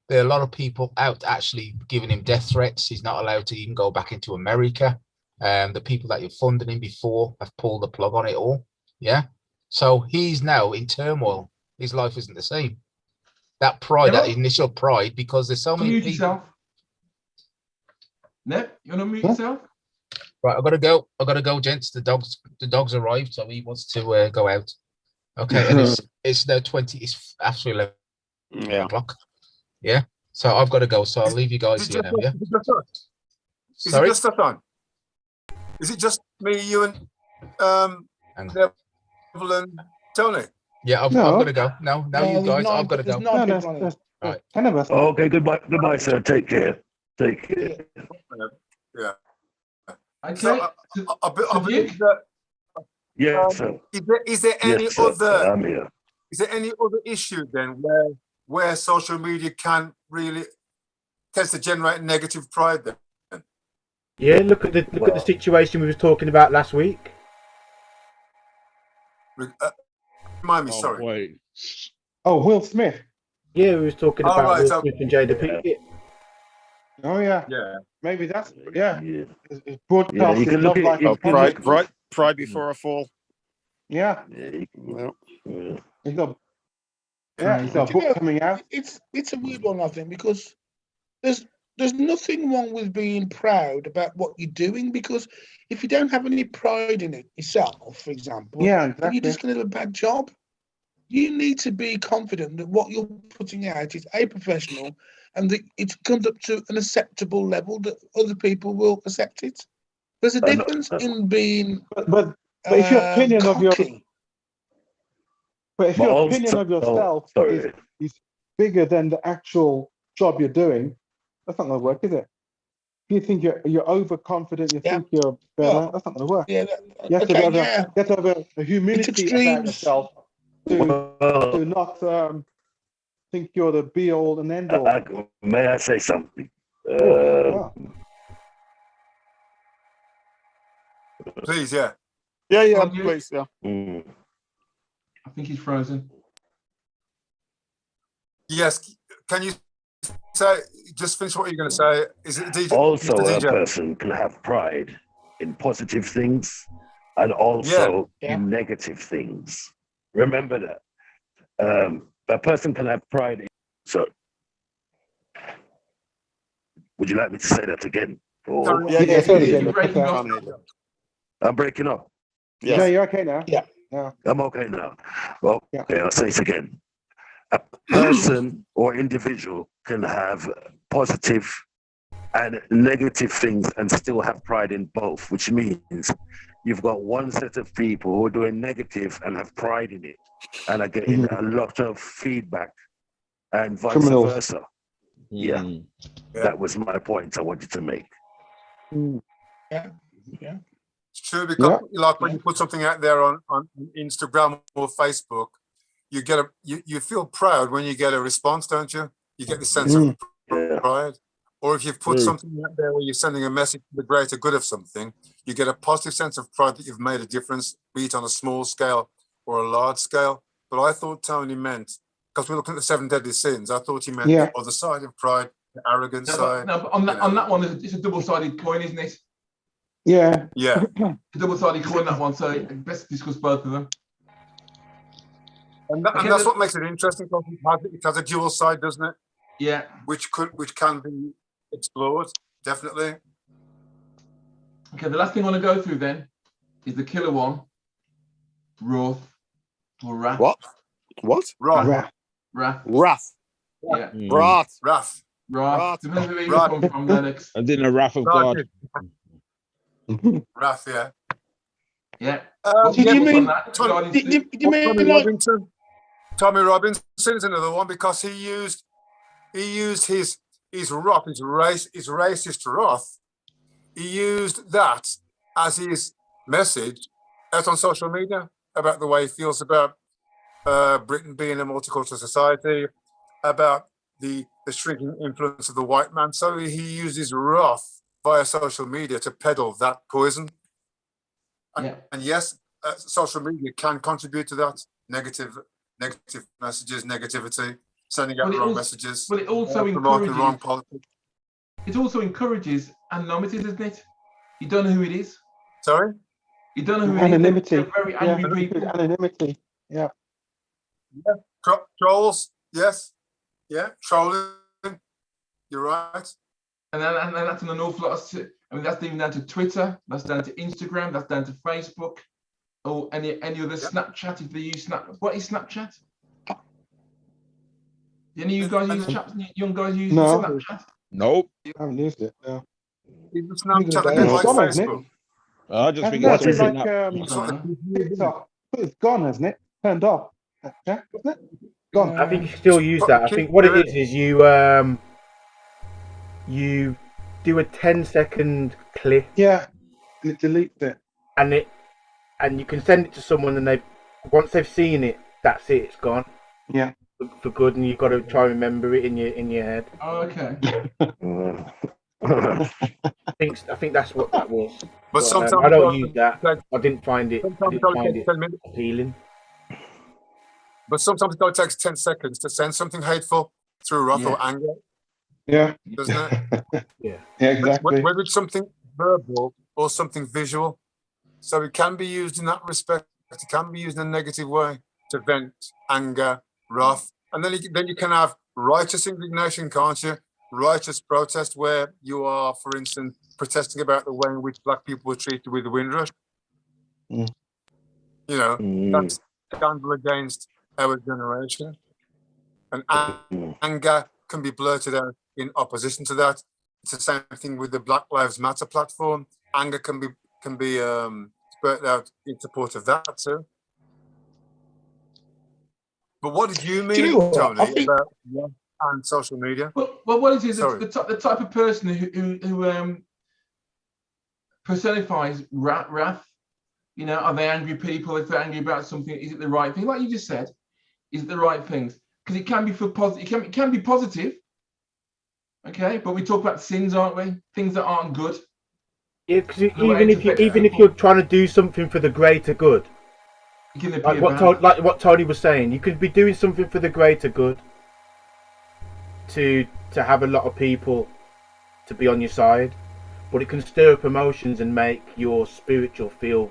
there are a lot of people out actually giving him death threats. He's not allowed to even go back into America. The people that you're funding him before have pulled the plug on it all. Yeah. So he's now in turmoil. His life isn't the same. That pride, that initial pride, because there's so many Mute people. yourself. No, you want to mute yourself? Right, I gotta go, gents. The dog's arrived, so he wants to go out. Okay, and it's now 20. It's after 11 o'clock. Yeah. So I've got to go. So I'll leave you guys here now. Yeah. Is it just us on? Is it just me, you, and Neville and Tony? Yeah, I've got to go. No, you guys, I've got to go. Right. 10 of us. Okay, goodbye, sir. Take care. Yeah. Okay. So, I believe that. Yes, sir. Is there any Yes, sir. other? I'm here. Is there any other issue then where social media can really tends to generate negative pride then? Yeah, look at the situation we was talking about last week. Remind me, sorry. Wait. Oh, Will Smith. Yeah, we was talking about right, Will so- Smith and Jada Pinkett. Oh yeah. Yeah. Maybe that's It's Yeah, you broadcasted can Love look Life at in public. Pride before a fall. Yeah. Well, He's got a book coming out. It's a weird one, I think, because there's nothing wrong with being proud about what you're doing, because if you don't have any pride in it yourself, for example, Yeah, then exactly. you're just going to do a bad job. You need to be confident that what you're putting out is professional and that it comes up to an acceptable level that other people will accept it. There's a difference in being But if your opinion of your cocky. But if But your also- opinion of yourself sorry. is bigger than the actual job you're doing, that's not going to work, is it? If you think you're overconfident, you think you're better, Well, that's not going to work. Yeah, You have to okay, have a humility about extremes. yourself to not think you're the be all and end all. May I say something? Wow. Please, yeah. Yeah, please, yeah. I think he's frozen. Yes. Can you say, just finish what you're going to say? Is it DJ? Also, Mr. a DJ? person can have pride in positive things and also in negative things. Remember that. A person can have pride in. So, would you like me to say that again? Or, Yeah, say it You're again. breaking up. I'm breaking up. Yeah, you're okay now. Yeah. I'm okay now. Well, Yeah. okay, I'll say it again. A person or individual can have positive and negative things and still have pride in both, which means you've got one set of people who are doing negative and have pride in it and are getting a lot of feedback and vice Criminals. versa. Yeah, that was my point I wanted to make. It's true, because like when you put something out there on Instagram or Facebook, you feel proud when you get a response, don't you? You get the sense of pride. Or if you've put something out there where you're sending a message to the greater good of something, you get a positive sense of pride that you've made a difference, be it on a small scale or a large scale. But I thought Tony meant, because we're looking at the 7 deadly sins, I thought he meant the other side of pride, the arrogant side. No, but on that one, it's a double-sided coin, isn't it? Yeah. Yeah. It's a double-sided coin, that one. So best discuss both of them. And that's what makes it interesting, because it has a dual side, doesn't it? Yeah. Which can be explored, definitely. Okay, the last thing I want to go through then is the killer one, Wrath or Wrath. What? Wrath. Wrath. Yeah. Wrath. Depends where you come from, Lennox. And then the wrath of God. Wrath, yeah. Yeah. Did you mean? Did you mean Tommy like? Robinson? Tommy Robinson is another one, because he used his wrath, his racist wrath. He used that as his message out on social media about the way he feels about Britain being a multicultural society, about the shrinking influence of the white man. So he used his wrath via social media to peddle that poison. And yes, social media can contribute to that negative messages, negativity, sending out wrong messages. But it also promoting encourages. wrong politics. It also encourages anonymity, doesn't it? You don't know who it is. Sorry? You don't know who Anonymity. They're very angry people. Anonymity. Yeah. Trolls, yes. Yeah, trolling. You're right. And that's an awful lot of. I mean, that's even down to Twitter. That's down to Instagram. That's down to Facebook. Or any other Snapchat if they use Snap. What is Snapchat? Any of you guys use young guys use Snapchat? Nope. I haven't used it. No. Even Snapchat, I It's didn't like gone, hasn't it? Facebook. I just think Hasn't it's it? something Like that. TikTok. It's gone, hasn't it? Turned off. Snapchat, isn't it? Gone. I think you still use that. I think what it is you do a 10-second clip. Yeah. And it deletes it. And you can send it to someone, and once they've seen it, that's it. It's gone. Yeah. For good, and you've got to try and remember it in your head. Oh, okay. I think that's what that was. But sometimes I don't use that. I didn't find it appealing. But sometimes it takes 10 seconds to send something hateful through wrath or anger, Yeah. doesn't it? Yeah. Yeah, exactly. Whether it's something verbal or something visual. So it can be used in that respect. It can be used in a negative way to vent anger, wrath. And then you can have righteous indignation, can't you? Righteous protest, where you are, for instance, protesting about the way in which black people were treated with the Windrush. Mm. You know, that's scandal against our generation. And anger can be blurted out in opposition to that. It's the same thing with the Black Lives Matter platform. Anger can be spurted out in support of that too. But what did you mean, Tony, about and social media? Well, what it is, the type of person who personifies wrath. You know, are they angry people? If they're angry about something, is it the right thing? Like you just said, is it the right things? Because it can be for positive. It can be positive. Okay, but we talk about sins, aren't we? Things that aren't good. Yeah, because even if you're trying to do something for the greater good, like what Tony was saying, you could be doing something for the greater good to have a lot of people to be on your side, but it can stir up emotions and make your spiritual feel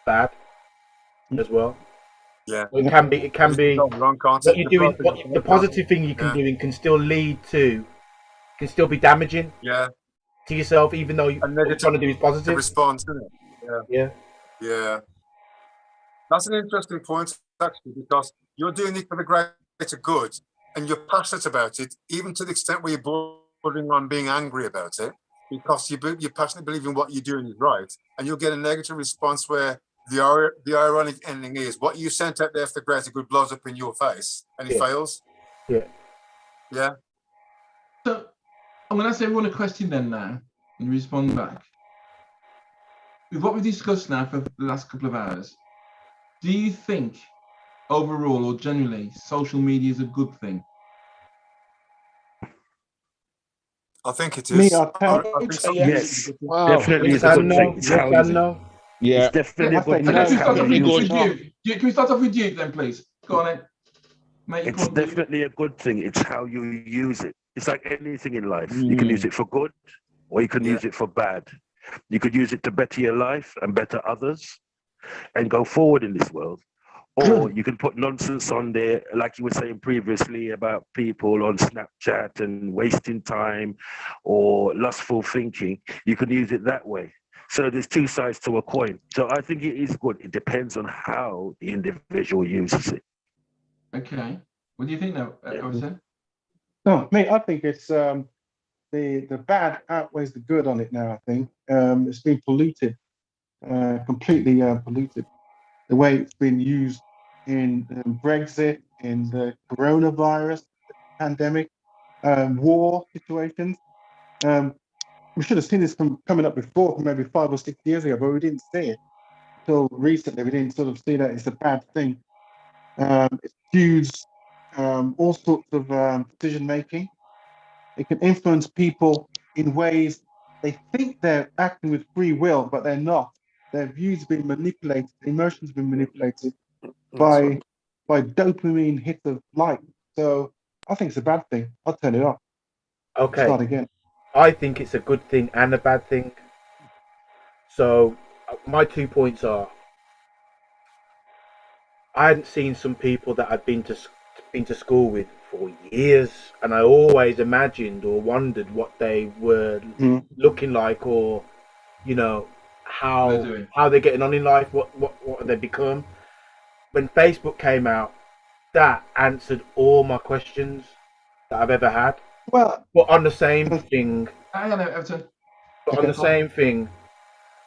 bad as well. Yeah, it can be what you're doing. The positive thing you can do can still lead to, can still be damaging. Yeah. To yourself, even though what you're trying to do is positive. Response, isn't it? Yeah. That's an interesting point, actually, because you're doing it for the greater good, and you're passionate about it, even to the extent where you're bordering on being angry about it, because you're passionate, believing what you're doing is right, and you'll get a negative response where the ironic ending is what you sent out there for the greater good blows up in your face, and it fails. Yeah. So I'm going to ask everyone a question then now and respond back. With what we discussed now for the last couple of hours, do you think overall or generally social media is a good thing? I think it is. Yes. Definitely is a good thing. Yeah. It's definitely a good thing. Can we start off with you then, please? Go on then. It's definitely a good thing. It's how you use it. It's like anything in life. You can use it for good, or you can use it for bad. You could use it to better your life and better others and go forward in this world. Or you can put nonsense on there, like you were saying previously about people on Snapchat and wasting time or lustful thinking. You can use it that way. So there's two sides to a coin. So I think it is good. It depends on how the individual uses it. Okay. What do you think now, Odysseus? No, mate, I think it's the bad outweighs the good on it now. I think it's been polluted, completely polluted. The way it's been used in Brexit, in the coronavirus pandemic, war situations. We should have seen this coming up before, from maybe 5 or 6 years ago, but we didn't see it until recently. We didn't sort of see that it's a bad thing. It's used all sorts of decision making. It can influence people in ways they think they're acting with free will, but they're not. Their views have been manipulated, emotions have been manipulated by dopamine hits of like. So I think it's a bad thing. I'll turn it off. Okay. Start again. I think it's a good thing and a bad thing. So my 2 points are, I hadn't seen some people that I'd been to school with for years, and I always imagined or wondered what they were looking like, or how they're getting on in life, what have they become. When Facebook came out, that answered all my questions that I've ever had. Well, but on the same thing, hang on, Everton. But on the same thing,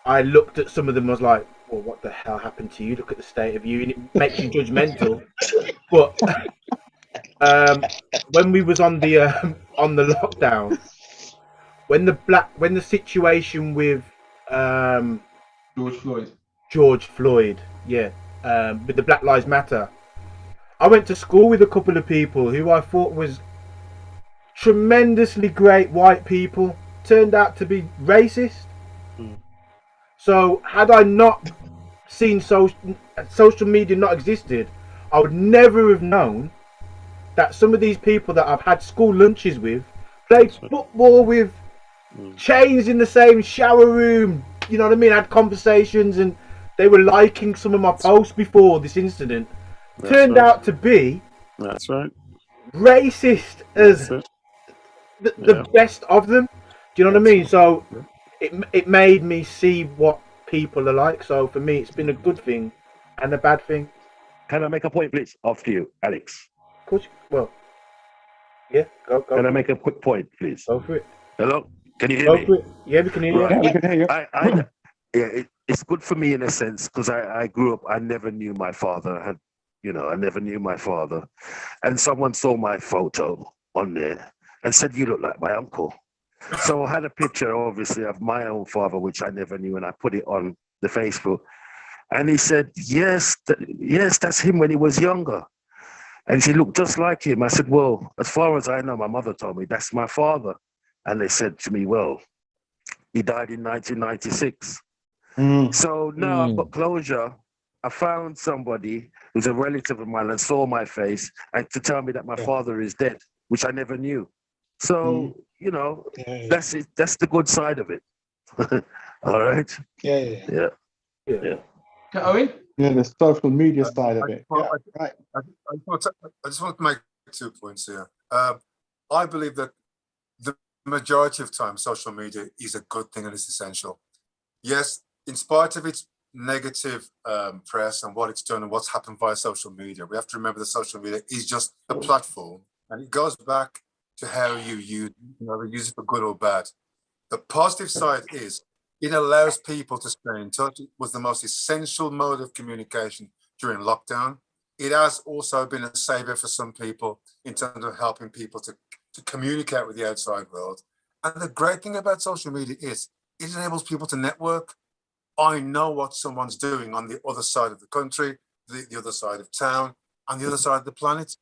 I looked at some of them and was like, well, what the hell happened to you? Look at the state of you. And it makes you judgmental. But when we was on the lockdown, when the situation with George Floyd, with the Black Lives Matter, I went to school with a couple of people who I thought was tremendously great white people, turned out to be racist. So had I not seen social media not existed, I would never have known that some of these people that I've had school lunches with, played football with, changed in the same shower room, you know what I mean, had conversations, and they were liking some of my posts before this incident, turned out to be racist as the best of them. Do you know what I mean? So it made me see what people are like. So for me, it's been a good thing and a bad thing. Can I make a point, please? After you, Alex. Of course. Well, yeah, go. Can I make a quick point, please? Go for it. Hello? Can you hear me? For it. Yeah, we can hear you. Right. We can hear you. It's good for me in a sense, because I grew up, I never knew my father. I never knew my father. And someone saw my photo on there and said, you look like my uncle. So I had a picture, obviously, of my own father, which I never knew, and I put it on the Facebook. And he said, yes, that's him when he was younger. And she looked just like him. I said, well, as far as I know, my mother told me, that's my father. And they said to me, well, he died in 1996. So now I've got closure. I found somebody who's a relative of mine and saw my face and to tell me that my father is dead, which I never knew. So, that's it. That's the good side of it. All right? Yeah. Owen? Yeah, the social media side of it. I just want to make 2 points here. I believe that the majority of time, social media is a good thing and it's essential. Yes, in spite of its negative press and what it's done and what's happened via social media, we have to remember that social media is just a platform, and it goes back to how you use it for good or bad. The positive side is it allows people to stay in touch. It was the most essential mode of communication during lockdown. It has also been a savior for some people in terms of helping people to communicate with the outside world. And the great thing about social media is it enables people to network. I know what someone's doing on the other side of the country, the other side of town, and the other side of the planet.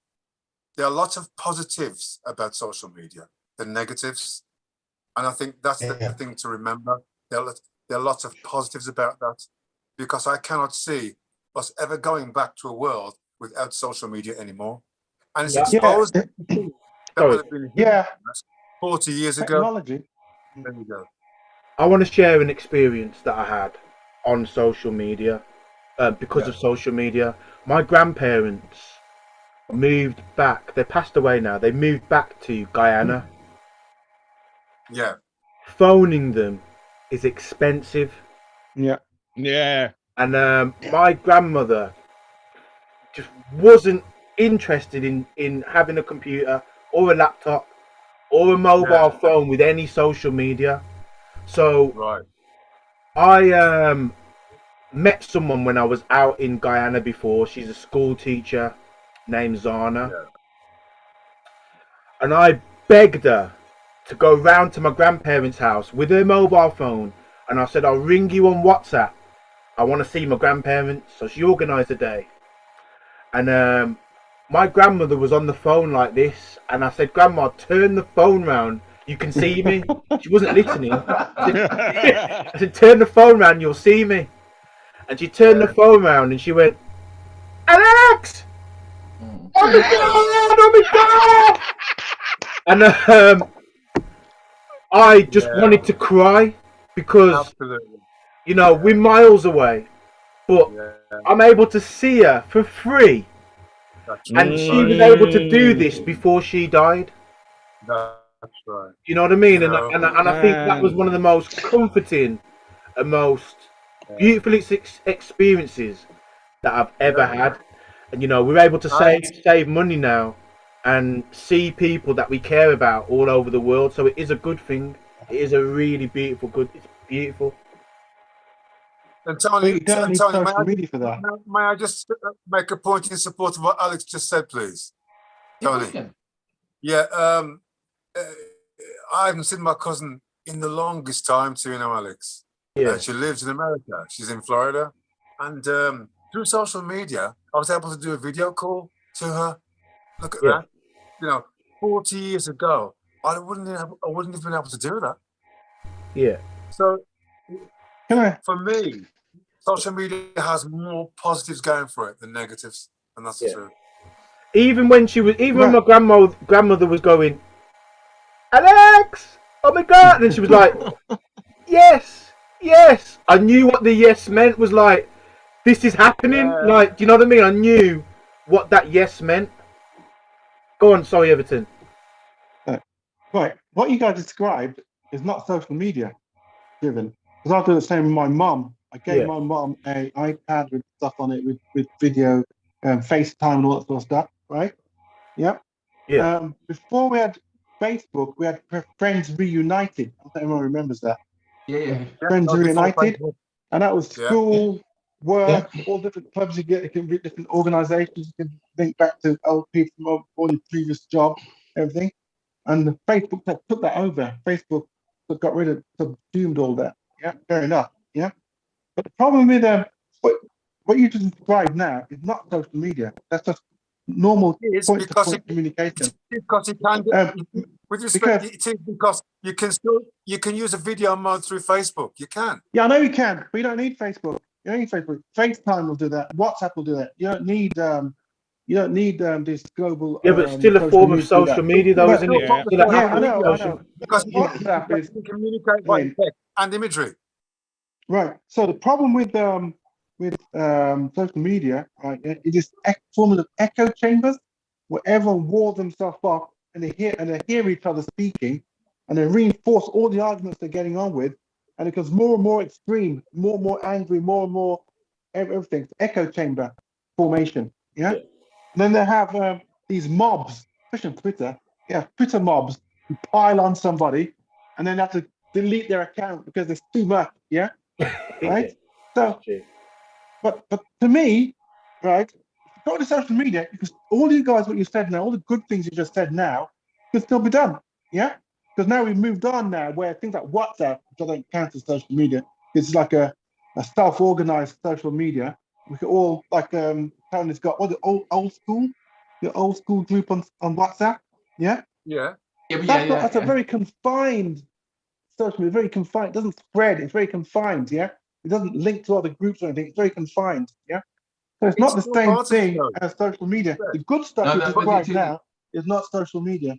There are lots of positives about social media, the negatives. And I think that's the thing to remember. There are lots of positives about that, because I cannot see us ever going back to a world without social media anymore. And it's exposed that would have been 40 years ago. Technology. There you go. I want to share an experience that I had on social media because of social media. My grandparents moved back. They passed away now. They moved back to Guyana. Yeah. Phoning them is expensive. Yeah. And my grandmother just wasn't interested in having a computer or a laptop or a mobile phone with any social media. So I met someone when I was out in Guyana before. She's a school teacher named Zana. And I begged her to go round to my grandparents' house with her mobile phone. And I said, I'll ring you on WhatsApp. I want to see my grandparents. So she organised a day. And my grandmother was on the phone like this. And I said, Grandma, turn the phone round. You can see me. She wasn't listening. I said, turn the phone round, you'll see me. And she turned the phone round and she went, Alex! Oh my God! And I just wanted to cry because You know, we're miles away, but I'm able to see her for free. And she was able to do this before she died. That's right. You know what I mean? You And, know, and I think that was one of the most comforting and most beautiful experiences that I've ever had. And, you know, we're able to save money now and see people that we care about all over the world. So it is a good thing. It is a really beautiful, it's beautiful. And Tony, you don't need social media for that. May I just make a point in support of what Alex just said, please? Tony. Yeah, I haven't seen my cousin in the longest time too, you know, Alex. Yeah. She lives in America. She's in Florida. And through social media, I was able to do a video call to her. Look at that. You know, 40 years ago, I wouldn't have been able to do that. Yeah. So for me, social media has more positives going for it than negatives. And that's the truth. Even when my grandmother was going, Alex, oh my God. And then she was like, yes. I knew what the yes meant was like, this is happening. Like, do you know what I mean? I knew what that yes meant. Go on, sorry, Everton. Right. What you guys described is not social media driven. Because I do the same with my mum. I gave my mum an iPad with stuff on it, with video, FaceTime and all that sort of stuff, right? Yep. Yeah. Before we had Facebook, we had Friends Reunited. I don't know if anyone remembers that. Yeah. Friends Reunited. And that was school, work, all different clubs you get, different organizations. You can link back to old people from all your previous job, everything. And Facebook took that over. Facebook got rid of, subsumed all that. Yeah, fair enough. Yeah. But the problem with what you just described now is not social media. That's just normal point-to-point communication. Because it can, with respect, it is because you can use a video mode through Facebook. You can. Yeah, I know you can, but you don't need Facebook. You don't need Facebook. FaceTime will do that. WhatsApp will do that. You don't need this global. Yeah, but still a form of social media, though, isn't it? Yeah, I know. Because WhatsApp is to communicate by text and imagery. Right. So the problem with social media, right, it is a form of echo chambers where everyone walls themselves up and they hear each other speaking, and they reinforce all the arguments they're getting on with, and it becomes more and more extreme, more and more angry, more and more everything. Echo chamber formation. Yeah. And then they have these mobs, especially on Twitter. Yeah, Twitter mobs who pile on somebody, and then have to delete their account because there's too much. Yeah. Right. So, but to me, right, go to social media because all you guys, what you said now, all the good things you just said now, can still be done. Yeah. Because now we've moved on now, where things like WhatsApp, which I don't count as social media, it's like a self-organized social media. We can all like Tony's got the old school group on WhatsApp. Yeah. Yeah. That's a very confined social media, very confined. It doesn't spread. It's very confined. Yeah. It doesn't link to other groups or anything. It's very confined. Yeah. So it's not the same thing as social media. The good stuff you described now is not social media.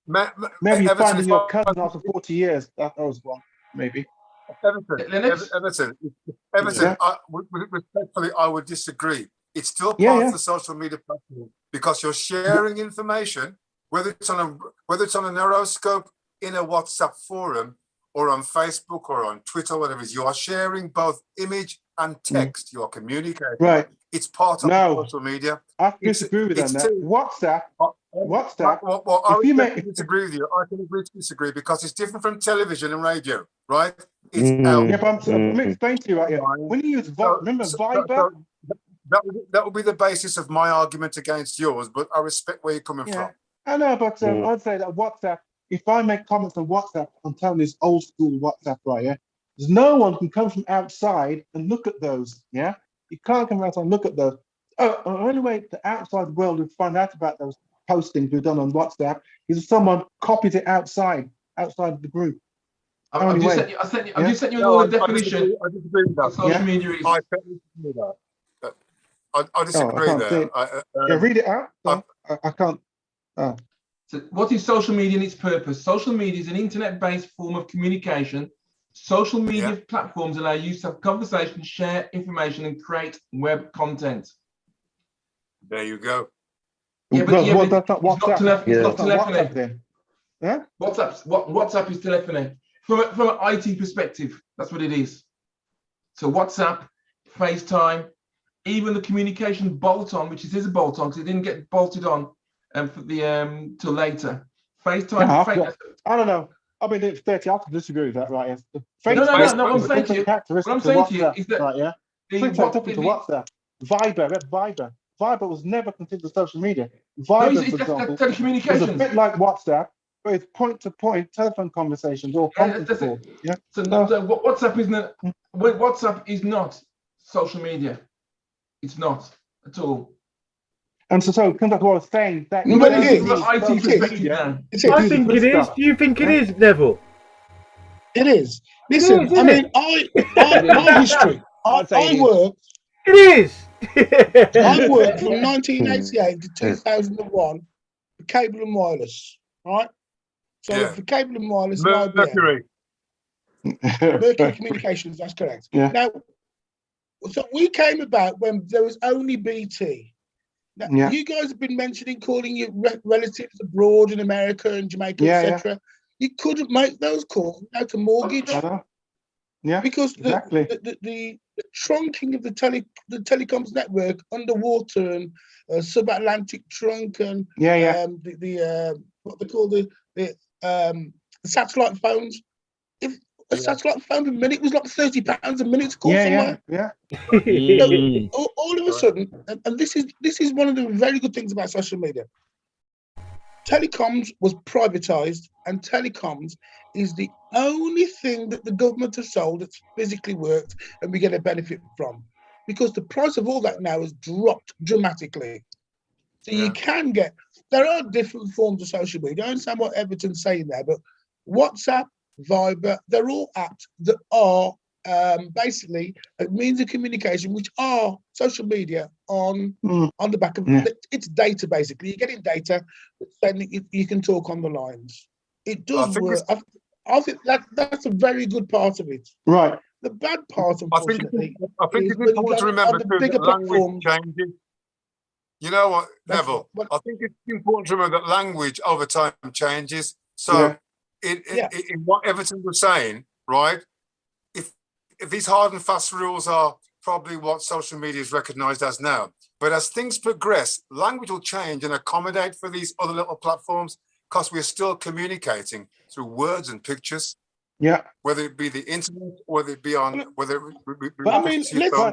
Maybe you're finding your cousin after 40 years. That was one, maybe. Everton, respectfully, I would disagree. It's still part of the social media platform because you're sharing information, whether it's on a Neuroscope, in a WhatsApp forum, or on Facebook or on Twitter, whatever it is. You are sharing both image and text. You are communicating. Right. It's part of social media. I disagree with that. WhatsApp. Well, I disagree with you. I can agree to disagree because it's different from television and radio, right? It's yeah, but let me explain to you right here. When you use remember Viber? That would be the basis of my argument against yours, but I respect where you're coming from. I know, but I'd say that WhatsApp, if I make comments on WhatsApp, I'm telling this old school WhatsApp right here, there's no one can come from outside and look at those, yeah? You can't come outside and look at those. The only way the outside world will find out about those postings we've done on WhatsApp is if someone copies it outside of the group. I just sent you all the definition. I disagree with that. Social media is. I disagree there. Read it out. I can't. So what is social media and its purpose? Social media is an internet-based form of communication Social media platforms allow you to have conversations, share information, and create web content. There you go. Yeah, but, Well, that's not it's not WhatsApp. it's not That's not WhatsApp telephony. then. Yeah? WhatsApp is telephony. From an IT perspective, that's what it is. So WhatsApp, FaceTime, even the communication bolt-on, which is a bolt-on because it didn't get bolted on for the till later. FaceTime. Yeah, I don't know. I've been doing it for 30. I have to disagree with that, right? No. What I'm saying to you is that right, yeah. what different to WhatsApp. Viber. Viber was never considered social media. No, Viber, it's for example, was a telecommunications. bit like WhatsApp, but it's point-to-point telephone conversations or conference calls. Yeah. So WhatsApp isn't. WhatsApp is not social media. It's not at all. And so it comes back to what I was saying. That But it is. From an IT perspective now. I think it is. Do you think it is, Neville? It is. Listen, It is, I mean, my history. I worked. It is. I worked from 1988 to 2001 for cable and wireless, right? So for cable and wireless, Mercury. Mercury Communications, that's correct. Yeah. Now, so we came about when there was only BT. Now, you guys have been mentioning calling your relatives abroad in America and Jamaica, etc. You couldn't make those calls without a mortgage. Yeah, because exactly. the trunking of the telecoms network underwater and subatlantic trunk and what they call the satellite phones. If a satellite phone a minute was like £30 a minute to call somewhere. So all of a sudden, and this is one of the very good things about social media. Telecoms was privatized, and telecoms is the only thing that the government has sold that's physically worked and we get a benefit from, because the price of all that now has dropped dramatically. So you can get, there are different forms of social media. I understand what Everton's saying there, but WhatsApp, Viber, they're all apps that are basically a means of communication, which are social media on the back of it's data. Basically, you're getting data, then you can talk on the lines. It does work. I think that's a very good part of it. Right. The bad part, unfortunately, I think it's important to remember too that language changes. You know what, Neville? I think it's important to remember that language over time changes. So, in what Everton was saying, right? If these hard and fast rules are probably what social media is recognized as now, but as things progress, language will change and accommodate for these other little platforms, because we're still communicating through words and pictures. Yeah. Whether it be the internet, whether it be on, whether but I mean, let's look how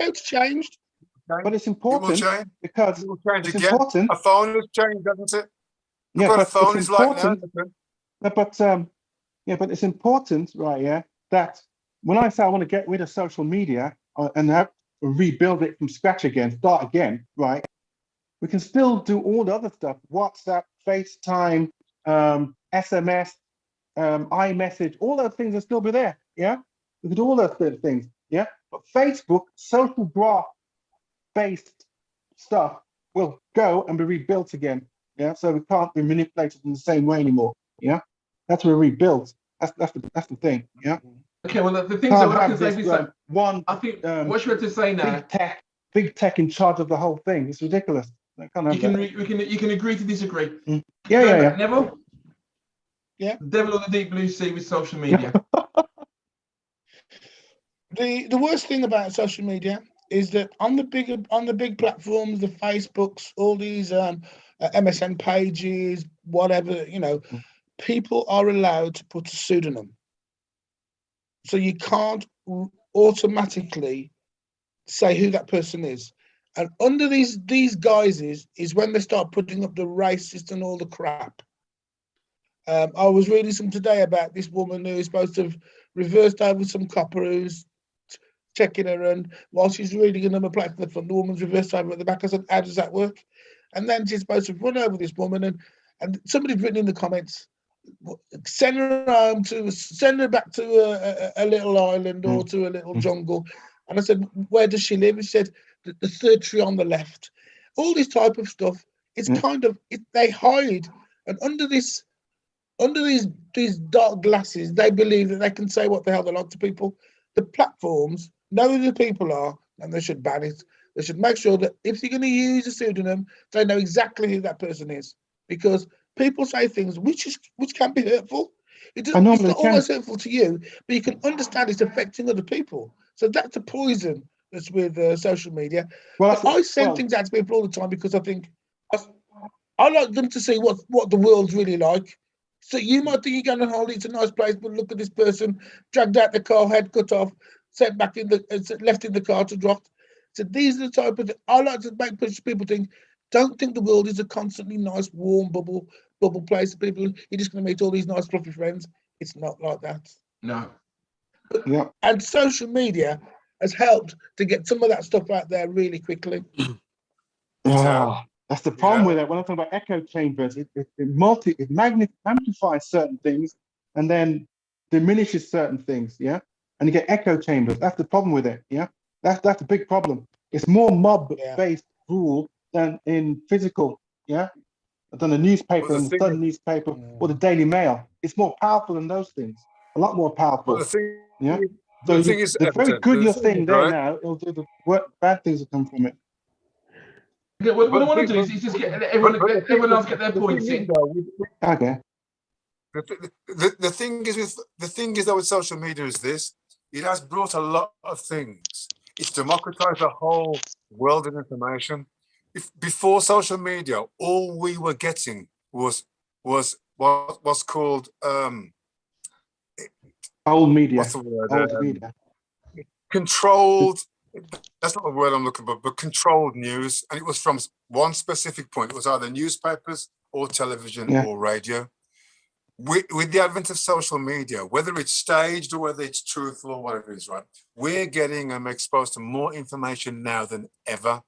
it's changed. But it's important because it will change it's again. Important. A phone has changed, hasn't it? Yeah, but a phone is like now. But it's important, right? Yeah, that when I say I want to get rid of social media and rebuild it from scratch again, start again, right? We can still do all the other stuff: WhatsApp, FaceTime, SMS, iMessage. All those things will still be there. Yeah, we could do all those things. Yeah, but Facebook, social graph-based stuff will go and be rebuilt again. Yeah, so we can't be manipulated in the same way anymore. Yeah, that's what we rebuilt. That's the thing. Yeah. Okay. Well, the things that I can say is one. I think what you have to say now. Big tech in charge of the whole thing. It's ridiculous. I can't have you can agree to disagree. Yeah. Neville. Yeah. Devil on the deep blue sea with social media. The worst thing about social media is that on the big platforms, the Facebooks, all these MSN pages, whatever, people are allowed to put a pseudonym. So you can't automatically say who that person is. And under these guises is when they start putting up the racist and all the crap. I was reading some today about this woman who is supposed to have reversed over some copper who's checking her, and while she's reading a number plate from the front, the woman's reversed over at the back. I said, how does that work? And then she's supposed to run over this woman, and somebody's written in the comments, send her back to a little island or to a little jungle. And I said, where does she live? He said, the third tree on the left. All this type of stuff, it's kind of, they hide. And under under these dark glasses, they believe that they can say what the hell they like to people. The platforms know who the people are, and they should ban it. They should make sure that if you're going to use a pseudonym, they know exactly who that person is, because people say things which can be hurtful. It's not always hurtful to you, but you can understand it's affecting other people. So that's a poison that's with social media. Well, I send things out to people all the time because I think I like them to see what the world's really like. So you might think you're going on holiday, it's a nice place, but look at this person dragged out the car, head cut off, sent back left in the car to drop. So these are the type of I like to make people think. Don't think the world is a constantly nice, warm bubble place. People, you're just going to meet all these nice, fluffy friends. It's not like that. No. Yeah. And social media has helped to get some of that stuff out there really quickly. That's the problem with it. When I talk about echo chambers, it magnifies certain things and then diminishes certain things. Yeah, and you get echo chambers. That's the problem with it. Yeah, that's a big problem. It's more mob-based rule than in physical. Yeah, than a newspaper and the Sun newspaper or the Daily Mail. It's more powerful than those things. A lot more powerful. Well, So the very good you're saying there now, it'll do the bad things that come from it. Yeah, what I want to do is just get everyone else get their points in. Okay. The thing is though with social media is this: it has brought a lot of things. It's democratized the whole world of information. If before social media, all we were getting was what's called old media. What's the word? Old media. Controlled. That's not the word I'm looking for, but controlled news, and it was from one specific point. It was either newspapers or television or radio. With the advent of social media, whether it's staged or whether it's truthful or whatever it is, right? We're getting exposed to more information now than ever.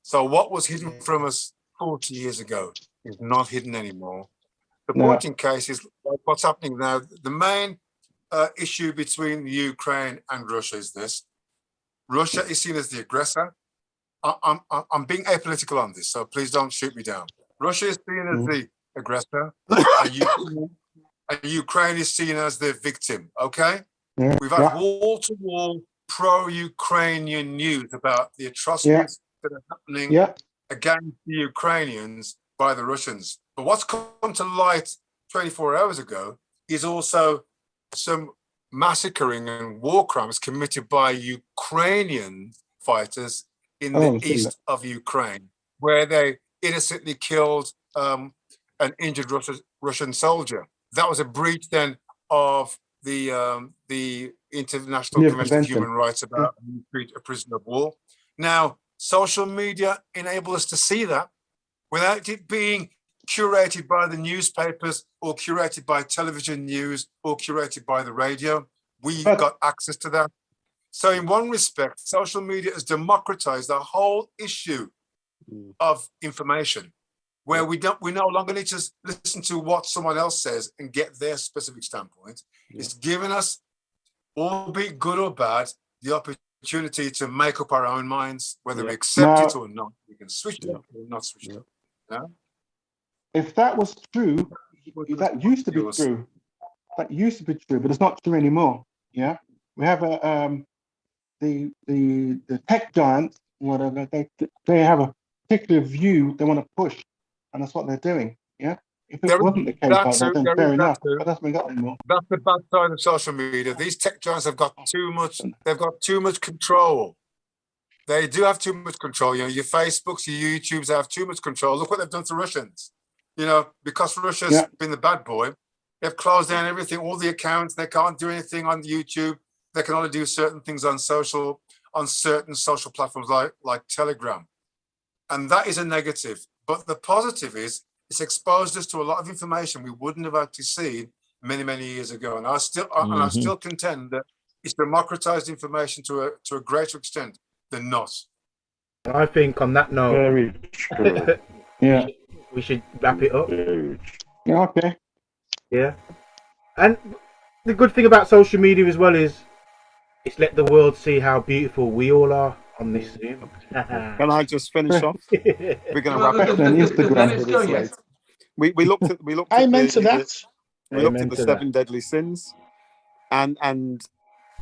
So what was hidden from us 40 years ago is not hidden anymore. The point in case is what's happening now. The main issue between Ukraine and Russia is this. Russia is seen as the aggressor. I'm being apolitical on this, so please don't shoot me down. Russia is seen as the aggressor, and Ukraine is seen as the victim, okay? We've had wall-to-wall pro-Ukrainian news about the atrocities that are happening against the Ukrainians by the Russians. But what's come to light 24 hours ago is also some massacring and war crimes committed by Ukrainian fighters in the east of Ukraine, where they innocently killed an injured Russian soldier. That was a breach then of the International Convention of Human Rights about treat a prisoner of war. Now, social media enable us to see that without it being curated by the newspapers or curated by television news or curated by the radio. We got access to that. So in one respect, social media has democratized the whole issue of information, where we no longer need to listen to what someone else says and get their specific standpoint. It's given us, albeit good or bad, the opportunity to make up our own minds, whether we accept it or not. We can switch it up or not switch it up. Yeah? If that was true, that used to be true. That used to be true, but it's not true anymore. Yeah, we have the tech giants, whatever. They have a particular view they want to push, and that's what they're doing. Yeah. If it wasn't the case, like that, then fair enough. But that's been got anymore. That's the bad side of social media. These tech giants have got too much. They've got too much control. They do have too much control. You know, your Facebooks, your YouTubes have too much control. Look what they've done to Russians. You know, because Russia's been the bad boy, they've closed down everything, all the accounts. They can't do anything on YouTube. They can only do certain things on certain social platforms like Telegram. And that is a negative. But the positive is it's exposed us to a lot of information we wouldn't have actually seen many, many years ago. And I still contend that it's democratized information to a greater extent than not. I think on that note, Very true. we should wrap it up. Yeah, okay. Yeah. And the good thing about social media as well is it's let the world see how beautiful we all are on this Zoom. Can I just finish off? We're going to wrap it up. Instagram. We looked at Amen to that. We looked Amen at the to that. 7 deadly sins, and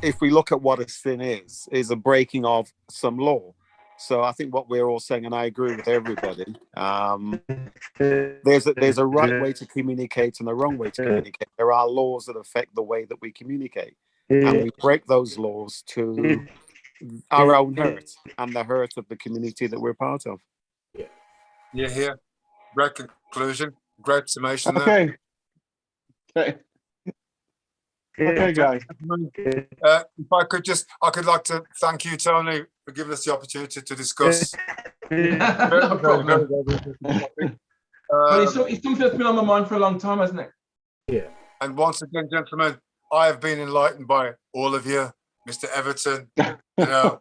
if we look at what a sin is a breaking of some law. So I think what we're all saying, and I agree with everybody, there's a right way to communicate and a wrong way to communicate. There are laws that affect the way that we communicate, and we break those laws to our own hurt and the hurt of the community that we're part of. Yeah. Great conclusion. Great summation there. Okay, guys. If I could like to thank you, Tony, for giving us the opportunity to discuss. No problem. But it's Um, something that's been on my mind for a long time, hasn't it? And once again, gentlemen, I have been enlightened by all of you, Mr. Everton, you know,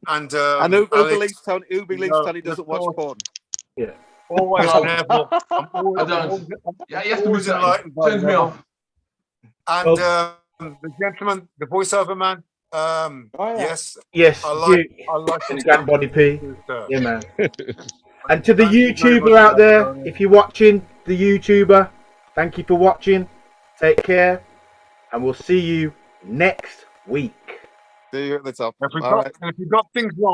and who Alex, believes Tony? Who believes Tony doesn't watch porn? Yeah. always No, Neville. I'm always, I don't. always, Yeah, he has to always be enlightened by turns me Neville. off. And the gentleman, the voiceover man, yes, Yes, I like it's Grant Body P. sir. Yeah, man. And to the Thank you very much YouTuber out for that, there, Tony. if you're watching, the YouTuber, thank you for watching. Take care, and we'll see you next week. See you at the top. If All right. we've got things wrong.